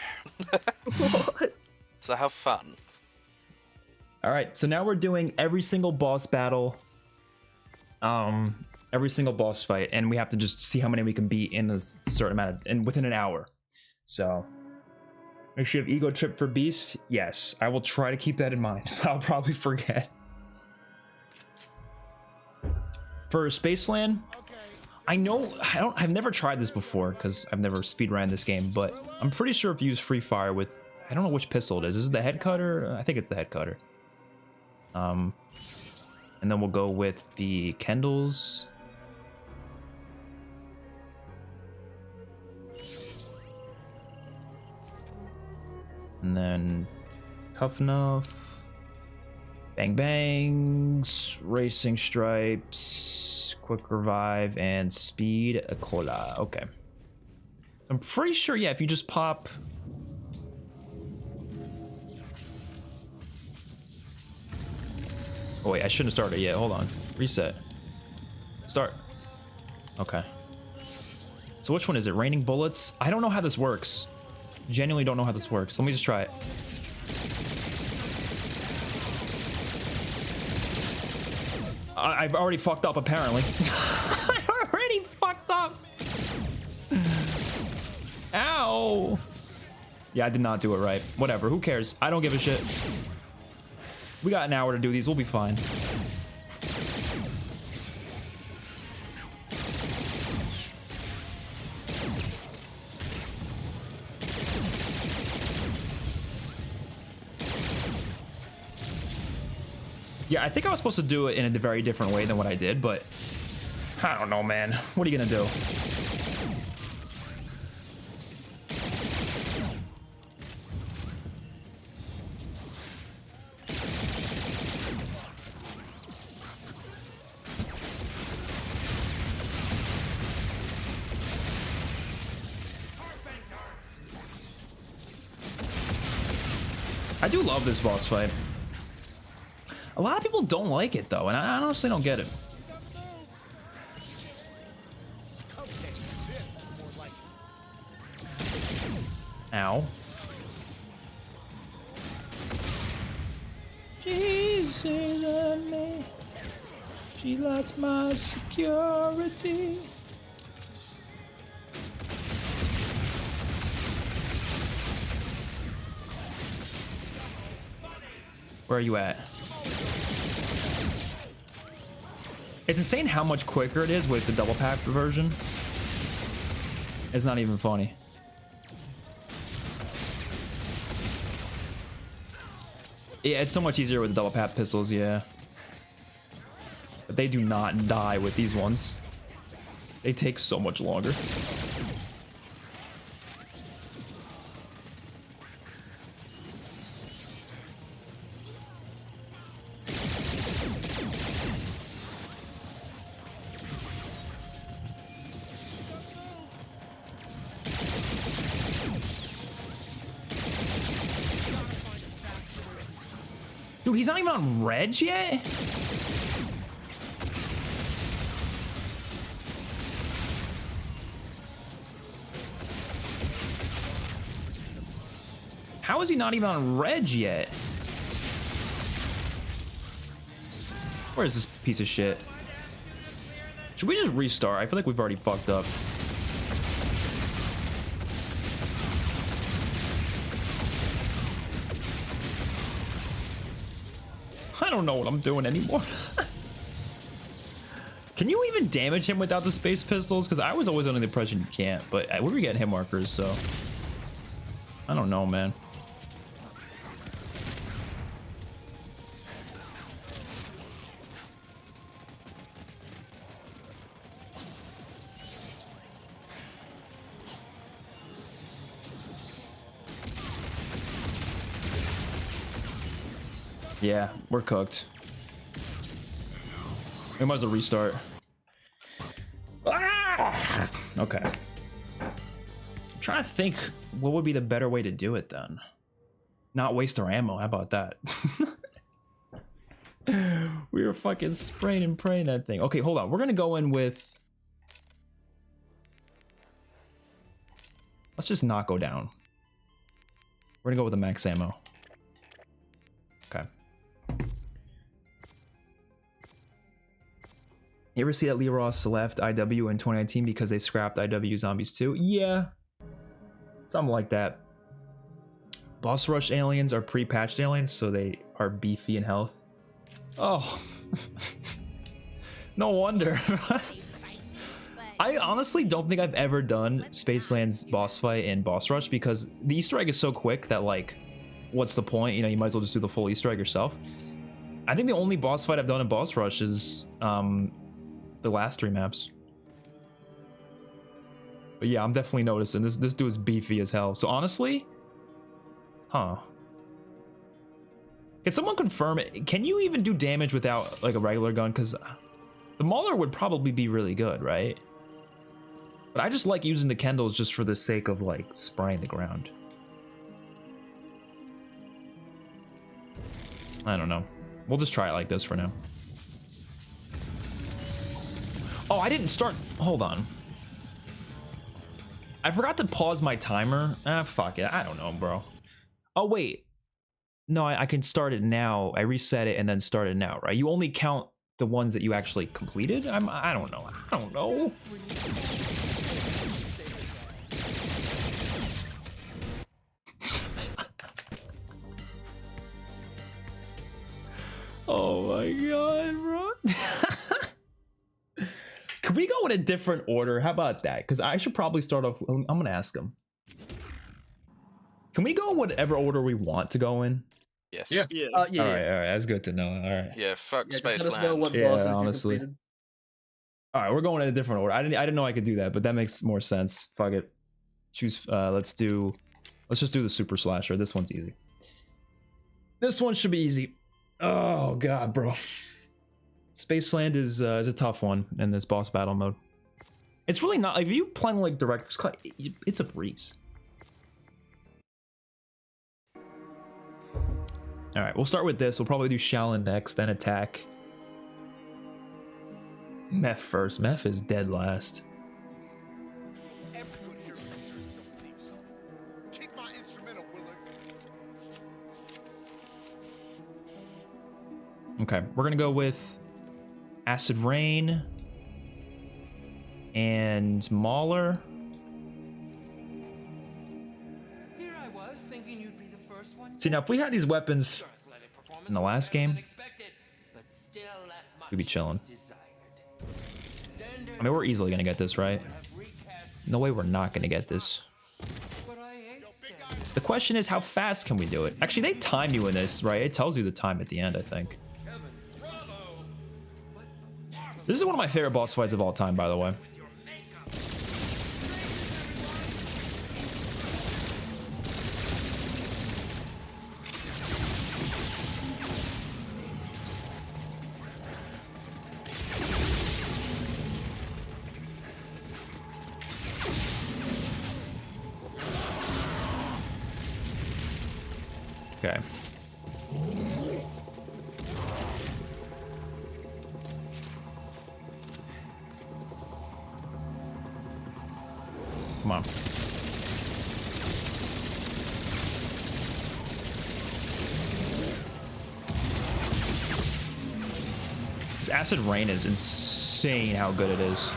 What?
So have fun.
All right. So now we're doing every single boss battle. Every single boss fight, and we have to just see how many we can beat in a certain amount and within an hour. So make sure you have ego trip for beast. Yes, I will try to keep that in mind. I'll probably forget. For Spaceland, I've never tried this before because I've never speedrun this game, but I'm pretty sure if you use free fire with, I don't know which pistol it is. Is it the head cutter? I think it's the head cutter. And then we'll go with the Kendalls. And then Tough Enough, Bang Bangs, Racing Stripes, Quick Revive, and Speed Cola. Okay. I'm pretty sure, yeah, if you just pop... Oh wait, I shouldn't have started yet. Hold on. Reset. Start. Okay. So which one is it? Raining Bullets? I don't know how this works. Genuinely don't know how this works. Let me just try it. I've already fucked up, apparently. I already fucked up. Ow. Yeah, I did not do it right. Whatever, who cares? I don't give a shit. We got an hour to do these. We'll be fine. Yeah, I think I was supposed to do it in a very different way than what I did, but I don't know, man. What are you gonna do? I do love this boss fight. A lot of people don't like it though, and I honestly don't get it. Ow. She's in me. She lost my security. Where are you at? It's insane how much quicker it is with the double pack version. It's not even funny. Yeah, it's so much easier with the double pack pistols, yeah. But they do not die with these ones. They take so much longer. Dude, he's not even on Reg yet? How is he not even on Reg yet? Where is this piece of shit? Should we just restart? I feel like we've already fucked up. I don't know what I'm doing anymore. Can you even damage him without the space pistols? Because I was always under the impression you can't, but we were getting hit markers, so I don't know, man. Yeah, we're cooked. We might as well restart. Ah! Okay. I'm trying to think what would be the better way to do it then. Not waste our ammo. How about that? We were fucking spraying and praying that thing. Okay, hold on. We're gonna go in with. Let's just not go down. We're gonna go with the max ammo. Okay. You ever see that Lee Ross left IW in 2019 because they scrapped IW Zombies 2? Yeah. Something like that. Boss Rush aliens are pre-patched aliens, so they are beefy in health. Oh. No wonder. I honestly don't think I've ever done Spaceland's boss fight in Boss Rush because the Easter egg is so quick that, like, what's the point? You know, you might as well just do the full Easter egg yourself. I think the only boss fight I've done in Boss Rush is the last 3 maps. But yeah, I'm definitely noticing this dude is beefy as hell. So honestly, huh? Can someone confirm it? Can you even do damage without like a regular gun? Because the Mauler would probably be really good, right? But I just like using the Kendalls just for the sake of like spraying the ground. I don't know. We'll just try it like this for now. Oh, I didn't start. Hold on. I forgot to pause my timer. Ah, fuck it. I don't know, bro. Oh, wait. No, I can start it now. I reset it and then start it now, right? You only count the ones that you actually completed? I don't know. I don't know. Oh my god, bro. Can we go in a different order? How about that? Because I should probably start off. I'm gonna ask him. Can we go in whatever order we want to go in?
Yes.
Yeah.
All right. That's good to know. All right.
Yeah, fuck
Yeah, just let us know
Spaceland.
what
Yeah,
bosses you
honestly.
completed.
All right, we're going in a different order. I didn't know I could do that, but that makes more sense. Fuck it. Choose. Let's just do the super slasher. This one's easy. This one should be easy. Oh god, bro. Spaceland is a tough one in this boss battle mode. It's really not. Like, if you playing like director's cut, it's a breeze. All right, we'll start with this. We'll probably do Shaolin next, then attack. Meth first. Meth is dead last.
Everyone here don't believe so. Kick my instrumental, Willard.
Okay, we're gonna go with Acid Rain and Mauler.
Here I was thinking you'd be the first one.
See, now if we had these weapons in the last game, we'd be chilling. I mean, we're easily gonna get this, right? No way we're not gonna get this. The question is, how fast can we do it? Actually, they time you in this, right? It tells you the time at the end, I think. This is one of my favorite boss fights of all time, by the way. Okay. Come on. This acid rain is insane how good it is.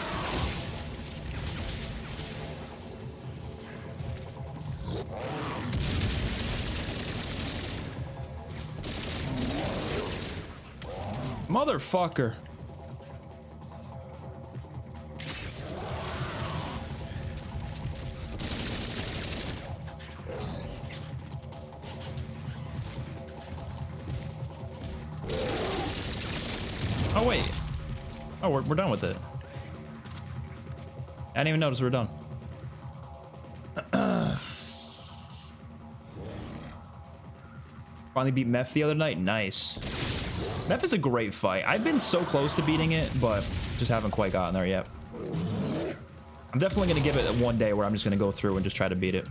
Motherfucker. Oh wait. Oh, we're done with it. I didn't even notice we were done. Finally beat Meph the other night. Nice. Meph is a great fight. I've been so close to beating it, but just haven't quite gotten there yet. I'm definitely going to give it one day where I'm just going to go through and just try to beat it.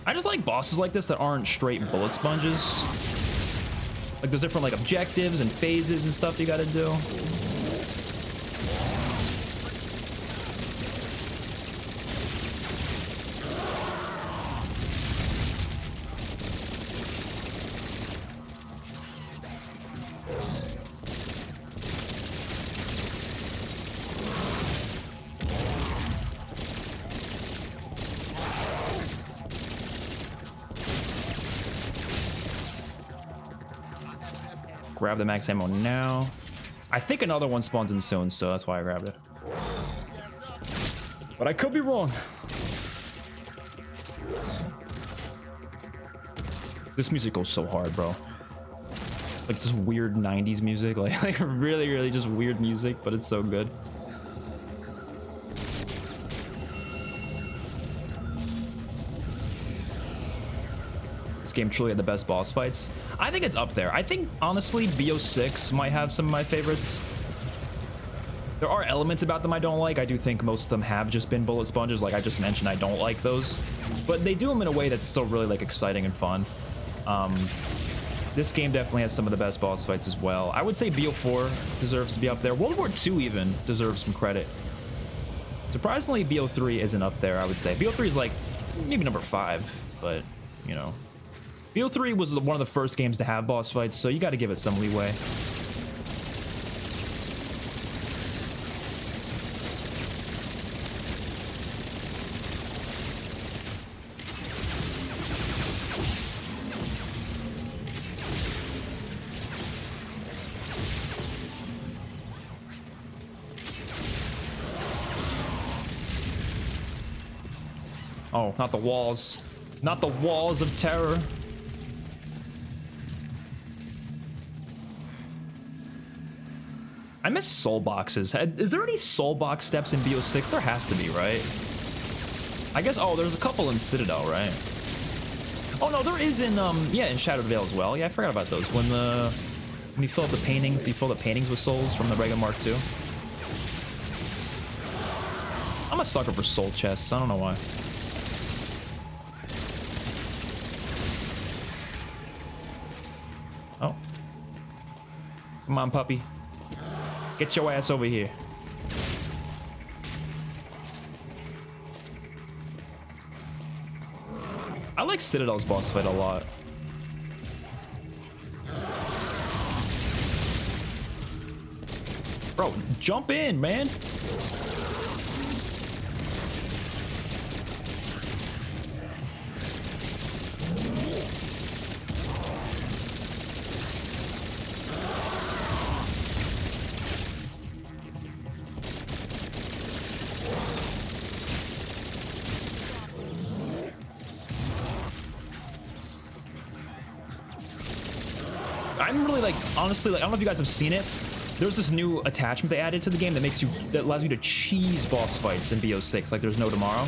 I just like bosses like this that aren't straight bullet sponges. Like there's different like objectives and phases and stuff you gotta do. Grab the max ammo now. I think another one spawns in soon, so that's why I grabbed it. But I could be wrong. This music goes so hard, bro. Like this weird 90s music, like really just weird music, but it's so good. Game truly had the best boss fights. I think it's up there. I think honestly BO6 might have some of my favorites. There are elements about them I don't like. I do think most of them have just been bullet sponges, like I just mentioned. I don't like those, but they do them in a way that's still really like exciting and fun. This game definitely has some of the best boss fights as well. I would say BO4 deserves to be up there. World War II even deserves some credit. Surprisingly, BO3 isn't up there. I would say BO3 is like maybe number 5, but you know. BO3 was one of the first games to have boss fights, so you got to give it some leeway. Oh, not the walls. Not the walls of terror. I miss soul boxes. Is there any soul box steps in BO6? There has to be, right? I guess, oh, there's a couple in Citadel, right? Oh no, there is in, yeah, in Shadowed Vale as well. Yeah, I forgot about those. When you fill up the paintings, you fill the paintings with souls from the regular Mark II. I'm a sucker for soul chests. I don't know why. Oh. Come on, puppy. Get your ass over here. I like Citadel's boss fight a lot. Bro, jump in, man. I'm really like, honestly, like, I don't know if you guys have seen it. there's this new attachment they added to the game that allows you to cheese boss fights in BO6 like there's no tomorrow.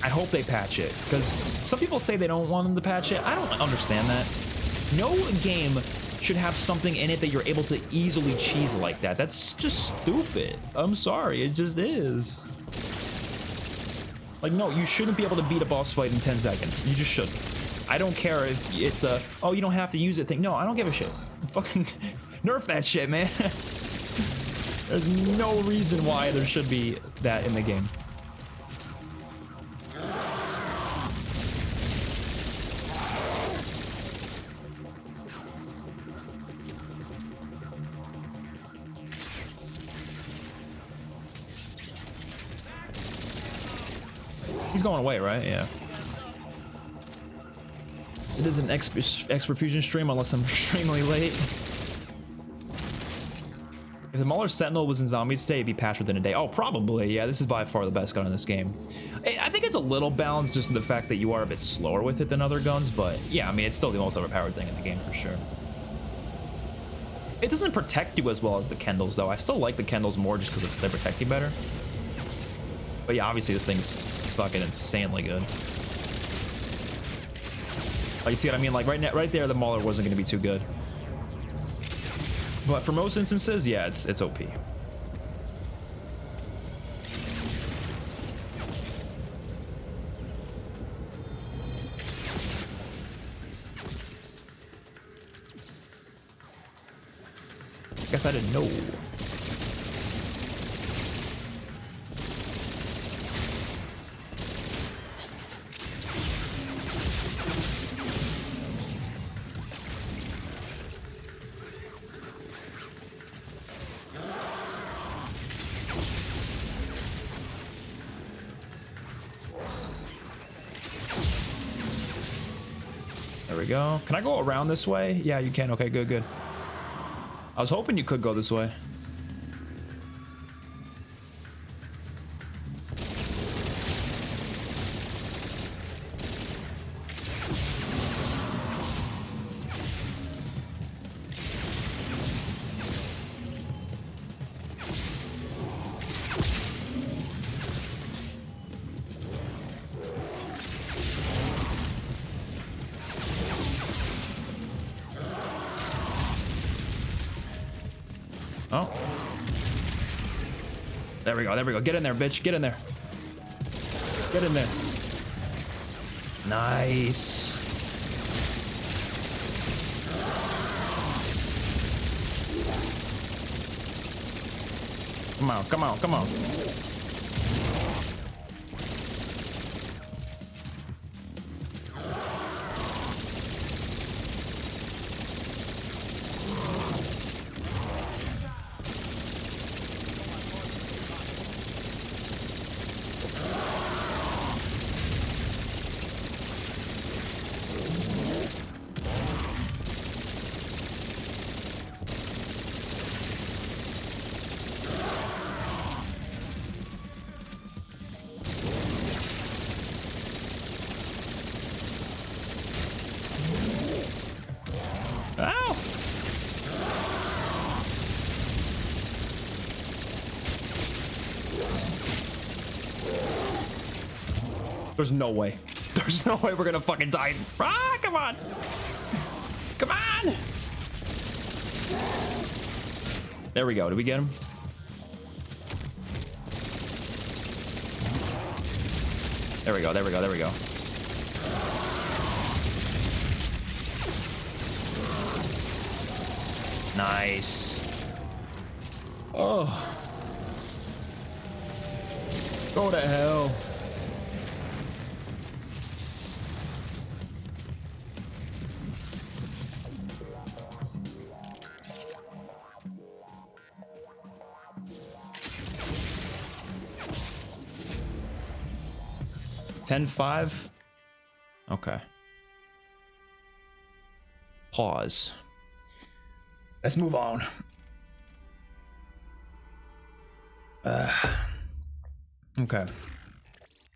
I hope they patch it, because some people say they don't want them to patch it. I don't understand that. No game should have something in it that you're able to easily cheese like that. That's just stupid. I'm sorry, it just is. Like, no, you shouldn't be able to beat a boss fight in 10 seconds. You just shouldn't. I don't care if it's a, oh, you don't have to use it thing. No, I don't give a shit. Fucking nerf that shit, man. There's no reason why there should be that in the game. He's going away, right? Yeah. It is an XpertFusion stream unless I'm extremely late. If the Mauler Sentinel was in Zombie State, it'd be patched within a day. Oh, probably. Yeah, this is by far the best gun in this game. I think it's a little balanced just in the fact that you are a bit slower with it than other guns, but yeah, I mean, it's still the most overpowered thing in the game for sure. It doesn't protect you as well as the Kendalls, though. I still like the Kendalls more just because they protect you better. But yeah, obviously this thing's fucking insanely good. Like, you see what I mean? Like, right there, the Mauler wasn't going to be too good. But for most instances, yeah, it's OP. Guess I didn't know. There we go. Can I go around this way? Yeah, you can. Okay, good, good. I was hoping you could go this way. Oh. There we go, there we go. Get in there, bitch. Get in there. Get in there. Nice. Come on, come on, come on. Ow! There's no way. There's no way we're gonna fucking die. Ah, come on! Come on! There we go. Did we get him? There we go. There we go. There we go. Nice. Oh. Go to hell. $10-5. Okay. Pause. Let's move on. Okay.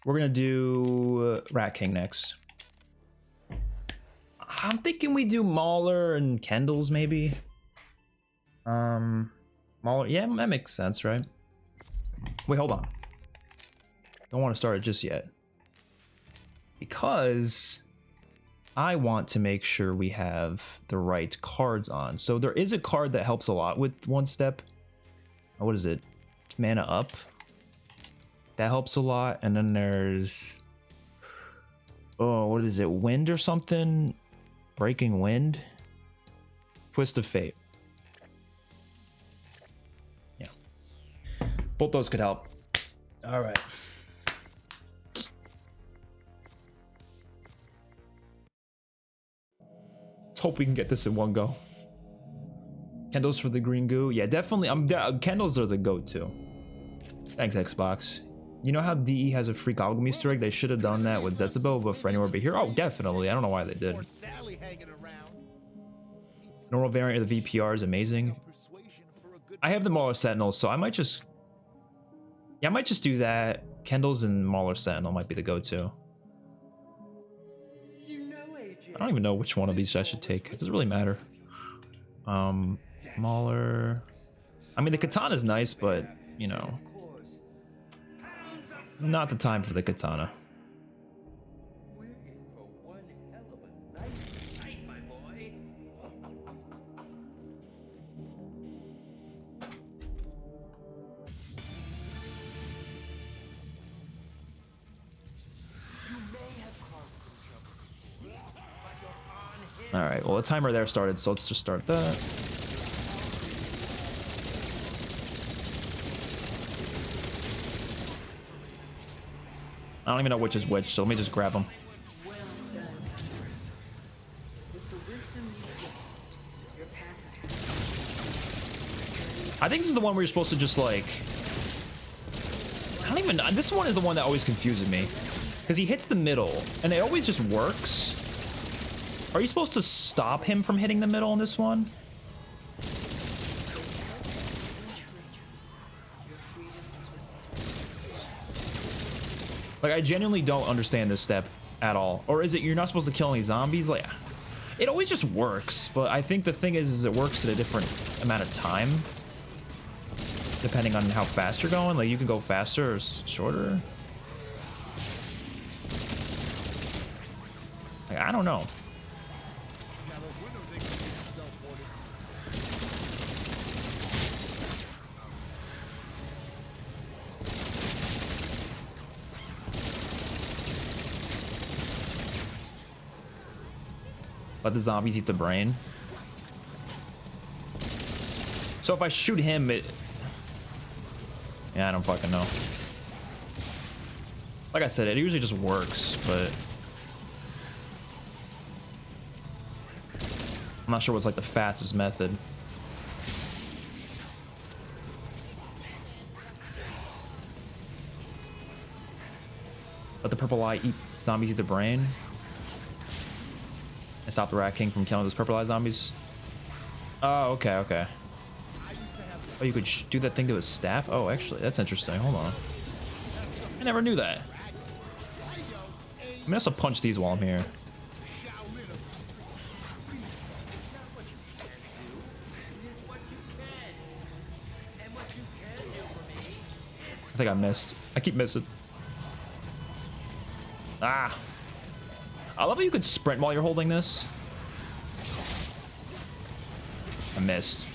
We're gonna do Rat King next. I'm thinking we do Mauler and Kendalls maybe. Smaller, yeah, that makes sense, right? Wait, hold on. Don't want to start it just yet. Because I want to make sure we have the right cards on. So there is a card that helps a lot with one step. What is it? It's mana up. That helps a lot. And then there's... oh, what is it? Wind or something? Breaking Wind? Twist of Fate. Yeah. Both those could help. All right. Let's hope we can get this in one go. Candles for the green goo. Yeah, definitely. Candles are the go-to. Thanks, Xbox. You know how DE has a free Goggle Easter egg? They should have done that with Zetsubo, but for Anywhere But Here. Oh, definitely. I don't know why they did. Normal variant of the VPR is amazing. I have the Mauler Sentinel, so I might just... yeah, I might just do that. Kendall's and Mauler Sentinel might be the go-to. I don't even know which one of these I should take. It doesn't really matter. Mauler... I mean, the katana is nice, but, you know... not the time for the katana.
We're in for one hell of a nice night, my boy.
All right, well, the timer there started, so let's just start that. I don't even know which is which, so let me just grab them.
Well done, Master. With the wisdom you gained, your path has been...
I think this is the one where you're supposed to just like... I don't even know. This one is the one that always confuses me. Because he hits the middle, and it always just works. Are you supposed to stop him from hitting the middle in this one? Like, I genuinely don't understand this step at all. Or is it you're not supposed to kill any zombies? Like, it always just works, but I think the thing is it works at a different amount of time. Depending on how fast you're going. Like, you can go faster or shorter. Like, I don't know. Let the zombies eat the brain. So if I shoot him, it... yeah, I don't fucking know. Like I said, it usually just works, but... I'm not sure what's like the fastest method. Let the purple eye eat zombies eat the brain. And stop the Rat King from killing those purple eye zombies. Oh, okay, okay. Oh, you could do that thing to his staff? Oh, actually, that's interesting. Hold on. I never knew that. I'm gonna also punch these while I'm here. I think I missed. I keep missing. Ah. I love how you could sprint while you're holding this. I missed.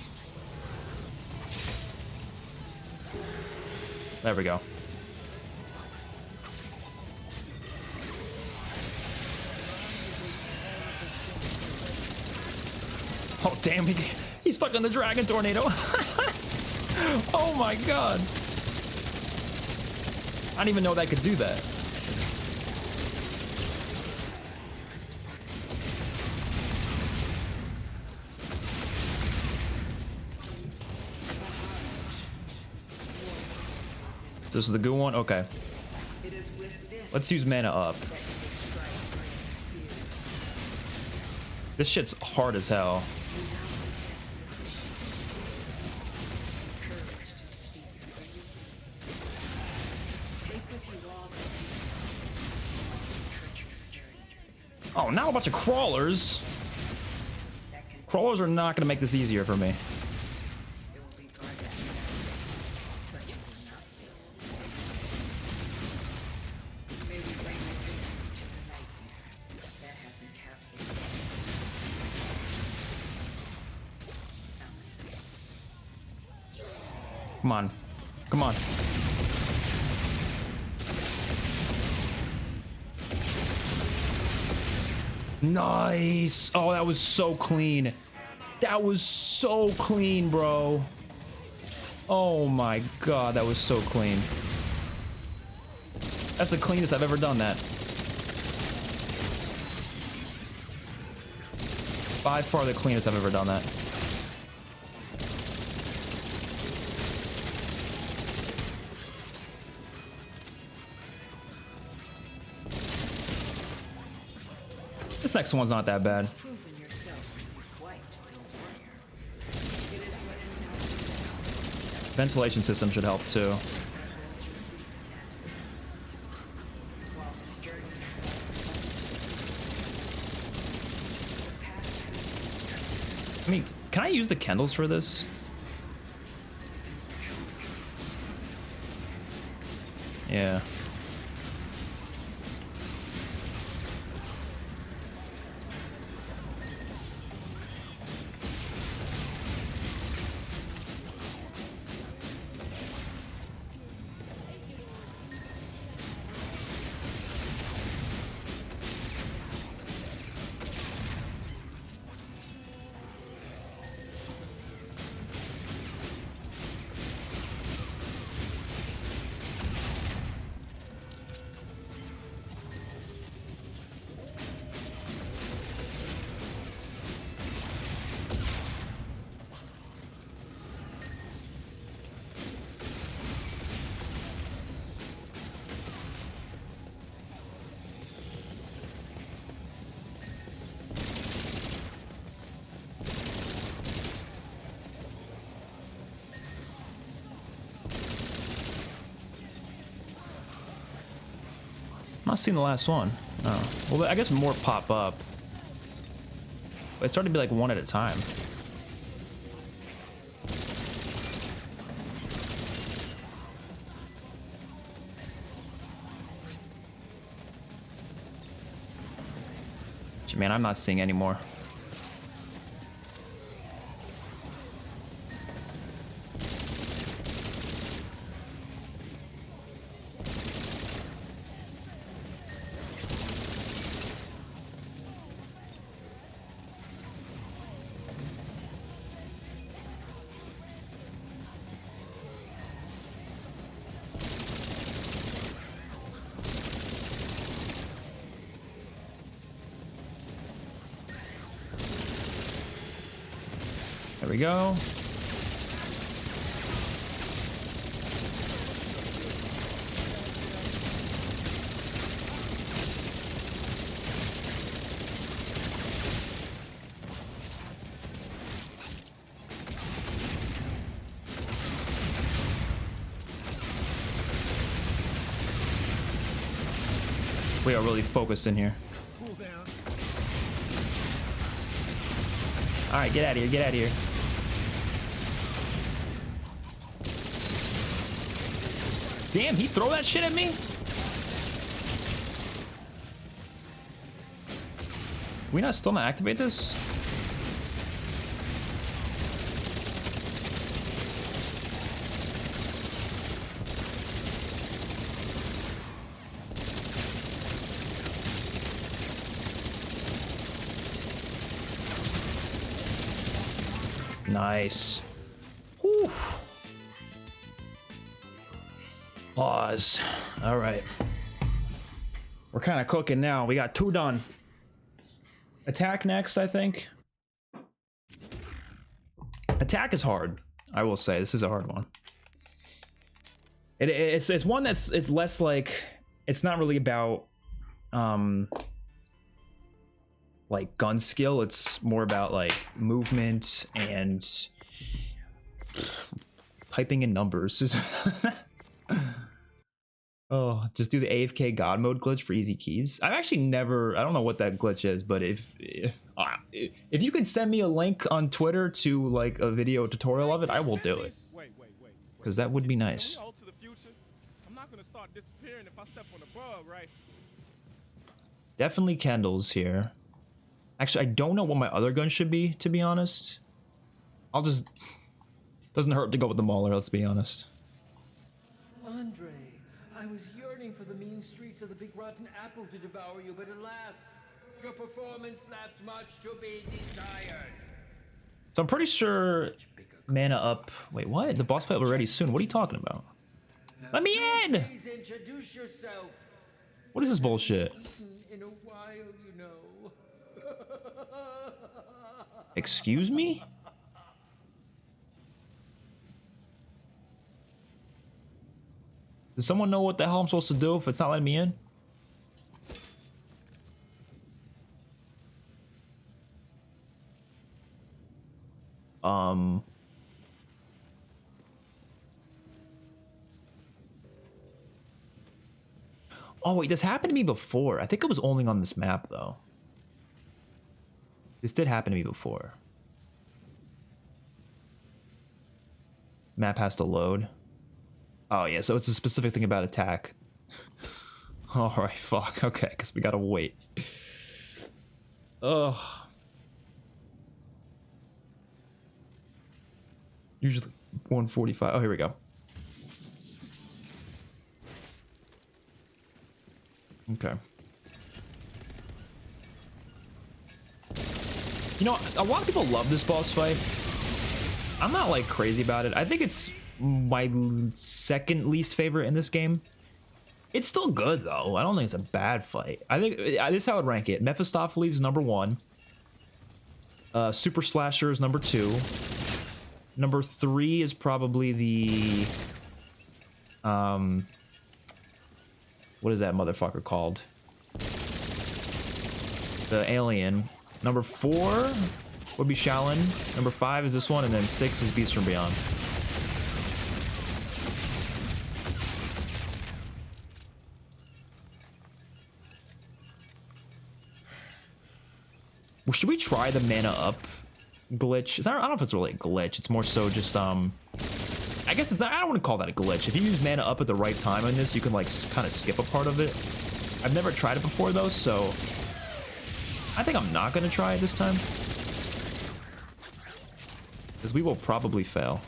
There we go. Oh, damn. He's stuck in the dragon tornado. Oh, my God. I didn't even know that could do that. This is the good one? Okay. Let's use mana up. This shit's hard as hell. Oh, now a bunch of crawlers. Crawlers are not going to make this easier for me. Come on. Come on. Nice. Oh, that was so clean. That was so clean, bro. Oh my god, that was so clean. That's the cleanest I've ever done that. By far the cleanest I've ever done that. This next one's not that bad.
Proven yourself quite a warrior. It is what anyone possesses.
Ventilation system should help too.
While this journey
I mean, can I use the candles for this? Yeah. I'm not seeing the last one. Oh. Well, I guess more pop up. But it started to be like one at a time. Man, I'm not seeing any more. There we go. We are really focused in here. All right, get out of here, get out of here. Damn, he throw that shit at me? We not still not activate this? Nice. Whew. Pause. All right. We're kind of cooking now. We got 2 done. Attack next, I think. Attack is hard. I will say this is a hard one. It's one it's less like, it's not really about like gun skill. It's more about like movement and typing in numbers. Oh, just do the AFK God mode glitch for easy keys. I've actually never, I don't know what that glitch is, but if you could send me a link on Twitter to like a video tutorial of it, I will do it. Because that would be nice.
I'm not gonna start disappearing if I step on a bug, right?
Definitely Kendall's here. Actually, I don't know what my other gun should be, to be honest. I'll just... Doesn't hurt to go with the Mauler, let's be honest.
Andre, I was yearning for the mean streets of the Big Rotten Apple to devour you, but alas, your performance left much to be desired.
So I'm pretty sure mana up. Wait, what? The boss fight already soon. What are you talking about? Let me in!
Please introduce yourself.
What is this bullshit?
In a while, you know.
Excuse me? Does someone know what the hell I'm supposed to do if it's not letting me in? Oh wait, this happened to me before. I think it was only on this map though. This did happen to me before. Map has to load. Oh yeah, so it's a specific thing about attack. Alright, fuck. Okay, because we gotta wait. Ugh. Usually 145. Oh, here we go. Okay. You know, a lot of people love this boss fight. I'm not like crazy about it. I think it's my second least favorite in this game. It's still good though. I don't think it's a bad fight. I think this is how I would rank it. Mephistopheles is number 1. Super Slasher is number 2. Number 3 is probably the what is that motherfucker called? The alien. Number 4 would be Shaolin. Number 5 is this one, and then 6 is Beast from Beyond. Well, should we try the mana up glitch? It's not, I don't know if it's really a glitch. It's more so just I guess it's not, I don't want to call that a glitch. If you use mana up at the right time on this, you can like kind of skip a part of it. I've never tried it before though, so I think I'm not going to try it this time, because we will probably fail.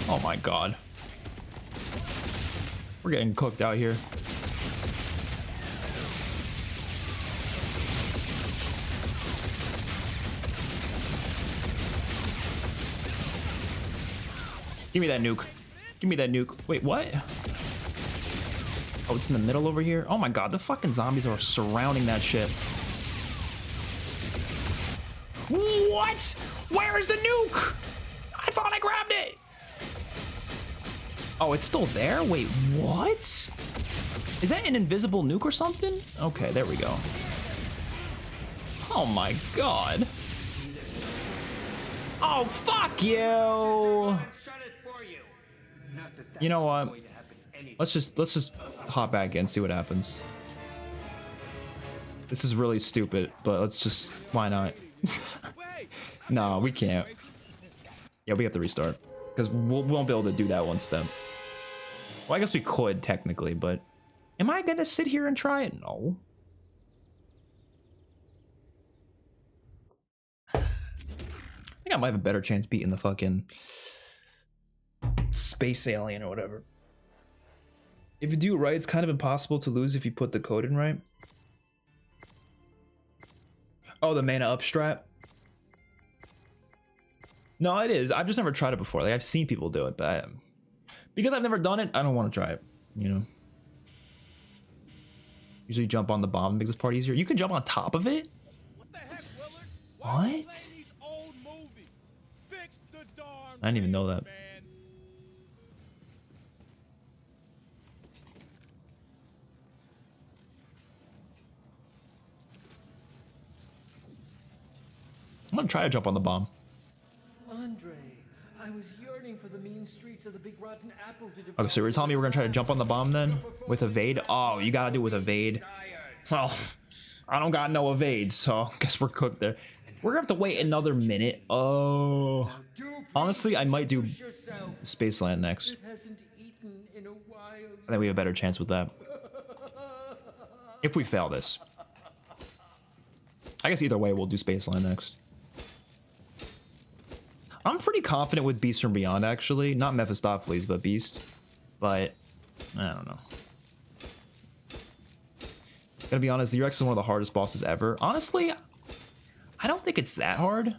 Oh my god. We're getting cooked out here. Give me that nuke. Give me that nuke. Wait, what? Oh, it's in the middle over here? Oh my god, the fucking zombies are surrounding that shit. What? Where is the nuke? I thought I grabbed it. Oh, it's still there? Wait, what? Is that an invisible nuke or something? Okay, there we go. Oh my god. Oh, fuck you! You know what? Let's just hop back in and see what happens. This is really stupid, but let's just, why not? No, we can't. Yeah, we have to restart, because we won't be able to do that one step. Well, I guess we could technically, but am I gonna sit here and try it? No. I think I might have a better chance beating the fucking space alien or whatever. If you do it right, it's kind of impossible to lose if you put the code in right. Oh, the mana up strat? No, it is. I've just never tried it before. Like, I've seen people do it, but because I've never done it, I don't want to try it, you know? Usually jump on the bomb makes this part easier. You can jump on top of it?
What the heck, Willard?
What? I didn't even know that. I'm gonna try to jump on the bomb.
Andre, I was yearning for the mean streets of the Big Rotten Apple to
Okay, so you're telling me we're gonna try to jump on the bomb then? With evade? Oh, you gotta do it with evade. Well, I don't got no evade, so I guess we're cooked there. We're gonna have to wait another minute. Oh. Honestly, I might do Spaceland next.
It hasn't
I think we have a better chance with that. If we fail this. I guess either way, we'll do Spaceland next. I'm pretty confident with Beast from Beyond, actually. Not Mephistopheles, but Beast. But, I don't know. Gotta be honest, the UX is one of the hardest bosses ever. Honestly, I don't think it's that hard.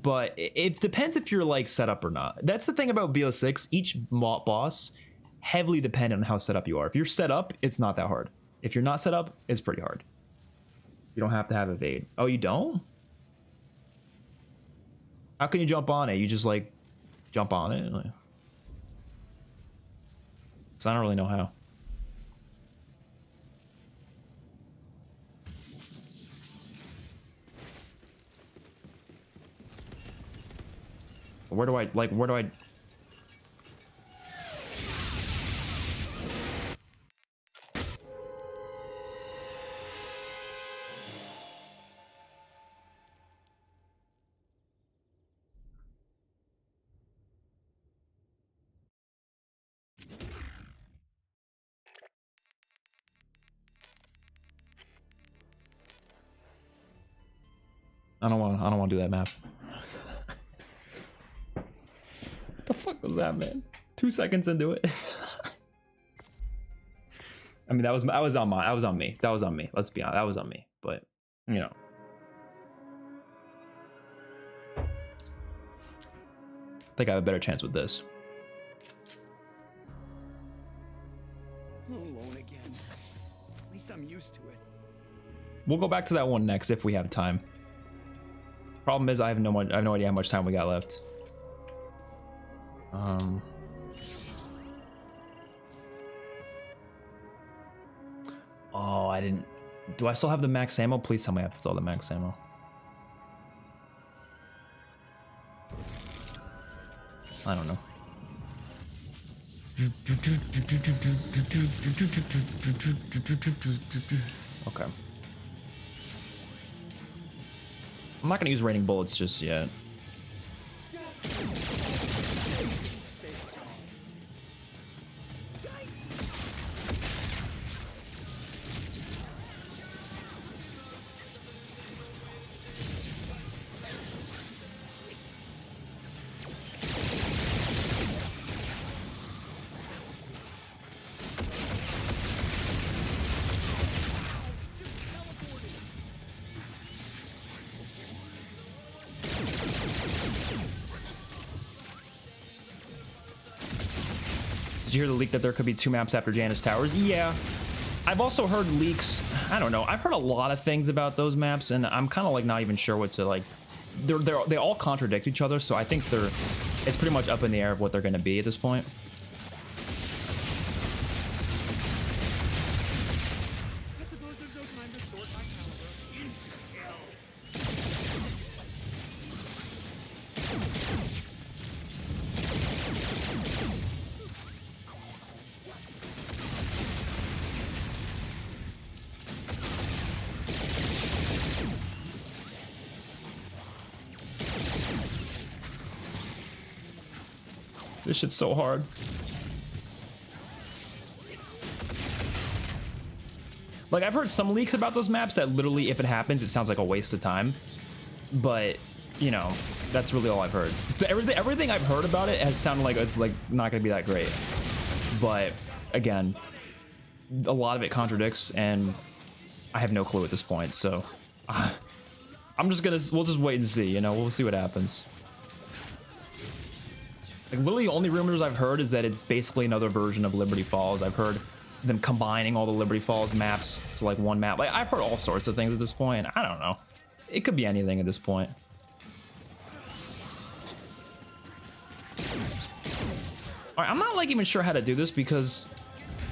But it depends if you're, like, set up or not. That's the thing about BO6. Each boss heavily dependent on how set up you are. If you're set up, it's not that hard. If you're not set up, it's pretty hard. You don't have to have evade. Oh, you don't? How can you jump on it? You just like jump on it? Like, 'cause I don't really know how. Where do I I don't want to do that map. What the fuck was that, man? 2 seconds into it. I mean, that was on me. That was on me. Let's be honest. That was on me. But, you know. I think I have a better chance with this.
Alone again. At least I'm used to it.
We'll go back to that one next if we have time. Problem is, I have no idea how much time we got left. Oh, I didn't. Do I still have the max ammo? Please tell me I have to throw the max ammo. I don't know. Okay. I'm not gonna use raining bullets just yet. Did you hear the leak that there could be 2 maps after Janus Towers? Yeah. I've also heard leaks. I don't know. I've heard a lot of things about those maps, and I'm kind of like not even sure what to like. They all contradict each other, so I think it's pretty much up in the air of what they're going to be at this point.
I suppose there's no time to sort my caliber in hell.
This shit's so hard. Like, I've heard some leaks about those maps that literally, if it happens, it sounds like a waste of time. But, you know, that's really all I've heard. Everything I've heard about it has sounded like it's like not gonna be that great. But again, a lot of it contradicts, and I have no clue at this point. So we'll just wait and see. You know, we'll see what happens. Like, literally, the only rumors I've heard is that it's basically another version of Liberty Falls. I've heard them combining all the Liberty Falls maps to like one map. Like, I've heard all sorts of things at this point. I don't know. It could be anything at this point. All right, I'm not like even sure how to do this because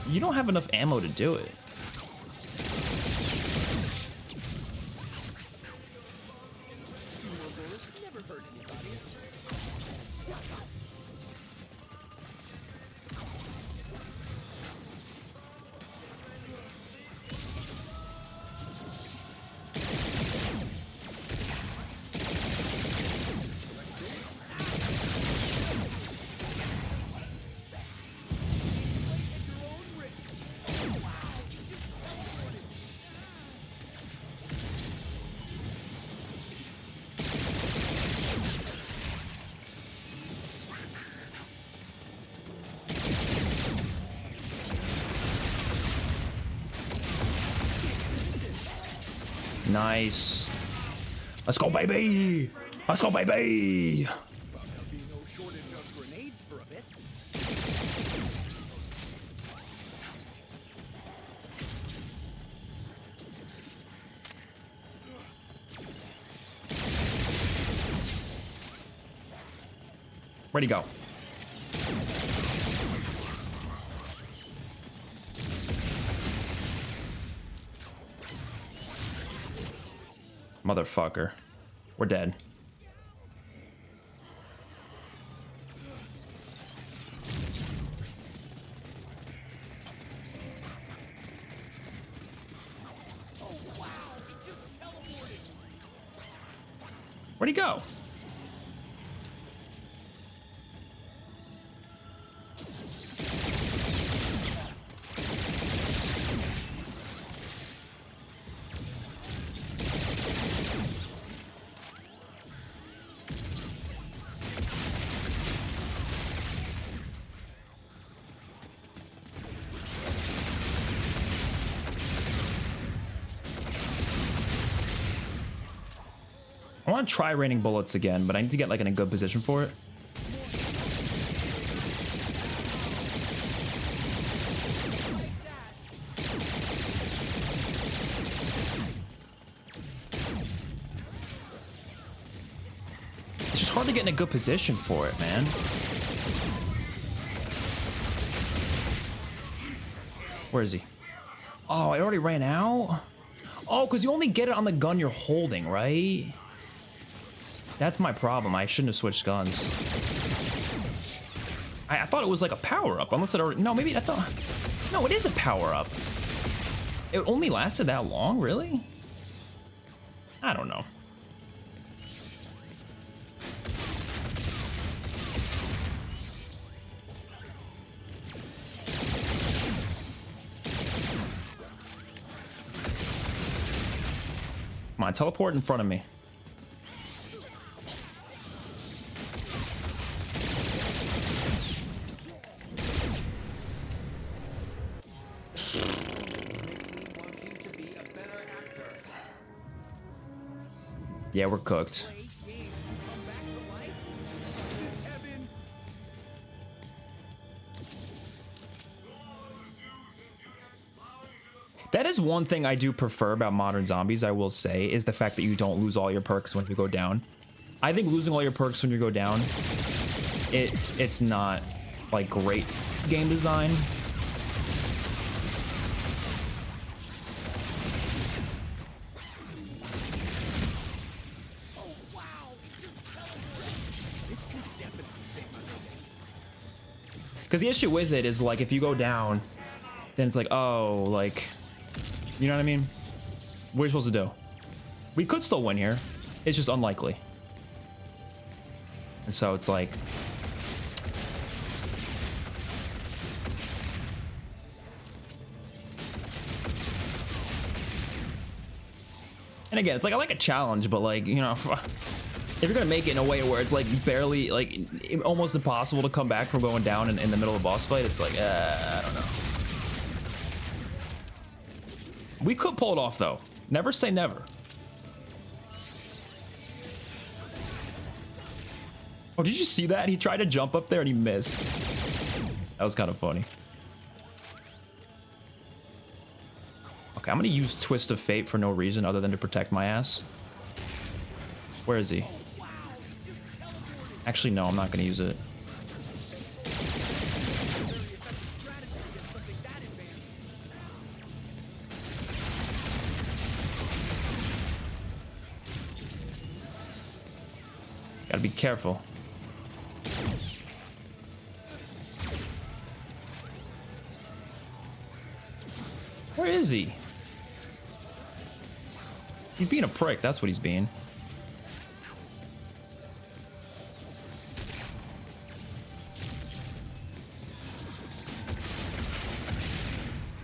you don't have enough ammo to do it. Nice. Let's go, baby. Let's go, baby.
There'll be no shortage of grenades for a bit.
Where'd he go? Motherfucker. We're dead. Where'd he go? I want to try raining bullets again, but I need to get like in a good position for it. It's just hard to get in a good position for it, man. Where is he? Oh, I already ran out? Oh, because you only get it on the gun you're holding, right? That's my problem. I shouldn't have switched guns. I thought it was like a power-up, unless it already... No, maybe I thought... No, it is a power-up. It only lasted that long, really? I don't know. Come on, teleport in front of me. Yeah, we're cooked. That is one thing I do prefer about modern zombies, I will say, is the fact that you don't lose all your perks when you go down. I think losing all your perks when you go down, it's not like great game design. Because the issue with it is, like, if you go down, then it's like, oh, like, you know what I mean? What are you supposed to do? We could still win here. It's just unlikely. And so it's like... And again, it's like, I like a challenge, but like, you know... If you're gonna make it in a way where it's like barely, like almost impossible to come back from going down in the middle of a boss fight, it's like, I don't know. We could pull it off though. Never say never. Oh, did you see that? He tried to jump up there and he missed. That was kind of funny. Okay, I'm gonna use Twist of Fate for no reason other than to protect my ass. Where is he? Actually, no, I'm not gonna use it. Gotta be careful. Where is he? He's being a prick, that's what he's being.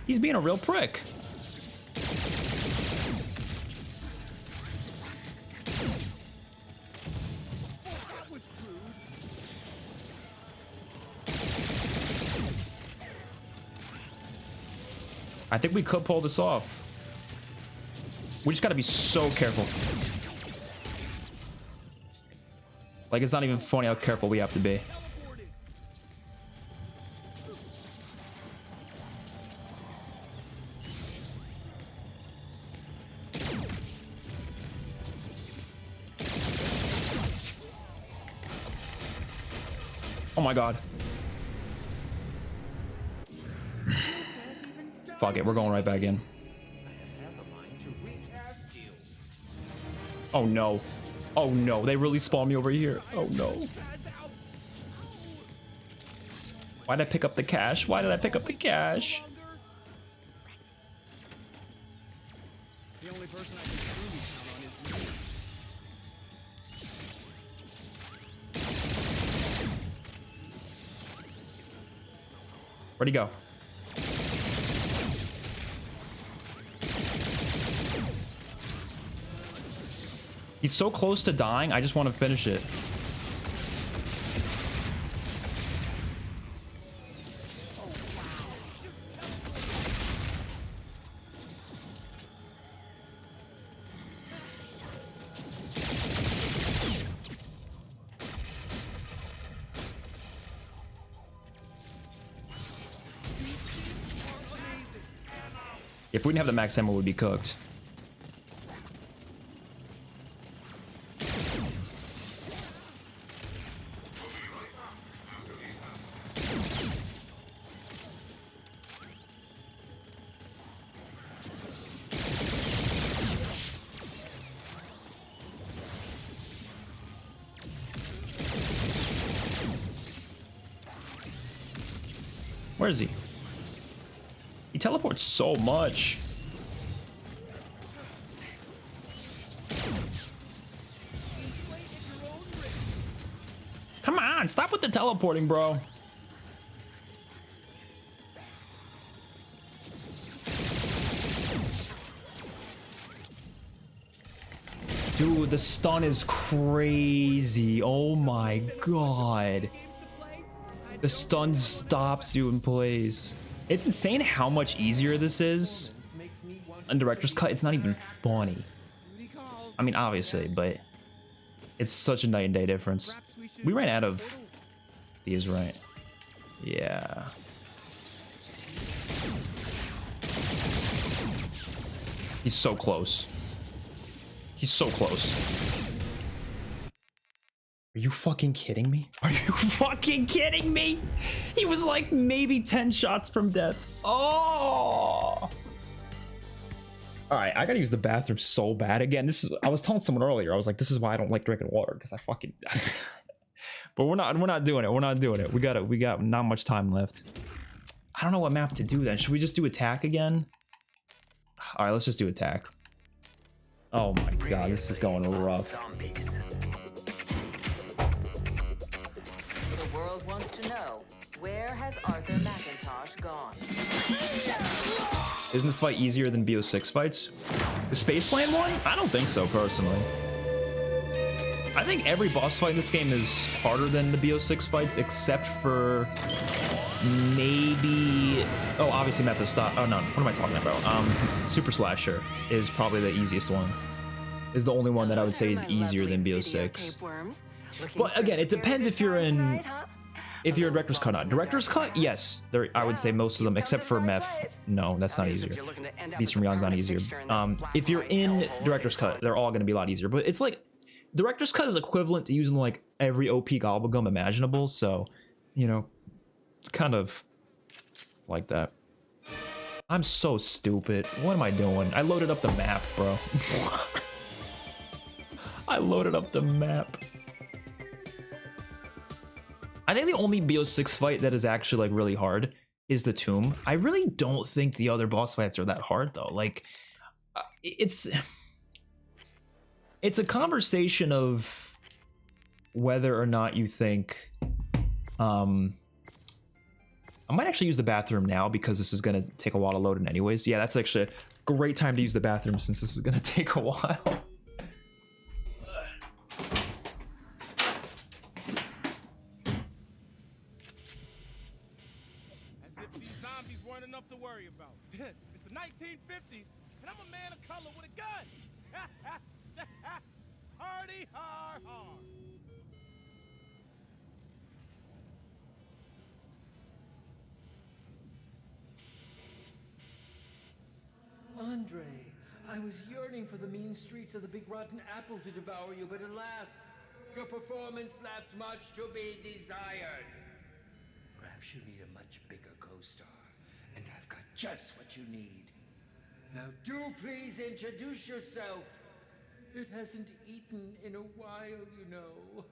He's being a real prick. I think we could pull this off. We just gotta be so careful. Like, it's not even funny how careful we have to be. Oh my god. Fuck it, we're going right back in. Oh no. Oh no, they really spawned me over here. Oh no. Why did I pick up the cash? Why did I pick up the cash?
The only person I can truly count on is me.
Where'd he go? He's so close to dying, I just want to finish it. If we didn't have the max ammo, we'd be cooked. Where is he? He teleports so much. Come on, stop with the teleporting, bro. Dude, the stun is crazy. Oh my god. The stun stops you in place. It's insane how much easier this is. On Director's Cut, it's not even funny. I mean, obviously, but it's such a night and day difference. We ran out of these, right? Yeah. He's so close. He's so close. Are you fucking kidding me? Are you fucking kidding me? He was like maybe 10 shots from death. Oh! Alright, I gotta use the bathroom so bad. Again, this is, I was telling someone earlier, I was like, this is why I don't like drinking water, because I fucking but we're not doing it. We're not doing it. We got not much time left. I don't know what map to do then. Should we just do attack again? Alright, let's just do attack. Oh my god, this is going rough.
The world wants to know, where has Arthur McIntosh gone?
Isn't this fight easier than BO6 fights? The Spaceland one? I don't think so, personally. I think every boss fight in this game is harder than the BO6 fights, except for maybe... Oh, obviously Mephistop. Oh, no. What am I talking about? Super Slasher is probably the easiest one. Is the only one that I would say is easier than BO6. But again, it depends if you're in... If you're in Director's Cut or not. Director's Cut, yes. I would say most of them, except for Meph. No, that's not easier. Beast from Beyond's not easier. If you're in Director's Cut, they're all going to be a lot easier. But it's like... Director's Cut is equivalent to using like every OP gobblegum imaginable. So, you know, it's kind of like that. I'm so stupid. What am I doing? I loaded up the map, bro. I loaded up the map. I think the only BO6 fight that is actually like really hard is the Tomb. I really don't think the other boss fights are that hard though. Like, it's a conversation of whether or not you think. I might actually use the bathroom now because this is gonna take a while to load in anyways. Yeah, that's actually a great time to use the bathroom since this is gonna take a while.
As if these zombies weren't enough to worry about. It's the 1950s. and I'm a man of color with a gun. Hardy har har.
Andre, I was yearning for the mean streets of the Big Rotten Apple to devour you, but alas, your performance left much to be desired. Perhaps you need a much bigger co-star, and I've got just what you need. Now do please introduce yourself. It hasn't eaten in a while, you know.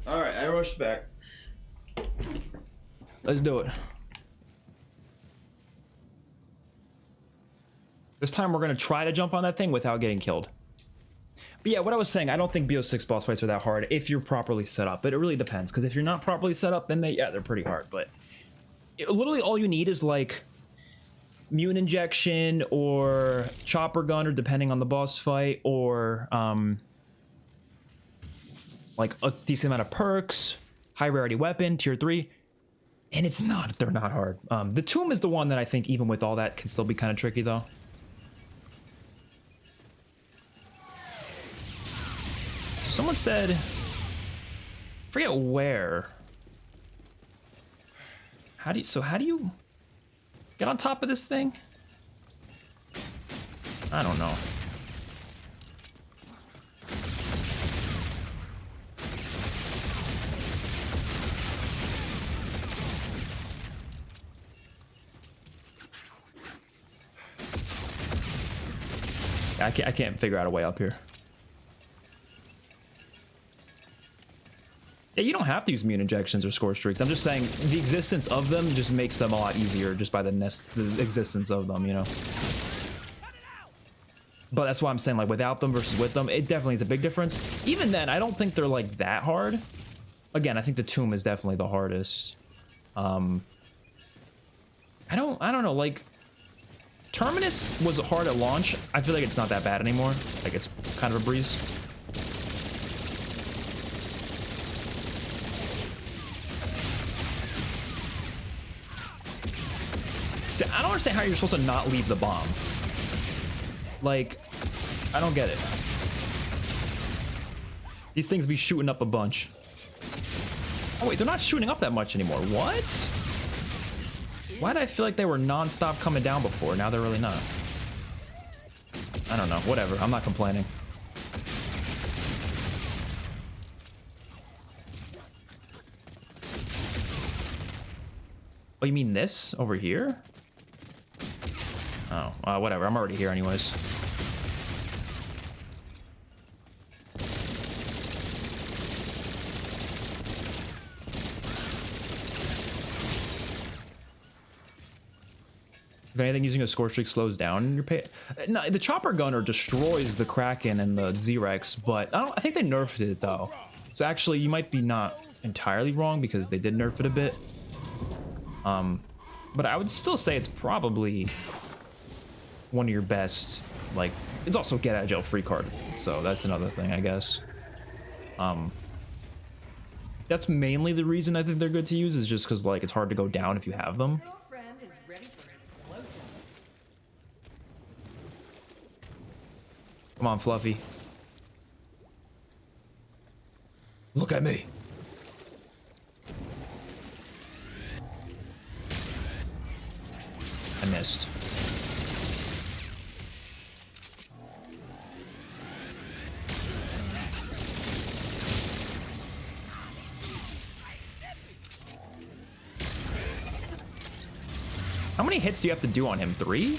All right, I rushed back. Let's do it. This time we're gonna try to jump on that thing without getting killed. But yeah, what I was saying, I don't think BO6 boss fights are that hard if you're properly set up, but it really depends, because if you're not properly set up, then they're pretty hard. But literally all you need is like Mune Injection or Chopper Gun, or depending on the boss fight, or like a decent amount of perks, high rarity weapon, tier 3, and they're not hard. The Tomb is the one that I think even with all that can still be kind of tricky though. Someone said, forget where. How do you get on top of this thing? I don't know. I can't figure out a way up here. Yeah, you don't have to use Mune Injections or Score Streaks. I'm just saying the existence of them just makes them a lot easier just by the existence of them, you know? But that's why I'm saying, like, without them versus with them, it definitely is a big difference. Even then, I don't think they're, like, that hard. Again, I think the Tomb is definitely the hardest. I don't know, like... Terminus was hard at launch. I feel like it's not that bad anymore. Like, it's kind of a breeze. See, I don't understand how you're supposed to not leave the bomb. Like, I don't get it. These things be shooting up a bunch. Oh wait, they're not shooting up that much anymore. What? Why did I feel like they were non-stop coming down before? Now they're really not. I don't know. Whatever. I'm not complaining. Oh, you mean this over here? Oh, whatever. I'm already here anyways. If anything, using a Score Streak slows down your pay. No, the Chopper Gunner destroys the Kraken and the Z-Rex, but I think they nerfed it though. So actually, you might be not entirely wrong because they did nerf it a bit. But I would still say it's probably one of your best. Like, it's also get out of jail free card, so that's another thing, I guess. That's mainly the reason I think they're good to use, is just because like it's hard to go down if you have them. Come on, Fluffy. Look at me. I missed. How many hits do you have to do on him? 3?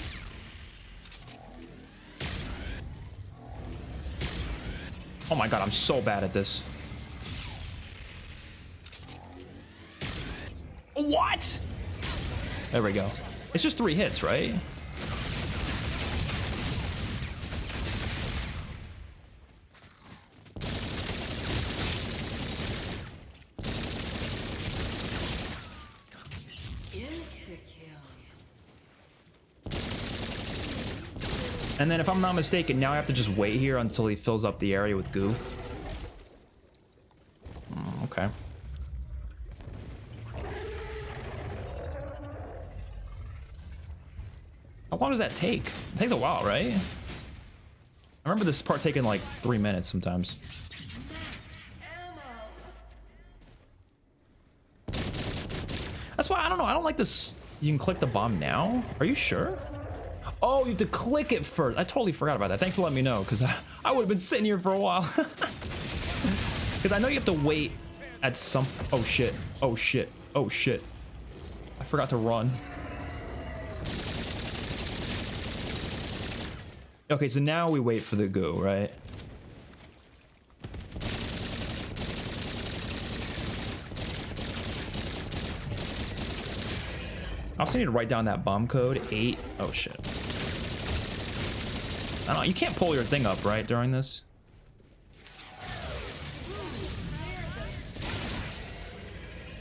Oh my god, I'm so bad at this. What? There we go. It's just 3 hits, right? And then if I'm not mistaken, now I have to just wait here until he fills up the area with goo. Okay. How long does that take? It takes a while, right? I remember this part taking like 3 minutes sometimes. That's why I don't know. I don't like this. You can click the bomb now. Are you sure? Oh, you have to click it first. I totally forgot about that. Thanks for letting me know, because I would have been sitting here for a while. Because I know you have to wait at some. Oh shit. Oh shit. Oh shit. I forgot to run. Okay, so now we wait for the goo, right? I also need to write down that bomb code 8. Oh shit. I don't know, you can't pull your thing up, right, during this?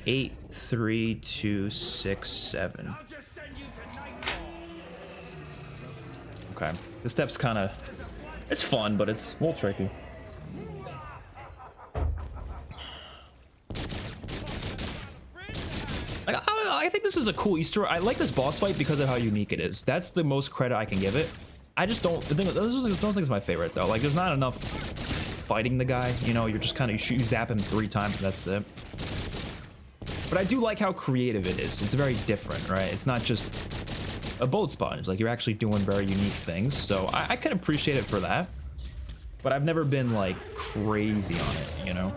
Eight, 3, 2, 6, 7. Okay, this step's kind of, it's fun, but it's a little tricky. Like, I think this is a cool Easter. I like this boss fight because of how unique it is. That's the most credit I can give it. I just don't think it's my favorite though. Like, there's not enough fighting the guy. You know, you're just kind of you zap him 3 times and that's it. But I do like how creative it is. It's very different, right? It's not just a bullet sponge. Like, you're actually doing very unique things. So I can appreciate it for that. But I've never been like crazy on it, you know?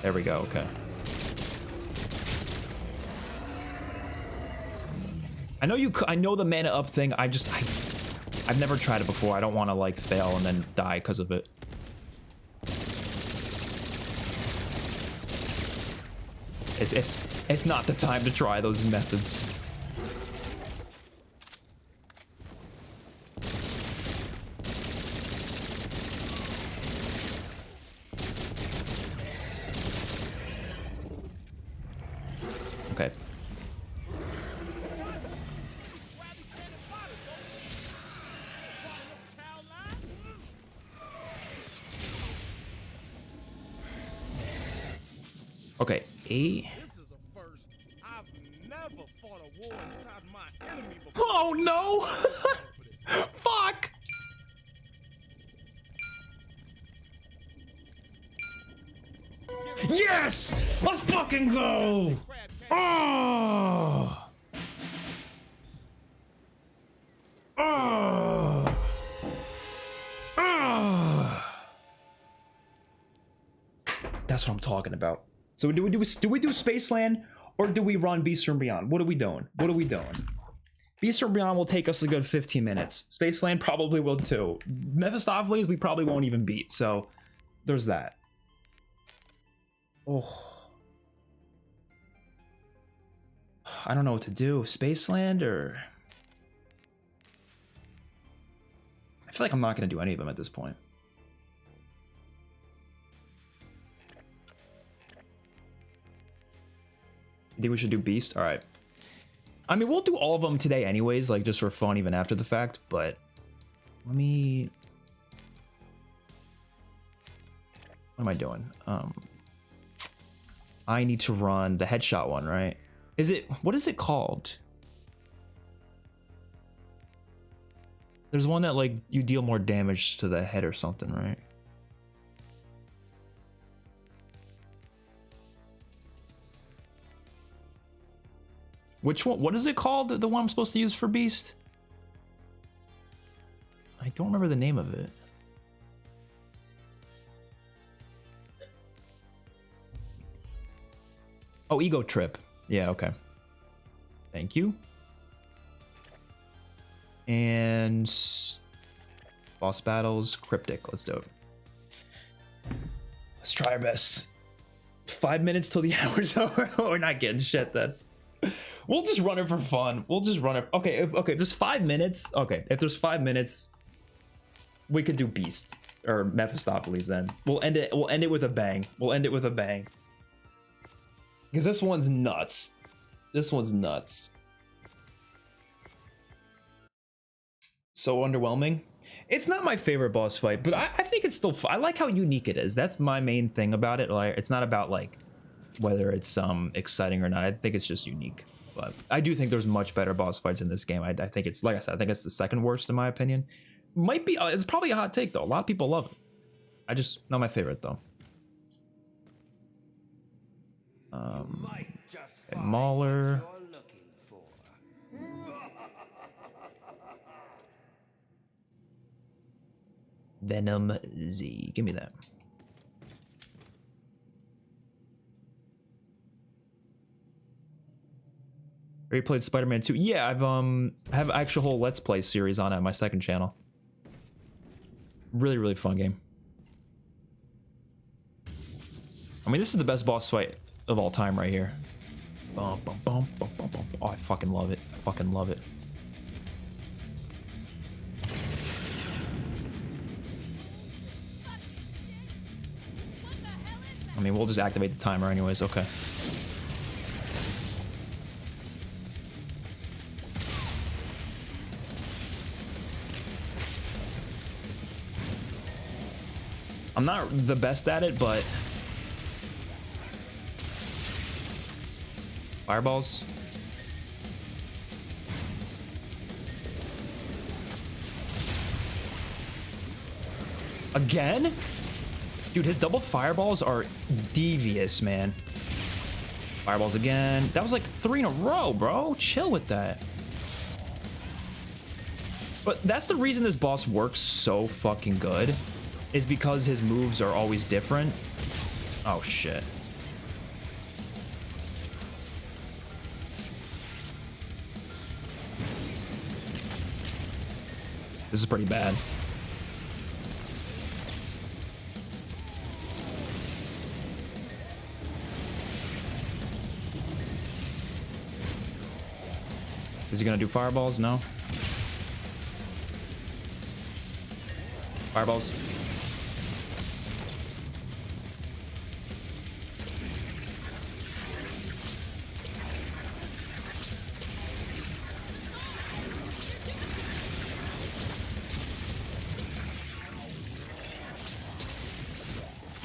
There we go, okay. I know the mana up thing. I've never tried it before. I don't want to like fail and then die because of it. It's not the time to try those methods. Okay. Okay, 8. Oh no! Fuck! Yes! Let's fucking go! Oh! Oh! Oh! That's what I'm talking about. So do we do Spaceland or do we run Beast from Beyond? What are we doing? What are we doing? Beast from Beyond will take us a good 15 minutes. Spaceland probably will too. Mephistopheles we probably won't even beat. So there's that. Oh. I don't know what to do. Spaceland or... I feel like I'm not going to do any of them at this point. You think we should do Beast? All right. I mean, we'll do all of them today anyways, like just for fun even after the fact, but let me... What am I doing? I need to run the headshot one, right? What is it called? There's one that like you deal more damage to the head or something, right? Which one? What is it called? The one I'm supposed to use for Beast? I don't remember the name of it. Oh, Ego Trip. Yeah, okay. Thank you. And boss battles, Cryptic. Let's do it. Let's try our best. 5 minutes till the hour's over. We're not getting shit then. We'll just run it for fun. We'll just run it. Okay, if there's 5 minutes. Okay, if there's 5 minutes, we could do Beast or Mephistopheles then. We'll end it with a bang. We'll end it with a bang. Because this one's nuts. This one's nuts. So underwhelming. It's not my favorite boss fight, but I think it's still fun. I like how unique it is. That's my main thing about it. Like, it's not about like whether it's exciting or not. I think it's just unique. But I do think there's much better boss fights in this game. I think it's, like I said, I think it's the second worst in my opinion. Might be, it's probably a hot take though. A lot of people love it. I just, not my favorite though. Mauler. Venom Z. Give me that. Have you played Spider-Man 2? Yeah, I have actual whole Let's Play series on it on my second channel. Really, really fun game. I mean, this is the best boss fight of all time right here. Bum, bum, bum, bum, bum, bum. Oh, I fucking love it. I fucking love it. I mean, we'll just activate the timer anyways. Okay. I'm not the best at it, but fireballs. Again? Dude, his double fireballs are devious, man. Fireballs again. That was like 3 in a row, bro. Chill with that. But that's the reason this boss works so fucking good, is because his moves are always different. Oh, shit. This is pretty bad. Is he gonna do fireballs? No. Fireballs.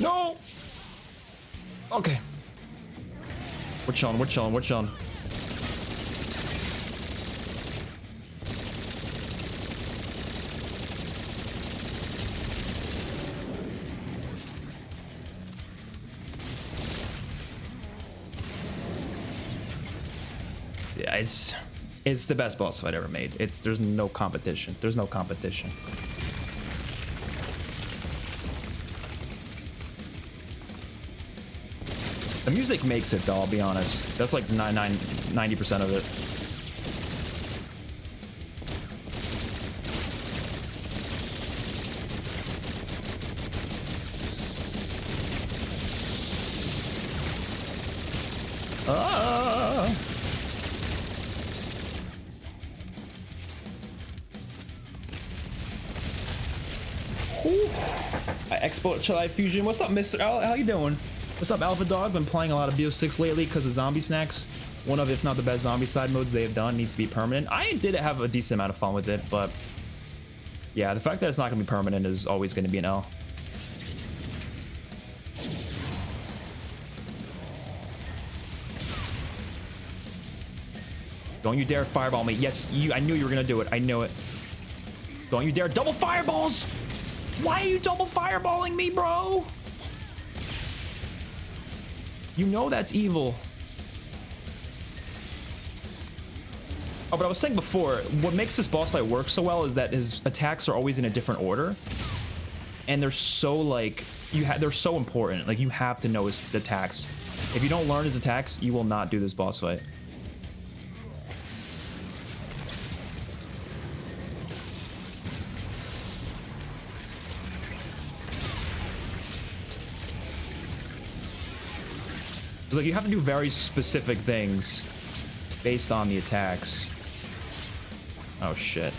No. Okay. We're chilling. We're chilling. We're chilling. Yeah, it's the best boss fight ever made. There's no competition. There's no competition. The music makes it though, I'll be honest. That's like 90% of it. Ah! XpertFusion. What's up, Mr. How you doing? What's up, Alpha Dog? Been playing a lot of BO6 lately because of zombie snacks. One of, if not the best zombie side modes they have done, needs to be permanent. I did have a decent amount of fun with it, but yeah, the fact that it's not gonna be permanent is always gonna be an L. Don't you dare fireball me. Yes, I knew you were gonna do it. I knew it. Don't you dare double fireballs! Why are you double fireballing me, bro? You know that's evil. Oh, but I was saying before, what makes this boss fight work so well is that his attacks are always in a different order. And they're so, like, they're so important. Like, you have to know his attacks. If you don't learn his attacks, you will not do this boss fight. Like, you have to do very specific things based on the attacks. Oh shit.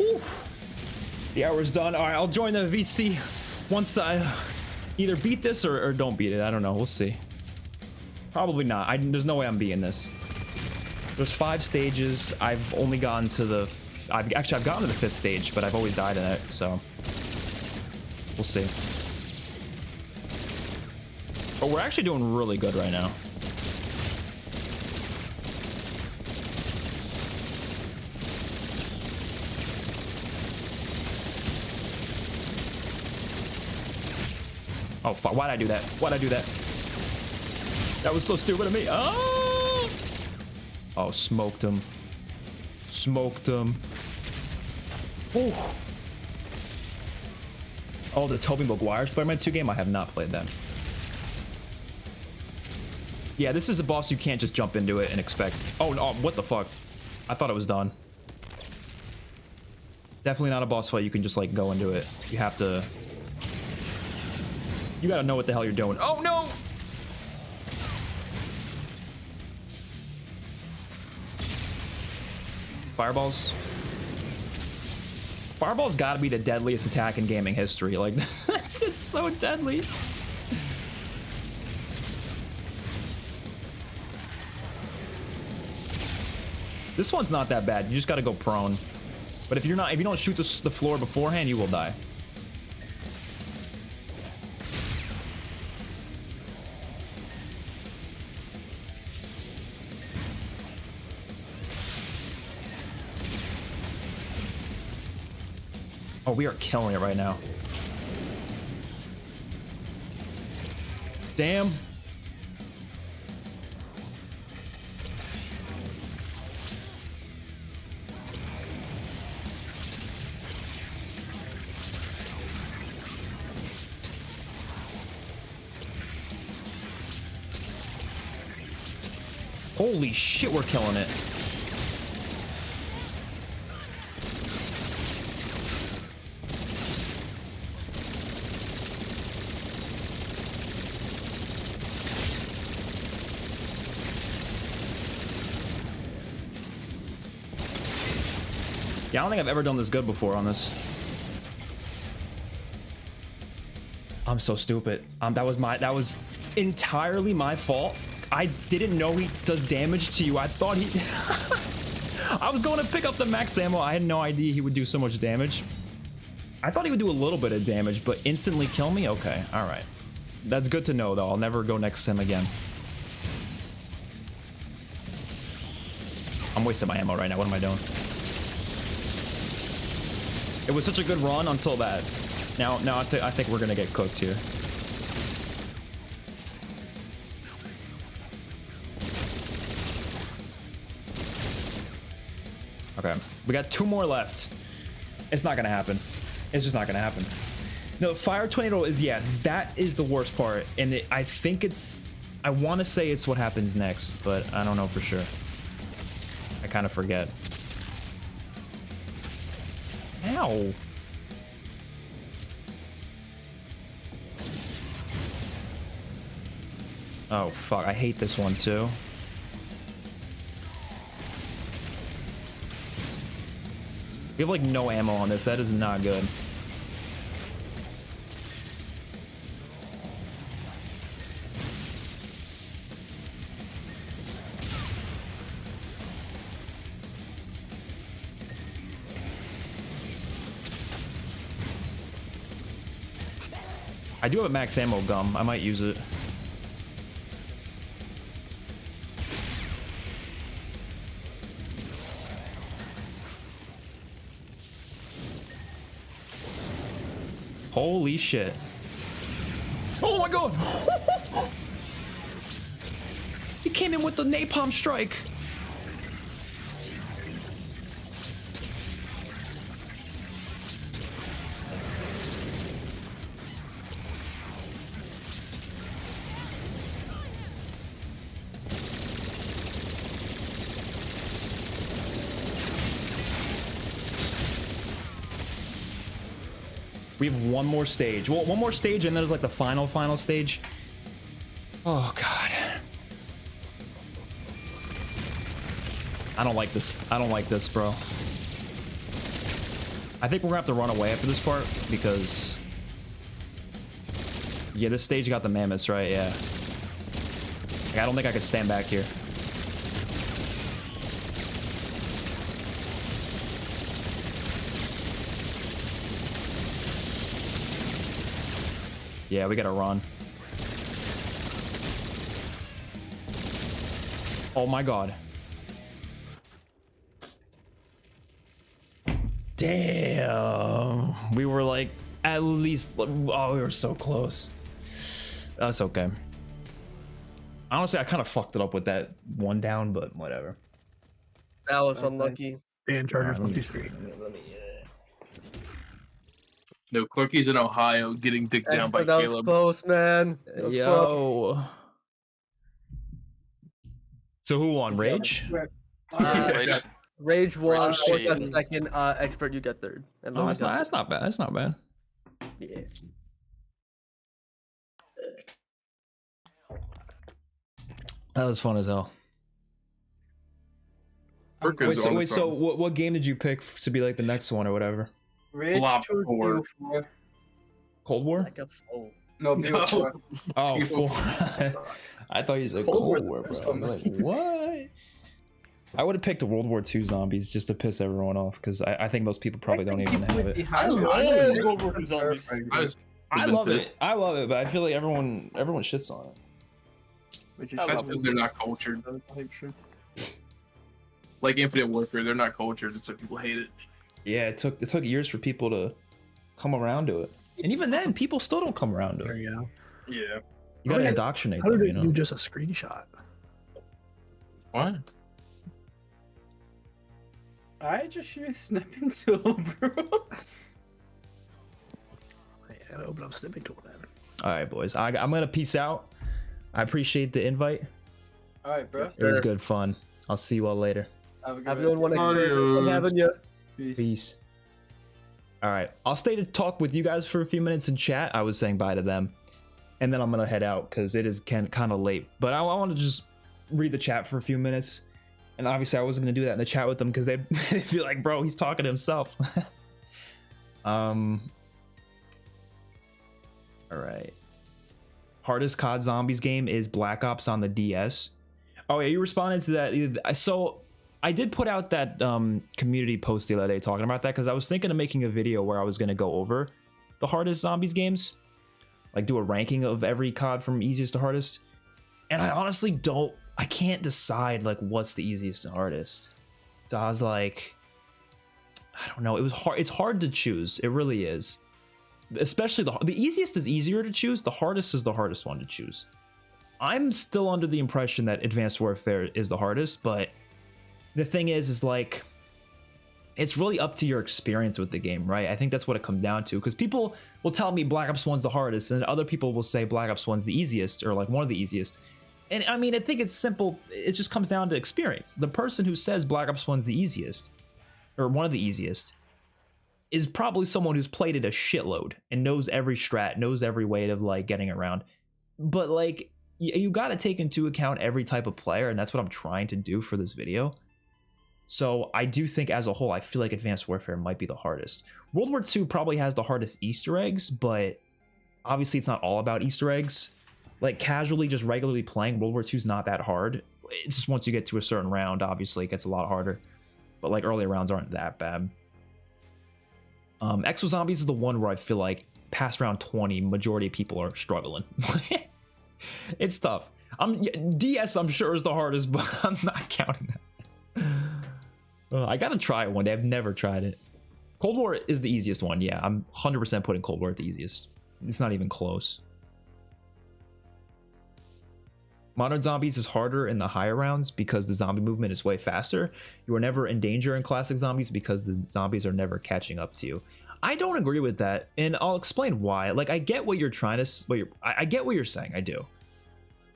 Whew. The hour's done. All right, I'll join the VC once I either beat this or don't beat it. I don't know. We'll see. Probably not. There's no way I'm beating this. There's 5 stages. I've only gotten to the... I've gotten to the 5th stage, but I've always died in it, so... We'll see. But we're actually doing really good right now. Oh, fuck. Why'd I do that? Why'd I do that? That was so stupid of me. Oh! Oh, smoked him. Smoked him. Ooh. Oh, the Tobey Maguire Spider-Man 2 game? I have not played that. Yeah, this is a boss you can't just jump into it and expect... Oh, no, what the fuck? I thought it was done. Definitely not a boss fight you can just, like, go into it. You have to... You gotta know what the hell you're doing. Oh, no! Fireballs. Fireball's gotta be the deadliest attack in gaming history. Like, it's so deadly. This one's not that bad. You just gotta go prone. But if you don't shoot the floor beforehand, you will die. Oh, we are killing it right now. Damn. Holy shit, we're killing it. Yeah, I don't think I've ever done this good before on this. I'm so stupid. That was entirely my fault. I didn't know he does damage to you. I thought he... I was going to pick up the max ammo. I had no idea he would do so much damage. I thought he would do a little bit of damage, but instantly kill me? Okay, all right. That's good to know, though. I'll never go next to him again. I'm wasting my ammo right now. What am I doing? It was such a good run until that. Now I think we're gonna get cooked here. Okay, we got 2 more left. It's not gonna happen. It's just not gonna happen. No, fire tornado is, yeah, that is the worst part, and I think it's... I want to say it's what happens next, but I don't know for sure. I kind of forget. Ow. Oh, fuck. I hate this one, too. We have, like, no ammo on this. That is not good. I do have a max ammo gum. I might use it. Holy shit. Oh my god! He came in with the napalm strike. We have one more stage. Well, one more stage, and then there's like the final stage. Oh god. I don't like this. I don't like this, bro. I think we're gonna have to run away after this part because yeah, this stage got the mammoths, right? Yeah. Like, I don't think I could stand back here. Yeah, we gotta run. Oh my god. Damn. We were like at least, oh, we were so close. That's okay. Honestly, I kind of fucked it up with that one down, but whatever.
That was unlucky.
Dan Chargers
Alright,
53.
No, Clerky's in Ohio getting dicked down by
That was
Caleb.
close, man. That was close.
Yo. So who won? Rage?
Rage won.
Rage
Fort got
cheated.
second. Expert, you get third. And
Oh,
Louis got
that's not bad. That's not bad.
fourth. Yeah.
That was fun as hell.
Burka's
Wait, so,
on the
wait, so
front.
what game did you pick to be like the next one or whatever?
Rage
Blob
chose
4.
BO4.
Cold War?
Like a foe.
No, BO4.
Oh,
People-
four. I thought you said
Cold
Cold
War's the
War,
best
bro. I'm
one.
like, what? I would have picked World War II zombies just to piss everyone off because I think most people probably don't even have it.
I was-
I love it. I love it, but I feel like everyone shits on it.
Which is
That's because they're not cultured. Like Infinite Warfare, they're not cultured, so people hate it.
Yeah, it took years for people to come around to it, and even then, people still don't come around to
There
it.
you go.
Yeah.
You gotta
How
indoctrinate
How
them,
did
you
it
know.
do just a screenshot?
What?
I just use snipping tool, bro.
I gotta open up snipping tool then.
All right, boys. I'm gonna peace out. I appreciate the invite.
Alright, bro.
It was good fun. I'll see you all later.
Have a good
Have
rest
no one
of
expert.
Adios.
I'm having you.
your- Peace.
Peace. All right. I'll stay to talk with you guys for a few minutes in chat. I was saying bye to them. And then I'm going to head out because it is kind of late. But I want to just read the chat for a few minutes. And obviously, I wasn't going to do that in the chat with them because they'd be like, bro, he's talking to himself. All right. Hardest COD Zombies game is Black Ops on the DS. Oh, yeah, you responded to that. So I did put out that community post the other day talking about that because I was thinking of making a video where I was going to go over the hardest zombies games, like do a ranking of every COD from easiest to hardest. And I honestly I can't decide like what's the easiest and hardest. So I was like, I don't know. It was hard. It's hard to choose. It really is. Especially the easiest is easier to choose. The hardest is the hardest one to choose. I'm still under the impression that Advanced Warfare is the hardest, but the thing is like, it's really up to your experience with the game, right? I think that's what it comes down to, because people will tell me Black Ops 1's the hardest, and other people will say Black Ops 1's the easiest, or like one of the easiest. And I mean, I think it's simple. It just comes down to experience. The person who says Black Ops 1's the easiest, or one of the easiest, is probably someone who's played it a shitload and knows every strat, knows every way of like getting around. But like, you got to take into account every type of player, and that's what I'm trying to do for this video. So I do think as a whole, I feel like Advanced Warfare might be the hardest. World War II probably has the hardest Easter eggs, but obviously it's not all about Easter eggs. Like casually, just regularly playing, World War II is not that hard. It's just once you get to a certain round, obviously it gets a lot harder. But like earlier rounds aren't that bad. Exo Zombies is the one where I feel like past round 20, majority of people are struggling. It's tough. DS I'm sure is the hardest, but I'm not counting that. I gotta try it one day. I've never tried it. Cold War is the easiest one. Yeah, I'm 100% putting Cold War at the easiest. It's not even close. Modern Zombies is harder in the higher rounds because the zombie movement is way faster. You are never in danger in classic zombies because the zombies are never catching up to you. I don't agree with that, and I'll explain why. Like, I get what you're trying to, I get what you're saying. I do,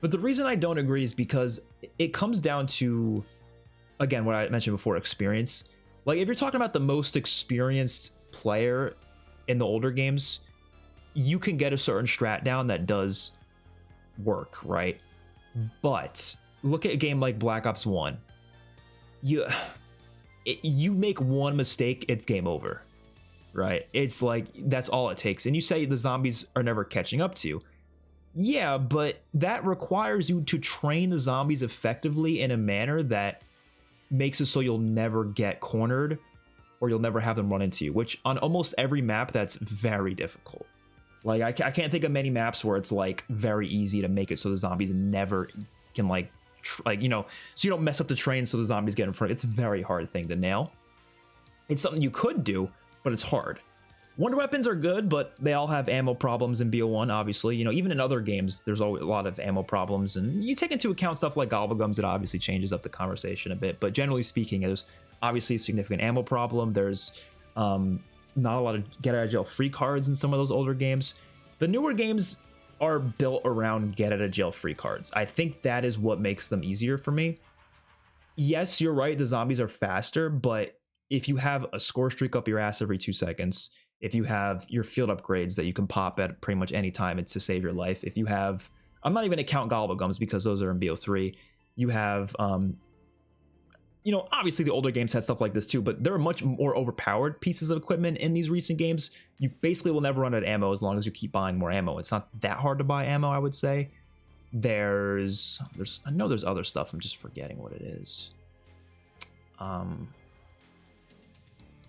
but the reason I don't agree is because it comes down to, again, what I mentioned before, experience. Like, if you're talking about the most experienced player in the older games, you can get a certain strat down that does work, right? But look at a game like Black Ops 1. You make one mistake, it's game over. right? It's like that's all it takes. And you say the zombies are never catching up to you. Yeah, but that requires you to train the zombies effectively in a manner that makes it so you'll never get cornered or you'll never have them run into you, which on almost every map, that's very difficult. Like, I can't think of many maps where it's like very easy to make it so the zombies never can like, you know, so you don't mess up the train so the zombies get in front. It's a very hard thing to nail. It's something you could do, but it's hard. Wonder weapons are good, but they all have ammo problems in BO1, obviously. You know, even in other games, there's always a lot of ammo problems, and you take into account stuff like gobblegums, it obviously changes up the conversation a bit. But generally speaking, there's obviously a significant ammo problem. There's not a lot of get out of jail free cards in some of those older games. The newer games are built around get out of jail free cards. I think that is what makes them easier for me. Yes, you're right, the zombies are faster, but if you have a score streak up your ass every 2 seconds, if you have your field upgrades that you can pop at pretty much any time to save your life, if you have, I'm not even gonna count gobblegums because those are in BO3, you have, you know, obviously the older games had stuff like this too, but there are much more overpowered pieces of equipment in these recent games. You basically will never run out of ammo as long as you keep buying more ammo. It's not that hard to buy ammo, I would say. There's I know there's other stuff, I'm just forgetting what it is. I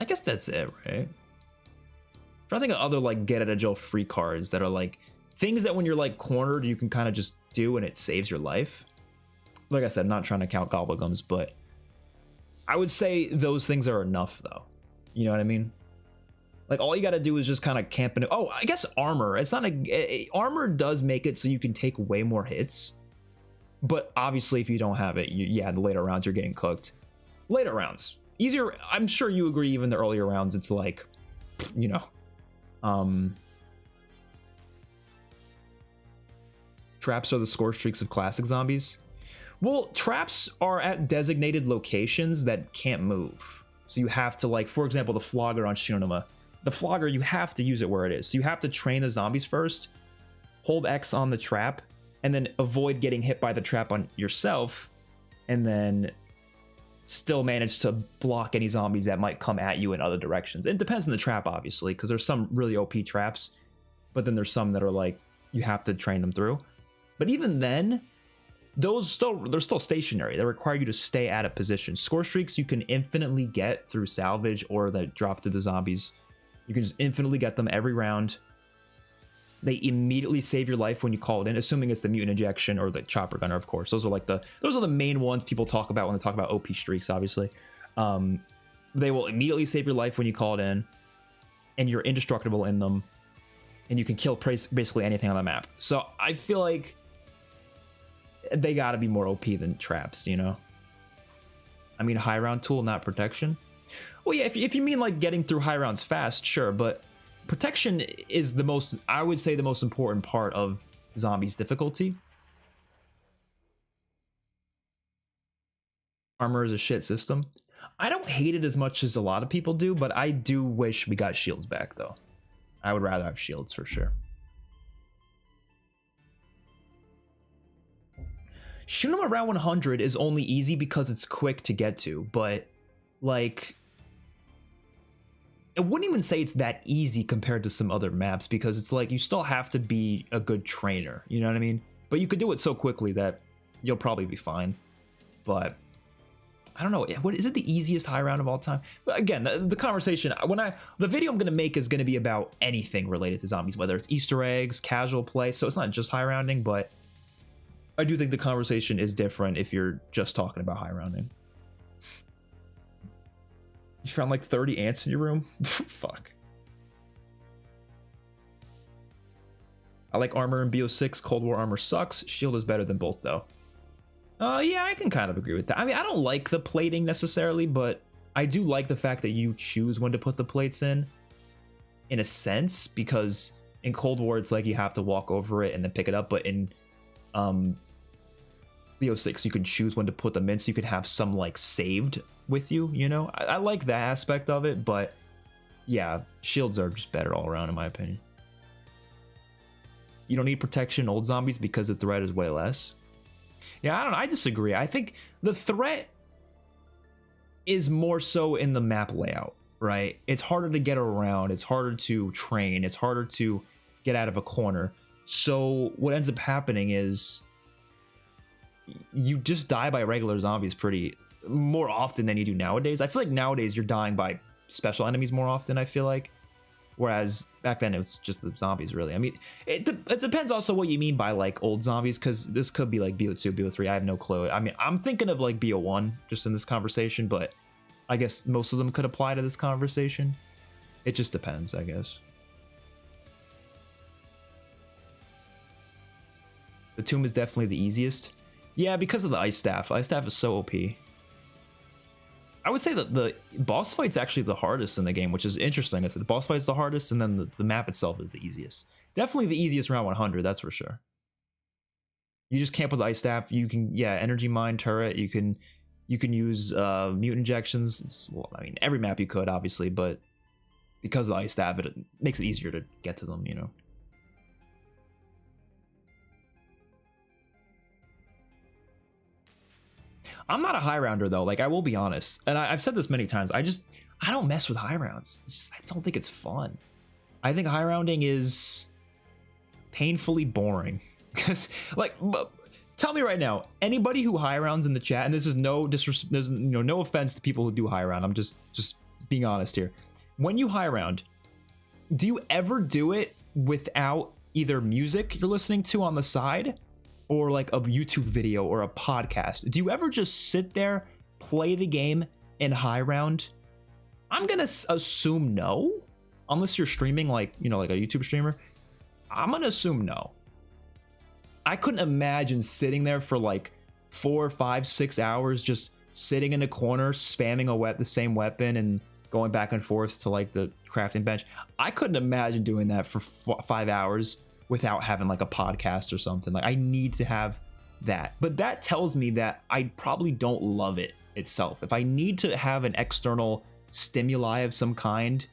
guess that's it, right? I'm trying to think of other like get out of jail free cards that are like things that when you're like cornered you can kind of just do and it saves your life. Like I said, I'm not trying to count gobblegums, but I would say those things are enough though. You know what I mean? Like all you got to do is just kind of camp in. Oh, I guess armor. It's not armor does make it so you can take way more hits, but obviously if you don't have it, yeah, the later rounds you're getting cooked. Later rounds easier. I'm sure you agree. Even the earlier rounds, it's like, you know. Traps are the score streaks of classic zombies. Well, traps are at designated locations that can't move. So you have to, like, for example, the flogger on Shinonuma. The flogger, you have to use it where it is. So you have to train the zombies first, hold X on the trap, and then avoid getting hit by the trap on yourself, and then still manage to block any zombies that might come at you in other directions. It depends on the trap, obviously, because there's some really OP traps, but then there's some that are like you have to train them through. But even then, they're still stationary. They require you to stay at a position. Score streaks you can infinitely get through salvage or that drop through the zombies. You can just infinitely get them every round. They immediately save your life when you call it in, assuming it's the mutant injection or the chopper gunner, of course. Those are the main ones people talk about when they talk about OP streaks, obviously. They will immediately save your life when you call it in, and you're indestructible in them, and you can kill basically anything on the map. So I feel like they gotta be more OP than traps, you know? I mean, high round tool, not protection. Well, yeah, if you mean like getting through high rounds fast, sure, but protection is the most, I would say, the most important part of zombies difficulty. Armor is a shit system. I don't hate it as much as a lot of people do, but I do wish we got shields back though. I would rather have shields for sure. Shooting them around 100 is only easy because it's quick to get to, but like, I wouldn't even say it's that easy compared to some other maps because it's like you still have to be a good trainer, you know what I mean? But you could do it so quickly that you'll probably be fine. But I don't know, what is it the easiest high round of all time? But again, the conversation, the video I'm gonna make is gonna be about anything related to zombies, whether it's Easter eggs, casual play, so it's not just high rounding, but I do think the conversation is different if you're just talking about high rounding. You found like 30 ants in your room? Fuck. I like armor in BO6. Cold War armor sucks. Shield is better than both though. Yeah, I can kind of agree with that. I mean, I don't like the plating necessarily, but I do like the fact that you choose when to put the plates in a sense, because in Cold War it's like you have to walk over it and then pick it up, but in BO6 you can choose when to put them in, so you can have some like saved with you, you know? I like that aspect of it, but yeah, shields are just better all around in my opinion. You don't need protection in old zombies because the threat is way less. Yeah, I don't know, I disagree. I think the threat is more so in the map layout. right? It's harder to get around, it's harder to train, it's harder to get out of a corner. So what ends up happening is you just die by regular zombies pretty more often than you do nowadays. I feel like nowadays you're dying by special enemies more often, I feel like. Whereas back then it was just the zombies, really. I mean, it depends also what you mean by like old zombies, because this could be like BO2, BO3. I have no clue. I mean, I'm thinking of like BO1 just in this conversation, but I guess most of them could apply to this conversation. It just depends, I guess. The tomb is definitely the easiest. Yeah, because of the ice staff. Ice staff is so OP. I would say that the boss fight's actually the hardest in the game, which is interesting. The boss fight's the hardest, and then the map itself is the easiest. Definitely the easiest around 100, that's for sure. You just camp with the ice staff. You can, yeah, energy mine turret. You can use mutant injections. Well, I mean, every map you could, obviously, but because of the ice staff, it makes it easier to get to them, you know. I'm not a high rounder though, like I will be honest, and I've said this many times. I don't mess with high rounds. I don't think it's fun. I think high rounding is painfully boring. Because like, tell me right now, anybody who high rounds in the chat, and this is there's no offense to people who do high round. I'm just being honest here. When you high round, do you ever do it without either music you're listening to on the side, or like a YouTube video or a podcast? Do you ever just sit there, play the game in high round? I'm gonna assume no, unless you're streaming like, you know, like a YouTube streamer. I'm gonna assume no. I couldn't imagine sitting there for like 4, 5, 6 hours just sitting in a corner, spamming the same weapon and going back and forth to like the crafting bench. I couldn't imagine doing that for 5 hours without having like a podcast or something. Like I need to have that. But that tells me that I probably don't love it itself. If I need to have an external stimuli of some kind,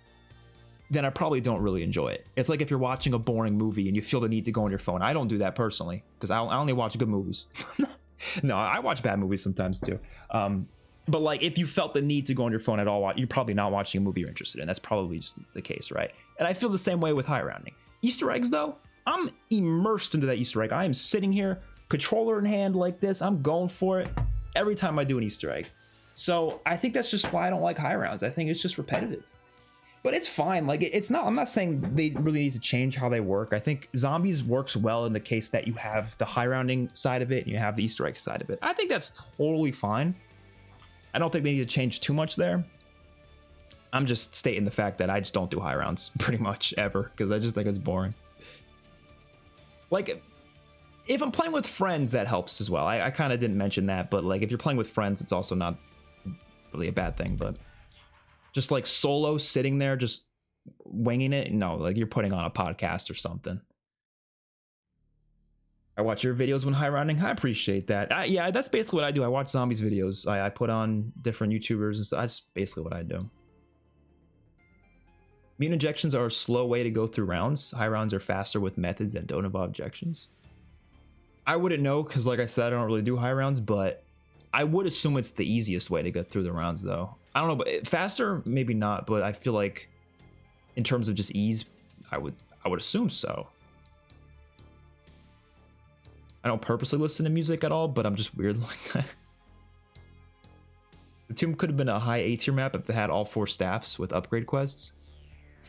then I probably don't really enjoy it. It's like if you're watching a boring movie and you feel the need to go on your phone. I don't do that personally, because I only watch good movies. No, I watch bad movies sometimes too. But like if you felt the need to go on your phone at all, you're probably not watching a movie you're interested in. That's probably just the case, right? And I feel the same way with high rounding. Easter eggs though, I'm immersed into that Easter egg. I am sitting here, controller in hand like this. I'm going for it every time I do an Easter egg. So I think that's just why I don't like high rounds. I think it's just repetitive. But it's fine. Like it's not, I'm not saying they really need to change how they work. I think zombies works well in the case that you have the high rounding side of it and you have the Easter egg side of it. I think that's totally fine. I don't think they need to change too much there. I'm just stating the fact that I just don't do high rounds pretty much ever, because I just think it's boring. Like, if I'm playing with friends, that helps as well. I kind of didn't mention that, but like if you're playing with friends, it's also not really a bad thing. But just like solo sitting there, just winging it, no, like you're putting on a podcast or something. I watch your videos when high rounding. I appreciate that. Yeah, that's basically what I do. I watch zombies videos. I put on different YouTubers and stuff. That's basically what I do. Mutant injections are a slow way to go through rounds. High rounds are faster with methods that don't involve injections. I wouldn't know, because like I said, I don't really do high rounds, but I would assume it's the easiest way to get through the rounds though. I don't know, but faster, maybe not, but I feel like in terms of just ease, I would assume so. I don't purposely listen to music at all, but I'm just weird like that. The tomb could have been a high A tier map if they had all 4 staffs with upgrade quests.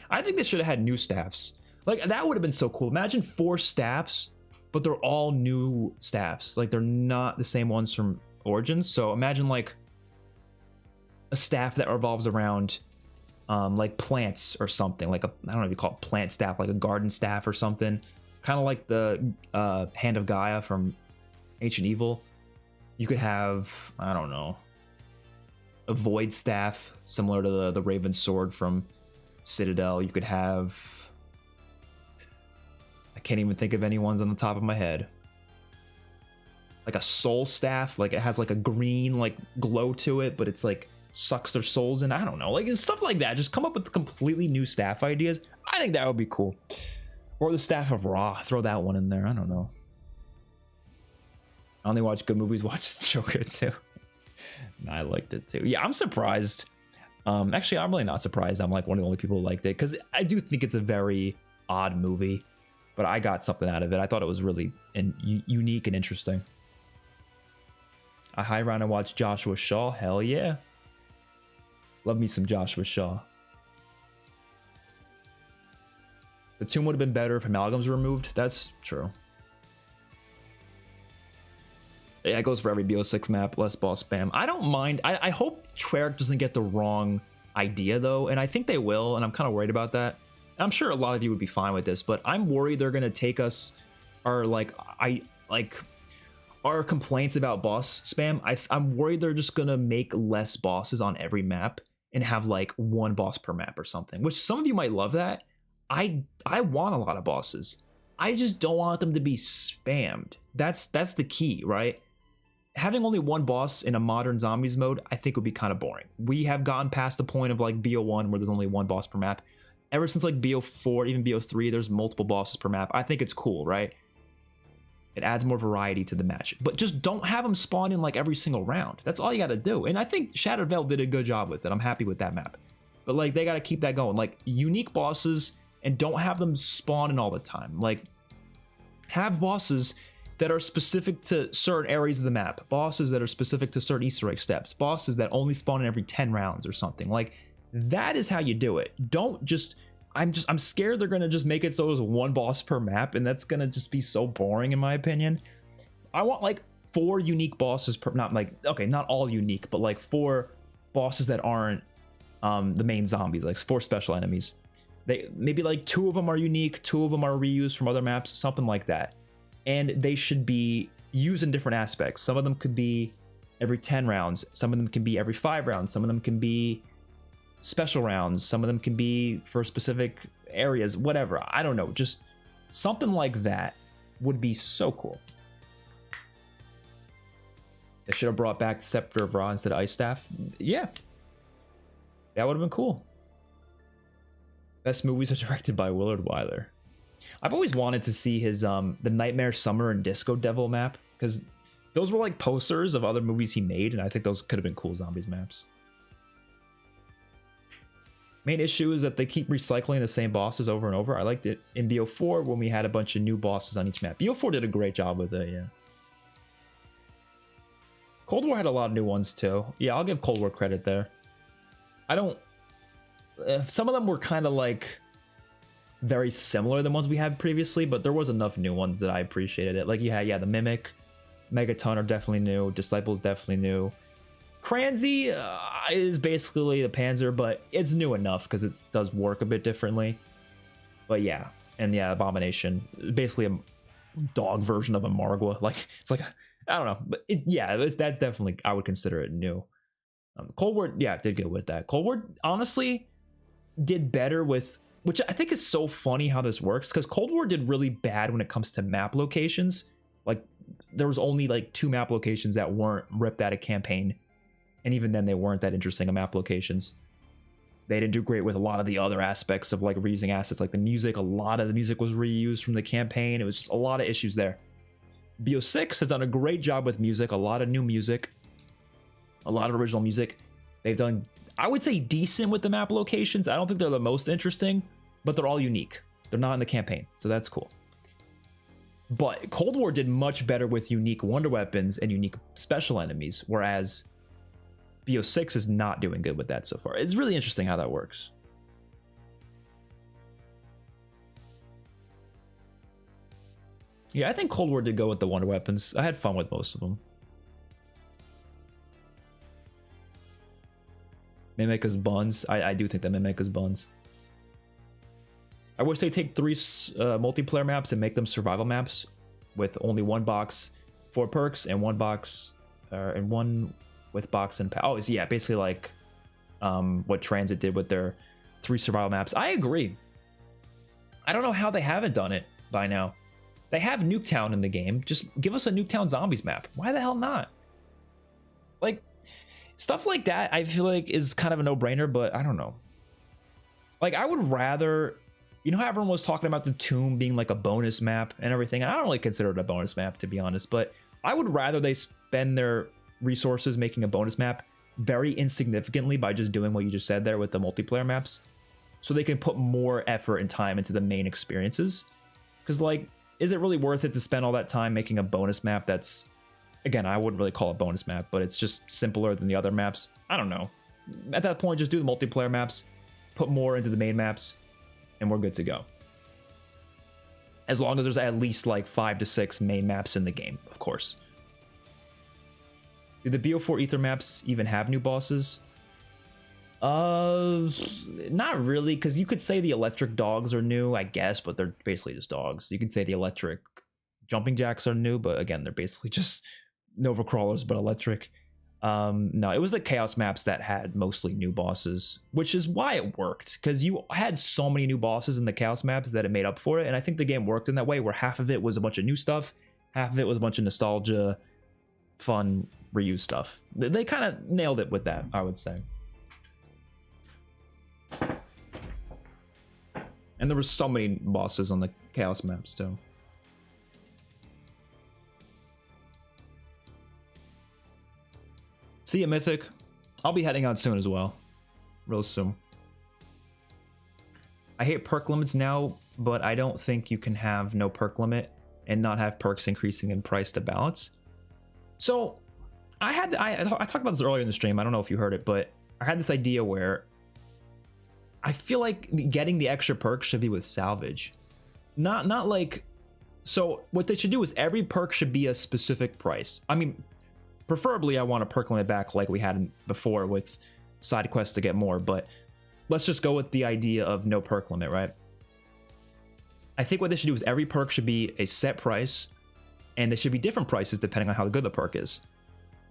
I think they should have had new staffs. Like that would have been so cool. Imagine 4 staffs, but they're all new staffs. Like they're not the same ones from Origins. So imagine like a staff that revolves around like plants or something. Like I don't know if you call it plant staff, like a garden staff or something. Kind of like the Hand of Gaia from Ancient Evil. You could have, I don't know, a void staff similar to the Raven sword from Citadel. You could have, I can't even think of any ones on the top of my head. Like a soul staff, like it has like a green like glow to it, but it's like sucks their souls in. I don't know, like stuff like that. Just come up with completely new staff ideas. I think that would be cool. Or the Staff of Ra, throw that one in there. I don't know. I only watch good movies, watch Joker too. I liked it too. Yeah, I'm surprised. Actually, I'm really not surprised. I'm like one of the only people who liked it because I do think it's a very odd movie, but I got something out of it. I thought it was really unique and interesting. A high round and watch Joshua Shaw. Hell yeah. Love me some Joshua Shaw. The tomb would have been better if amalgams were removed. That's true. Yeah, it goes for every BO6 map, less boss spam. I don't mind. I hope Treyarch doesn't get the wrong idea though, and I think they will, and I'm kind of worried about that. I'm sure a lot of you would be fine with this, but I'm worried they're gonna take us our our complaints about boss spam. I'm worried they're just gonna make less bosses on every map and have like one boss per map or something. Which some of you might love that. I want a lot of bosses. I just don't want them to be spammed. That's the key, right? Having only one boss in a modern zombies mode, I think would be kind of boring. We have gotten past the point of like BO1 where there's only one boss per map. Ever since like BO4, even BO3, there's multiple bosses per map. I think it's cool, right? It adds more variety to the match. But just don't have them spawn in like every single round. That's all you got to do. And I think Shattered Veil did a good job with it. I'm happy with that map. But like they got to keep that going. Like unique bosses, and don't have them spawn in all the time. Like have bosses that are specific to certain areas of the map, bosses that are specific to certain Easter egg steps, bosses that only spawn in every 10 rounds or something. Like that is how you do it. Don't just, I'm scared they're gonna just make it so there's one boss per map, and that's gonna just be so boring in my opinion. I want like 4 unique bosses per, not like, okay, not all unique, but like 4 bosses that aren't the main zombies, like 4 special enemies. They maybe like 2 of them are unique, 2 of them are reused from other maps, something like that. And they should be used in different aspects. Some of them could be every 10 rounds. Some of them can be every 5 rounds. Some of them can be special rounds. Some of them can be for specific areas, whatever. I don't know. Just something like that would be so cool. They should have brought back the Scepter of Ra instead of Ice Staff. Yeah. That would have been cool. Best movies are directed by Willard Wyler. I've always wanted to see his the Nightmare Summer and Disco Devil map, because those were like posters of other movies he made, and I think those could have been cool zombies maps. Main issue is that they keep recycling the same bosses over and over. I liked it in BO4 when we had a bunch of new bosses on each map. BO4 did a great job with it, yeah. Cold War had a lot of new ones too. Yeah, I'll give Cold War credit there. I don't... some of them were kind of like very similar to the ones we had previously, but there was enough new ones that I appreciated it. Like yeah, the Mimic, Megaton are definitely new, Disciple's definitely new. Kranzy is basically the Panzer, but it's new enough because it does work a bit differently. But yeah, and yeah, Abomination, basically a dog version of a Margwa. Like it's like, I don't know, but that's definitely, I would consider it new. Cold War, yeah, did good with that. Cold War honestly did better with, which I think is so funny how this works, because Cold War did really bad when it comes to map locations. Like there was only like 2 map locations that weren't ripped out of campaign, and even then they weren't that interesting of map locations. They didn't do great with a lot of the other aspects of like reusing assets, like the music. A lot of the music was reused from the campaign. It was just a lot of issues there. BO6 has done a great job with music, a lot of new music, a lot of original music. They've done, I would say, decent with the map locations. I don't think they're the most interesting, but they're all unique. They're not in the campaign, so that's cool. But Cold War did much better with unique wonder weapons and unique special enemies, whereas BO6 is not doing good with that so far. It's really interesting how that works. Yeah, I think Cold War did go with the wonder weapons. I had fun with most of them. Mimic is buns. I do think that Mimic is buns. I wish they take 3 multiplayer maps and make them survival maps with only 1 box for perks and 1 box and 1 with box and oh yeah, basically like what Transit did with their 3 survival maps. I agree. I don't know how they haven't done it by now. They have Nuketown in the game. Just give us a Nuketown Zombies map. Why the hell not? Like stuff like that I feel like is kind of a no-brainer, but I don't know. Like I would rather, you know how everyone was talking about the Tomb being like a bonus map and everything? I don't really consider it a bonus map, to be honest, but I would rather they spend their resources making a bonus map very insignificantly by just doing what you just said there with the multiplayer maps, so they can put more effort and time into the main experiences. Because, like, is it really worth it to spend all that time making a bonus map that's, again, I wouldn't really call it bonus map, but it's just simpler than the other maps? I don't know. At that point, just do the multiplayer maps, put more into the main maps, and we're good to go. As long as there's at least like 5 to 6 main maps in the game, of course. Do the BO4 Ether maps even have new bosses? Not really, because you could say the electric dogs are new, I guess, but they're basically just dogs. You could say the electric jumping jacks are new, but again, they're basically just Nova crawlers, but electric. No, it was the chaos maps that had mostly new bosses, which is why it worked, because you had so many new bosses in the chaos maps that it made up for it. And I think the game worked in that way, where half of it was a bunch of new stuff, half of it was a bunch of nostalgia, fun, reuse stuff. They kind of nailed it with that, I would say. And there were so many bosses on the chaos maps too. See ya, Mythic. I'll be heading out soon as well. Real soon. I hate perk limits now, but I don't think you can have no perk limit and not have perks increasing in price to balance. So I talked about this earlier in the stream. I don't know if you heard it, but I had this idea where I feel like getting the extra perks should be with salvage. Not like, so what they should do is every perk should be a specific price. I mean, preferably I want a perk limit back like we had before with side quests to get more, but let's just go with the idea of no perk limit, right? I think what they should do is every perk should be a set price, and they should be different prices depending on how good the perk is.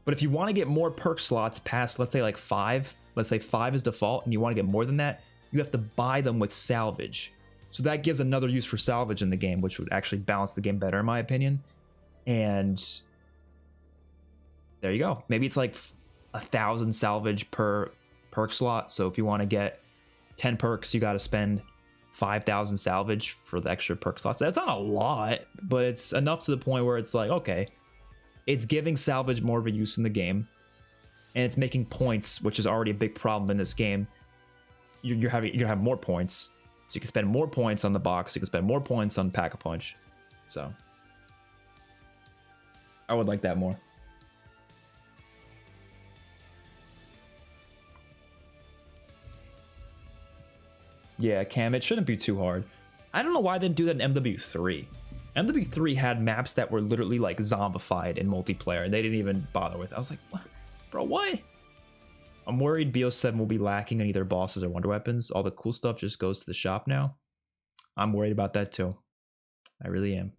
But if you want to get more perk slots past, let's say like 5, let's say 5 is default, and you want to get more than that, you have to buy them with salvage. So that gives another use for salvage in the game, which would actually balance the game better in my opinion. And there you go. Maybe it's like 1,000 salvage per perk slot. So if you want to get 10 perks, you got to spend 5,000 salvage for the extra perk slots. That's not a lot, but it's enough to the point where it's like, okay, it's giving salvage more of a use in the game, and it's making points, which is already a big problem in this game. You're gonna have more points, so you can spend more points on the box. You can spend more points on Pack-a-Punch. So I would like that more. Yeah, Cam, it shouldn't be too hard. I don't know why they didn't do that in MW3. MW3 had maps that were literally like zombified in multiplayer, and they didn't even bother with it. I was like, what? Bro, what? I'm worried BO7 will be lacking in either bosses or wonder weapons. All the cool stuff just goes to the shop now. I'm worried about that too. I really am.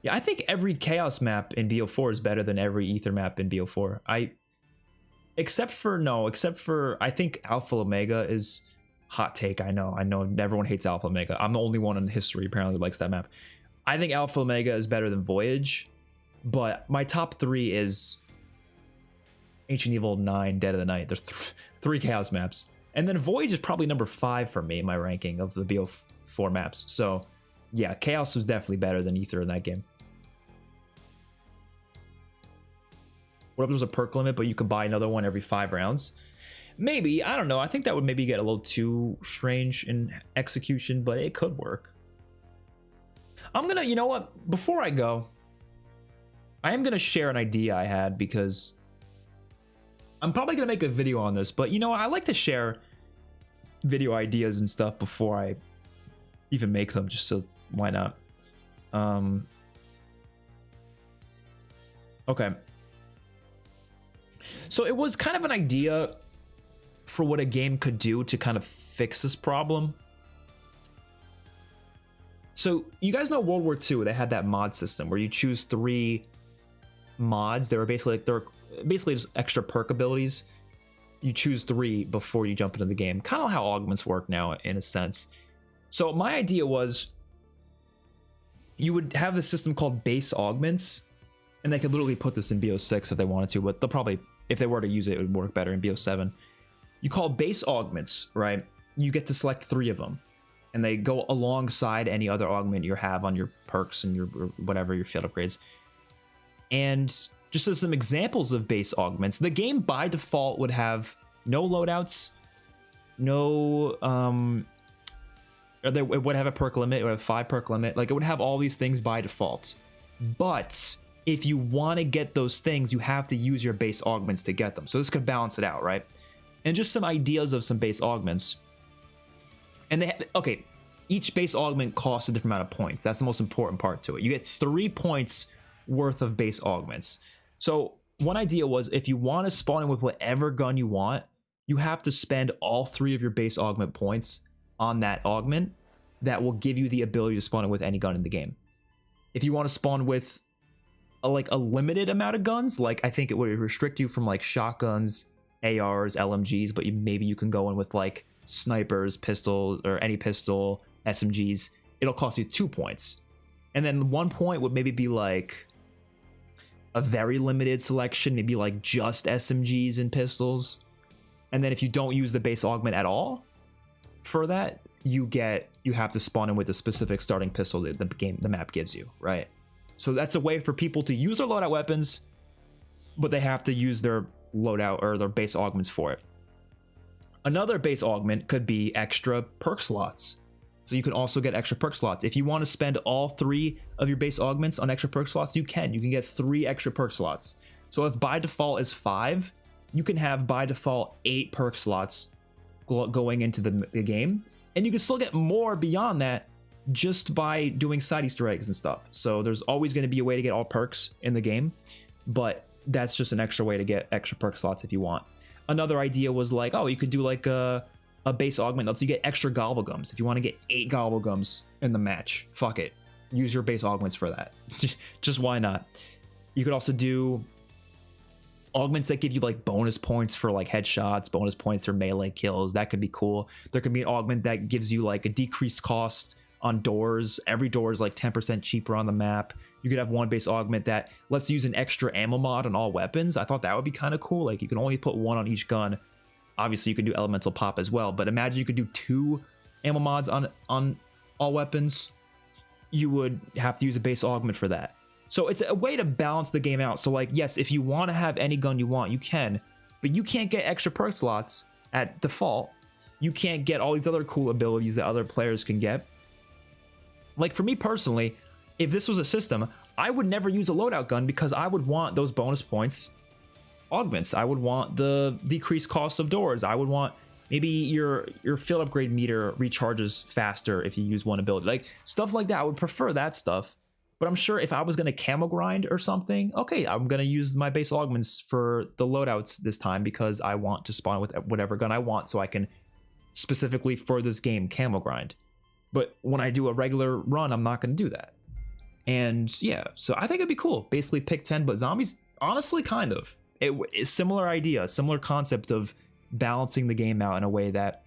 Yeah, I think every chaos map in BO4 is better than every ether map in BO4. Except for I think Alpha Omega is hot take. I know everyone hates Alpha Omega. I'm the only one in history apparently who likes that map. I think Alpha Omega is better than Voyage, but my top 3 is Ancient Evil 9, Dead of the Night. There's 3 chaos maps, and then Voyage is probably number 5 for me in my ranking of the BO4 maps. So yeah, chaos was definitely better than ether in that game. What if there's a perk limit, but you can buy another one every 5 rounds? Maybe, I don't know. I think that would maybe get a little too strange in execution, but it could work. I'm gonna, you know what? Before I go, I am gonna share an idea I had, because I'm probably gonna make a video on this, but you know what? I like to share video ideas and stuff before I even make them, just so why not? Okay. So it was kind of an idea for what a game could do to kind of fix this problem. So you guys know World War II, they had that mod system where you choose 3 mods. They're basically just extra perk abilities. You choose 3 before you jump into the game. Kind of how augments work now in a sense. So my idea was you would have this system called base augments, and they could literally put this in BO6 if they wanted to, but they'll probably, if they were to use it, it would work better in BO7. You call base augments, right? You get to select 3 of them, and they go alongside any other augment you have on your perks and your whatever, your field upgrades. And just as some examples of base augments, the game by default would have no loadouts, no it would have a perk limit, it would have 5 perk limit, like it would have all these things by default. But if you want to get those things, you have to use your base augments to get them. So this could balance it out, right? And just some ideas of some base augments. And okay, each base augment costs a different amount of points. That's the most important part to it. You get 3 points worth of base augments. So one idea was, if you want to spawn in with whatever gun you want, you have to spend all 3 of your base augment points on that augment that will give you the ability to spawn in with any gun in the game. If you want to spawn with a limited amount of guns, like I think it would restrict you from like shotguns, ARs, LMGs, but maybe you can go in with like snipers, pistols, or any pistol, SMGs. It'll cost you 2 points. And then 1 point would maybe be like a very limited selection, maybe like just SMGs and pistols. And then if you don't use the base augment at all for that, you have to spawn in with a specific starting pistol that the map gives you, right? So that's a way for people to use their loadout weapons, but they have to use their loadout or their base augments for it. Another base augment could be extra perk slots. So you can also get extra perk slots. If you want to spend all 3 of your base augments on extra perk slots, you can get 3 extra perk slots. So if by default is 5, you can have by default 8 perk slots going into the game, and you can still get more beyond that just by doing side Easter eggs and stuff. So there's always going to be a way to get all perks in the game, but that's just an extra way to get extra perk slots if you want. Another idea was like, oh, you could do like a base augment that lets you get extra gobblegums. If you want to get 8 gobblegums in the match, fuck it, use your base augments for that. Just why not? You could also do augments that give you like bonus points for like headshots, bonus points for melee kills. That could be cool. There could be an augment that gives you like a decreased cost on doors. Every door is like 10% cheaper on the map. You could have one base augment that lets you use an extra ammo mod on all weapons. I thought that would be kind of cool. Like you can only put 1 on each gun. Obviously you could do elemental pop as well, but imagine you could do 2 ammo mods on all weapons. You would have to use a base augment for that. So it's a way to balance the game out. So like, yes, if you want to have any gun you want, you can, but you can't get extra perk slots at default. You can't get all these other cool abilities that other players can get. Like for me personally, if this was a system, I would never use a loadout gun because I would want those bonus points augments. I would want the decreased cost of doors. I would want maybe your field upgrade meter recharges faster if you use one ability. Like stuff like that. I would prefer that stuff. But I'm sure if I was going to camo grind or something, okay, I'm going to use my base augments for the loadouts this time because I want to spawn with whatever gun I want so I can specifically for this game camo grind. But when I do a regular run, I'm not going to do that. And yeah, so I think it'd be cool. Basically pick 10, but zombies, honestly, kind of. It's similar idea, similar concept of balancing the game out in a way that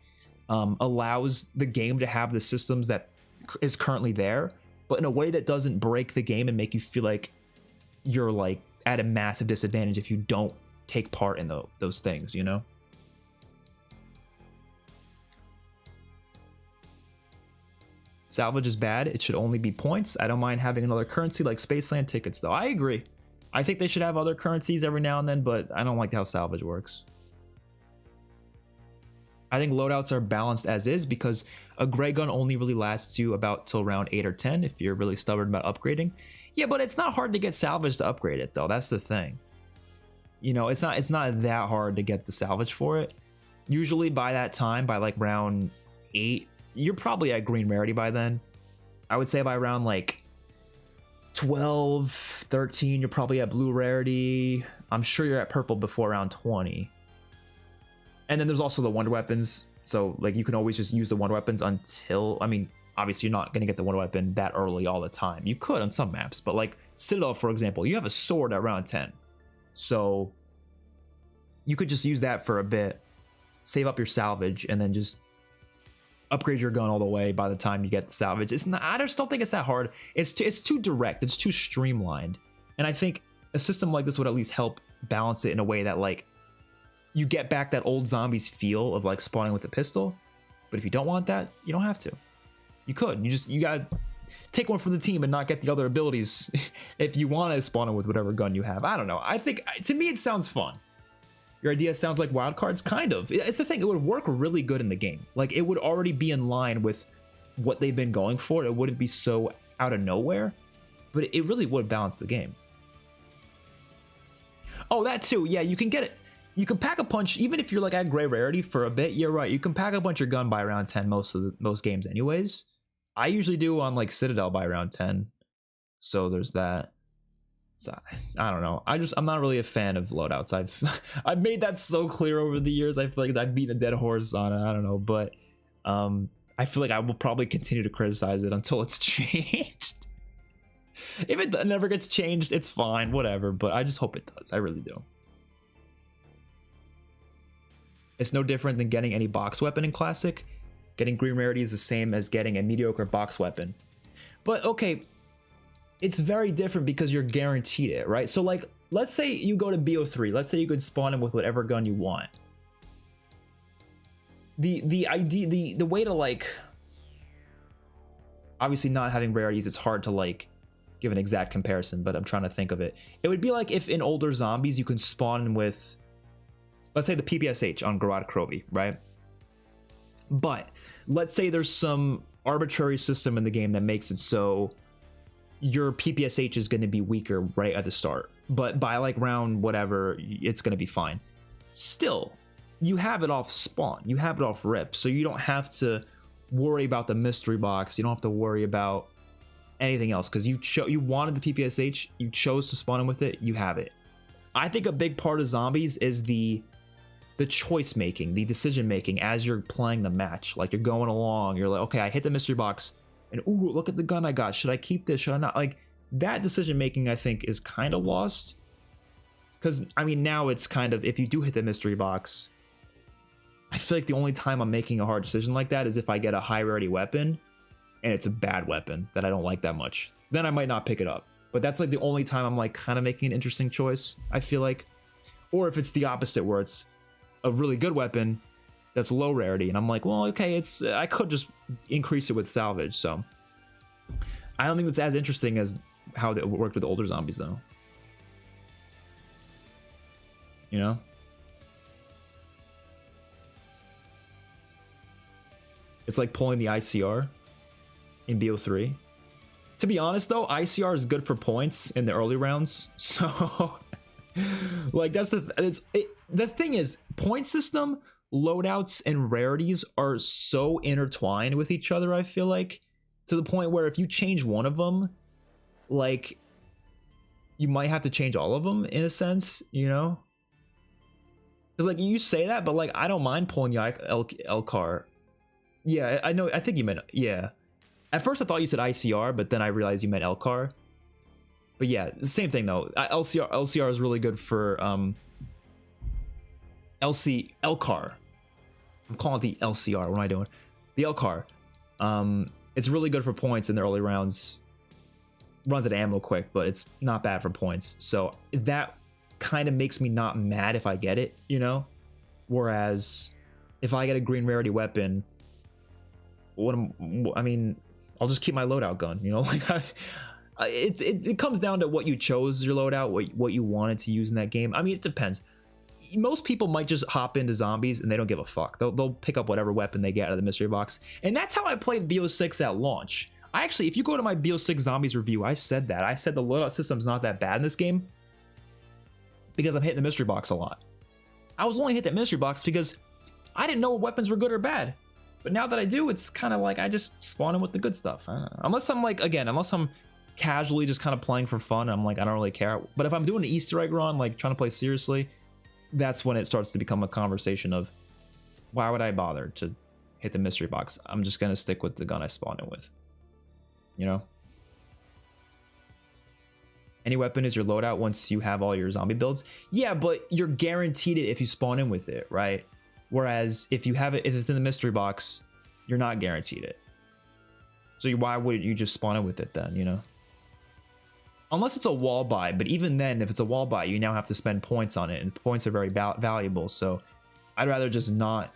allows the game to have the systems that is currently there, but in a way that doesn't break the game and make you feel like you're like at a massive disadvantage if you don't take part in those things, you know? Salvage is bad. It should only be points. I don't mind having another currency like Spaceland tickets though. I agree. I think they should have other currencies every now and then, but I don't like how salvage works. I think loadouts are balanced as is because a gray gun only really lasts you about till round 8 or 10 if you're really stubborn about upgrading. Yeah, but it's not hard to get salvage to upgrade it though. That's the thing. You know, it's not that hard to get the salvage for it. Usually by that time, by like round 8, you're probably at green rarity by then. I would say by around like 12, 13, you're probably at blue rarity. I'm sure you're at purple before around 20. And then there's also the wonder weapons. So like you can always just use the wonder weapons until, I mean, obviously you're not going to get the wonder weapon that early all the time. You could on some maps, but like Citadel, for example, you have a sword at round 10. So you could just use that for a bit, save up your salvage, and then just upgrade your gun all the way by the time you get the salvage. It's not, I just don't think it's that hard. It's too direct. It's too streamlined. And I think a system like this would at least help balance it in a way that like you get back that old zombies feel of like spawning with a pistol. But if you don't want that, you don't have to. You could. You gotta take one for the team and not get the other abilities if you want to spawn in with whatever gun you have. I don't know. I think, to me, it sounds fun. Your idea sounds like wildcards, kind of. It's the thing, it would work really good in the game. Like, it would already be in line with what they've been going for. It wouldn't be so out of nowhere, but it really would balance the game. Oh, that too. Yeah, you can get it. You can pack a punch, even if you're like at gray rarity for a bit. You're right. You can pack a punch your gun by around 10 most games anyways. I usually do on like Citadel by around 10. So there's that. So, I don't know. I'm not really a fan of loadouts. I've made that so clear over the years. I feel like I've beaten a dead horse on it. I don't know, but I feel like I will probably continue to criticize it until it's changed. If it never gets changed, it's fine, whatever. But I just hope it does. I really do. It's no different than getting any box weapon in Classic. Getting green rarity is the same as getting a mediocre box weapon. But okay, it's very different because you're guaranteed it, right? So like, let's say you go to BO3. Let's say you could spawn in with whatever gun you want. The idea, the way to like, obviously not having rarities, it's hard to like give an exact comparison, but I'm trying to think of it. It would be like if in older zombies you can spawn in with, let's say the PPSH on Garad Krovi, right? But let's say there's some arbitrary system in the game that makes it so your PPSH is going to be weaker right at the start, but by like round whatever, it's going to be fine. Still, you have it off spawn, you have it off rip, so you don't have to worry about the mystery box. You don't have to worry about anything else because you wanted the PPSH, you chose to spawn in with it, you have it. I think a big part of zombies is the choice making, the decision making as you're playing the match. Like, you're going along, you're like, okay, I hit the mystery box, and ooh, look at the gun I got. Should I keep this? Should I not? Like, that decision making, I think, is kind of lost. Because, I mean, now it's kind of, if you do hit the mystery box, I feel like the only time I'm making a hard decision like that is if I get a high rarity weapon, and it's a bad weapon that I don't like that much. Then I might not pick it up. But that's like the only time I'm like kind of making an interesting choice, I feel like. Or if it's the opposite, where it's a really good weapon that's low rarity, and I'm like, well, okay, I could just increase it with salvage. So I don't think it's as interesting as how it worked with older zombies, though. You know? It's like pulling the ICR in BO3. To be honest, though, ICR is good for points in the early rounds. So, like, that's the thing is, point system, loadouts, and rarities are so intertwined with each other, I feel like, to the point where if you change one of them, like, you might have to change all of them in a sense, you know? Because, like, you say that, but, like, I don't mind pulling the LCAR. Yeah, I know, I think you meant, yeah. At first I thought you said ICR, but then I realized you meant LCAR. But yeah, same thing though. LCR is really good for LCAR. I'm calling it the LCR. What am I doing? The LCAR. It's really good for points in the early rounds. Runs out of ammo quick, but it's not bad for points. So that kind of makes me not mad if I get it, you know? Whereas if I get a green rarity weapon, I mean, I'll just keep my loadout gun, you know? Like, it comes down to what you chose your loadout, what you wanted to use in that game. I mean, it depends. Most people might just hop into zombies and they don't give a fuck. They'll pick up whatever weapon they get out of the mystery box. And that's how I played BO6 at launch. I actually, if you go to my BO6 Zombies review, I said that. I said the loadout system's not that bad in this game because I'm hitting the mystery box a lot. I was only hit that mystery box because I didn't know what weapons were good or bad. But now that I do, it's kind of like I just spawn in with the good stuff. I don't know. Unless I'm like, again, unless I'm casually just kind of playing for fun, I'm like, I don't really care. But if I'm doing an Easter egg run, like trying to play seriously, that's when it starts to become a conversation of, why would I bother to hit the mystery box? I'm just going to stick with the gun I spawned in with. You know? Any weapon is your loadout once you have all your zombie builds. Yeah, but you're guaranteed it if you spawn in with it, right? Whereas if you have it, if it's in the mystery box, you're not guaranteed it. So why wouldn't you just spawn in with it then, you know? Unless it's a wall buy, but even then, if it's a wall buy, you now have to spend points on it, and points are very valuable, so I'd rather just not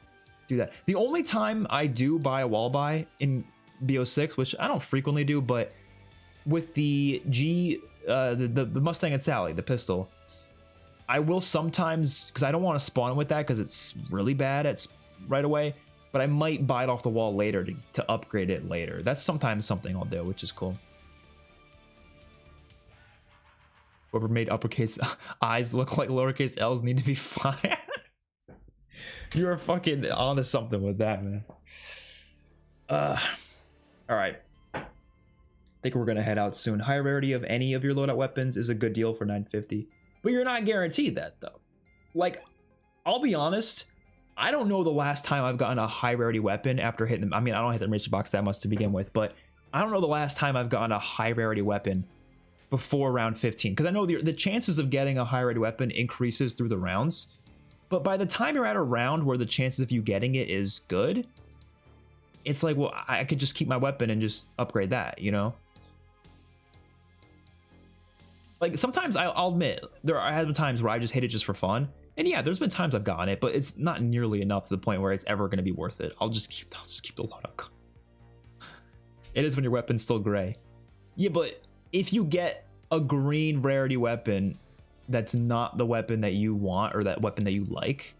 do that. The only time I do buy a wall buy in BO6, which I don't frequently do, but with the the Mustang and Sally, the pistol, I will sometimes, because I don't want to spawn with that because it's really bad at right away, but I might buy it off the wall later to upgrade it later. That's sometimes something I'll do, which is cool. Whoever made uppercase I's look like lowercase L's need to be fired. You're fucking onto something with that, man. All right. I think we're gonna head out soon. High rarity of any of your loadout weapons is a good deal for 950, but you're not guaranteed that though. Like, I'll be honest, I don't know the last time I've gotten a high rarity weapon after hitting them. I mean, I don't hit the mystery box that much to begin with, but I don't know the last time I've gotten a high rarity weapon before round 15, because I know the chances of getting a high rarity weapon increases through the rounds, but by the time you're at a round where the chances of you getting it is good, it's like, well, I could just keep my weapon and just upgrade that, you know? Like, sometimes I'll admit there have been times where I just hit it just for fun, and yeah, there's been times I've gotten it, but it's not nearly enough to the point where it's ever going to be worth it. I'll just keep the loadout. It is when your weapon's still gray. Yeah, but if you get a green rarity weapon that's not the weapon that you want or that weapon that you like,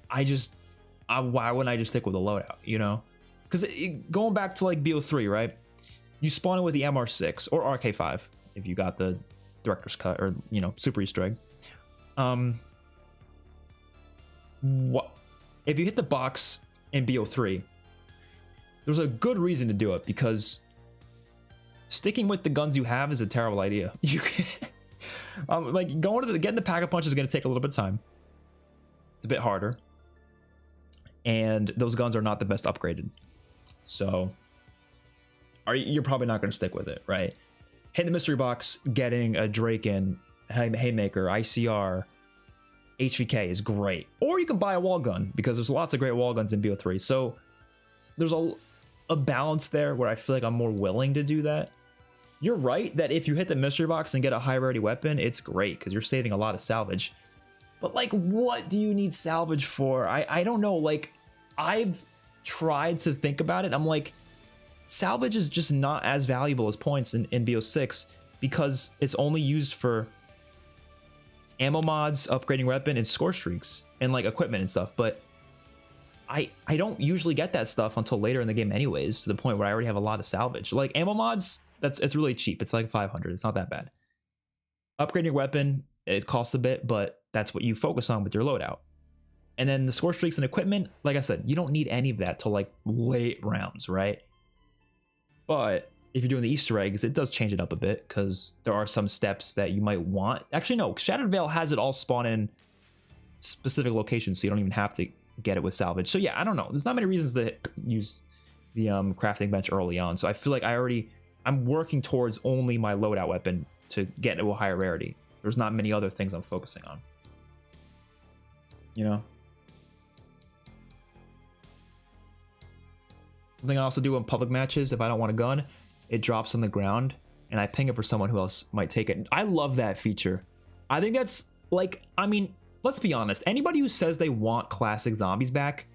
why wouldn't I just stick with a loadout, you know? Because going back to like BO3, right? You spawn it with the MR6 or RK5 if you got the director's cut or, you know, super Easter egg. What if you hit the box in BO3? There's a good reason to do it, because sticking with the guns you have is a terrible idea. You can, like, getting the pack-a-punch is going to take a little bit of time. It's a bit harder, and those guns are not the best upgraded. So, you're probably not going to stick with it, right? Hitting the mystery box, getting a Draken, Haymaker, ICR, HVK is great. Or you can buy a wall gun, because there's lots of great wall guns in BO3. So there's a balance there where I feel like I'm more willing to do that. You're right that if you hit the mystery box and get a high rarity weapon, it's great because you're saving a lot of salvage. But like, what do you need salvage for? I don't know. Like, I've tried to think about it. I'm like, salvage is just not as valuable as points in BO6 because it's only used for ammo mods, upgrading weapon, and score streaks, and like equipment and stuff. But I don't usually get that stuff until later in the game anyways, to the point where I already have a lot of salvage. Like ammo mods, it's really cheap. It's like 500. It's not that bad. Upgrading your weapon, it costs a bit, but that's what you focus on with your loadout. And then the score streaks and equipment, like I said, you don't need any of that till like late rounds, right? But if you're doing the Easter eggs, it does change it up a bit because there are some steps that you might want. Actually, no, Shattered Veil has it all spawn in specific locations, so you don't even have to get it with salvage. So yeah, I don't know. There's not many reasons to use the crafting bench early on. So I feel like I'm working towards only my loadout weapon to get to a higher rarity. There's not many other things I'm focusing on. You know? Something I also do in public matches, if I don't want a gun, it drops on the ground and I ping it for someone who else might take it. I love that feature. I think that's like, I mean, let's be honest. Anybody who says they want classic zombies back,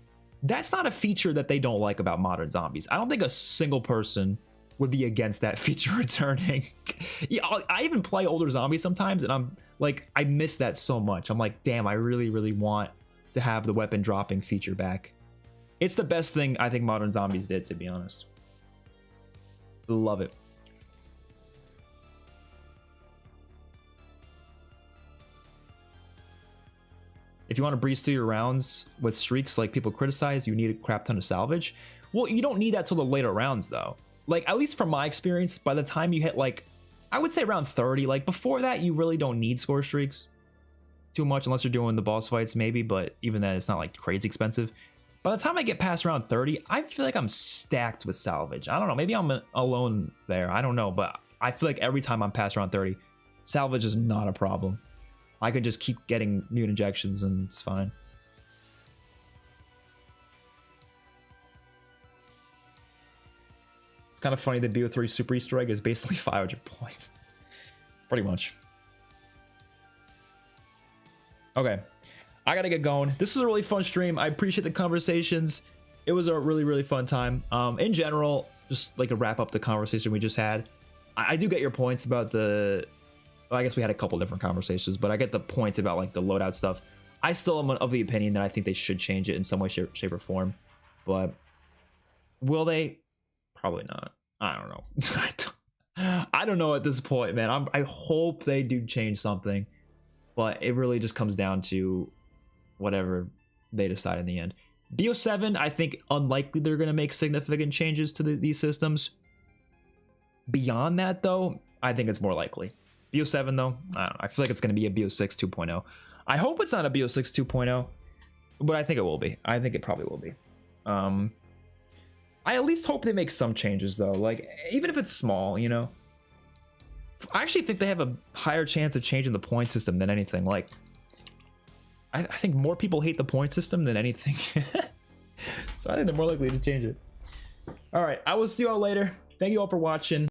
that's not a feature that they don't like about modern zombies. I don't think a single person would be against that feature returning. Yeah, I even play older zombies sometimes and I'm like, I miss that so much. I'm like, damn, I really, really want to have the weapon dropping feature back. It's the best thing I think modern zombies did, to be honest. Love it. If you want to breeze through your rounds with streaks like people criticize, you need a crap ton of salvage. Well, you don't need that till the later rounds though. Like, at least from my experience, by the time you hit like, I would say around 30, like before that, you really don't need score streaks too much unless you're doing the boss fights maybe, but even then it's not like crazy expensive. By the time I get past around 30, I feel like I'm stacked with salvage. I don't know, maybe I'm alone there, I don't know, but I feel like every time I'm past around 30, salvage is not a problem. I could just keep getting mute injections and it's fine. It's kind of funny that BO3 Super Easter Egg is basically 500 points. Pretty much. Okay. I gotta get going. This was a really fun stream. I appreciate the conversations. It was a really, really fun time. In general, just like to wrap up the conversation we just had, I do get your points about the. Well, I guess we had a couple different conversations, but I get the points about like the loadout stuff. I still am of the opinion that I think they should change it in some way, shape, or form. But will they? Probably not. I don't know. I don't know at this point, man. I hope they do change something, but it really just comes down to whatever they decide in the end. BO7, I think unlikely they're going to make significant changes to these systems. Beyond that, though, I think it's more likely. BO7, though, I don't know. I feel like it's going to be a BO6 2.0. I hope it's not a BO6 2.0, but I think it will be. I think it probably will be. I at least hope they make some changes, though. Like, even if it's small, you know. I actually think they have a higher chance of changing the point system than anything. Like, I think more people hate the point system than anything. So I think they're more likely to change it. All right, I will see you all later. Thank you all for watching.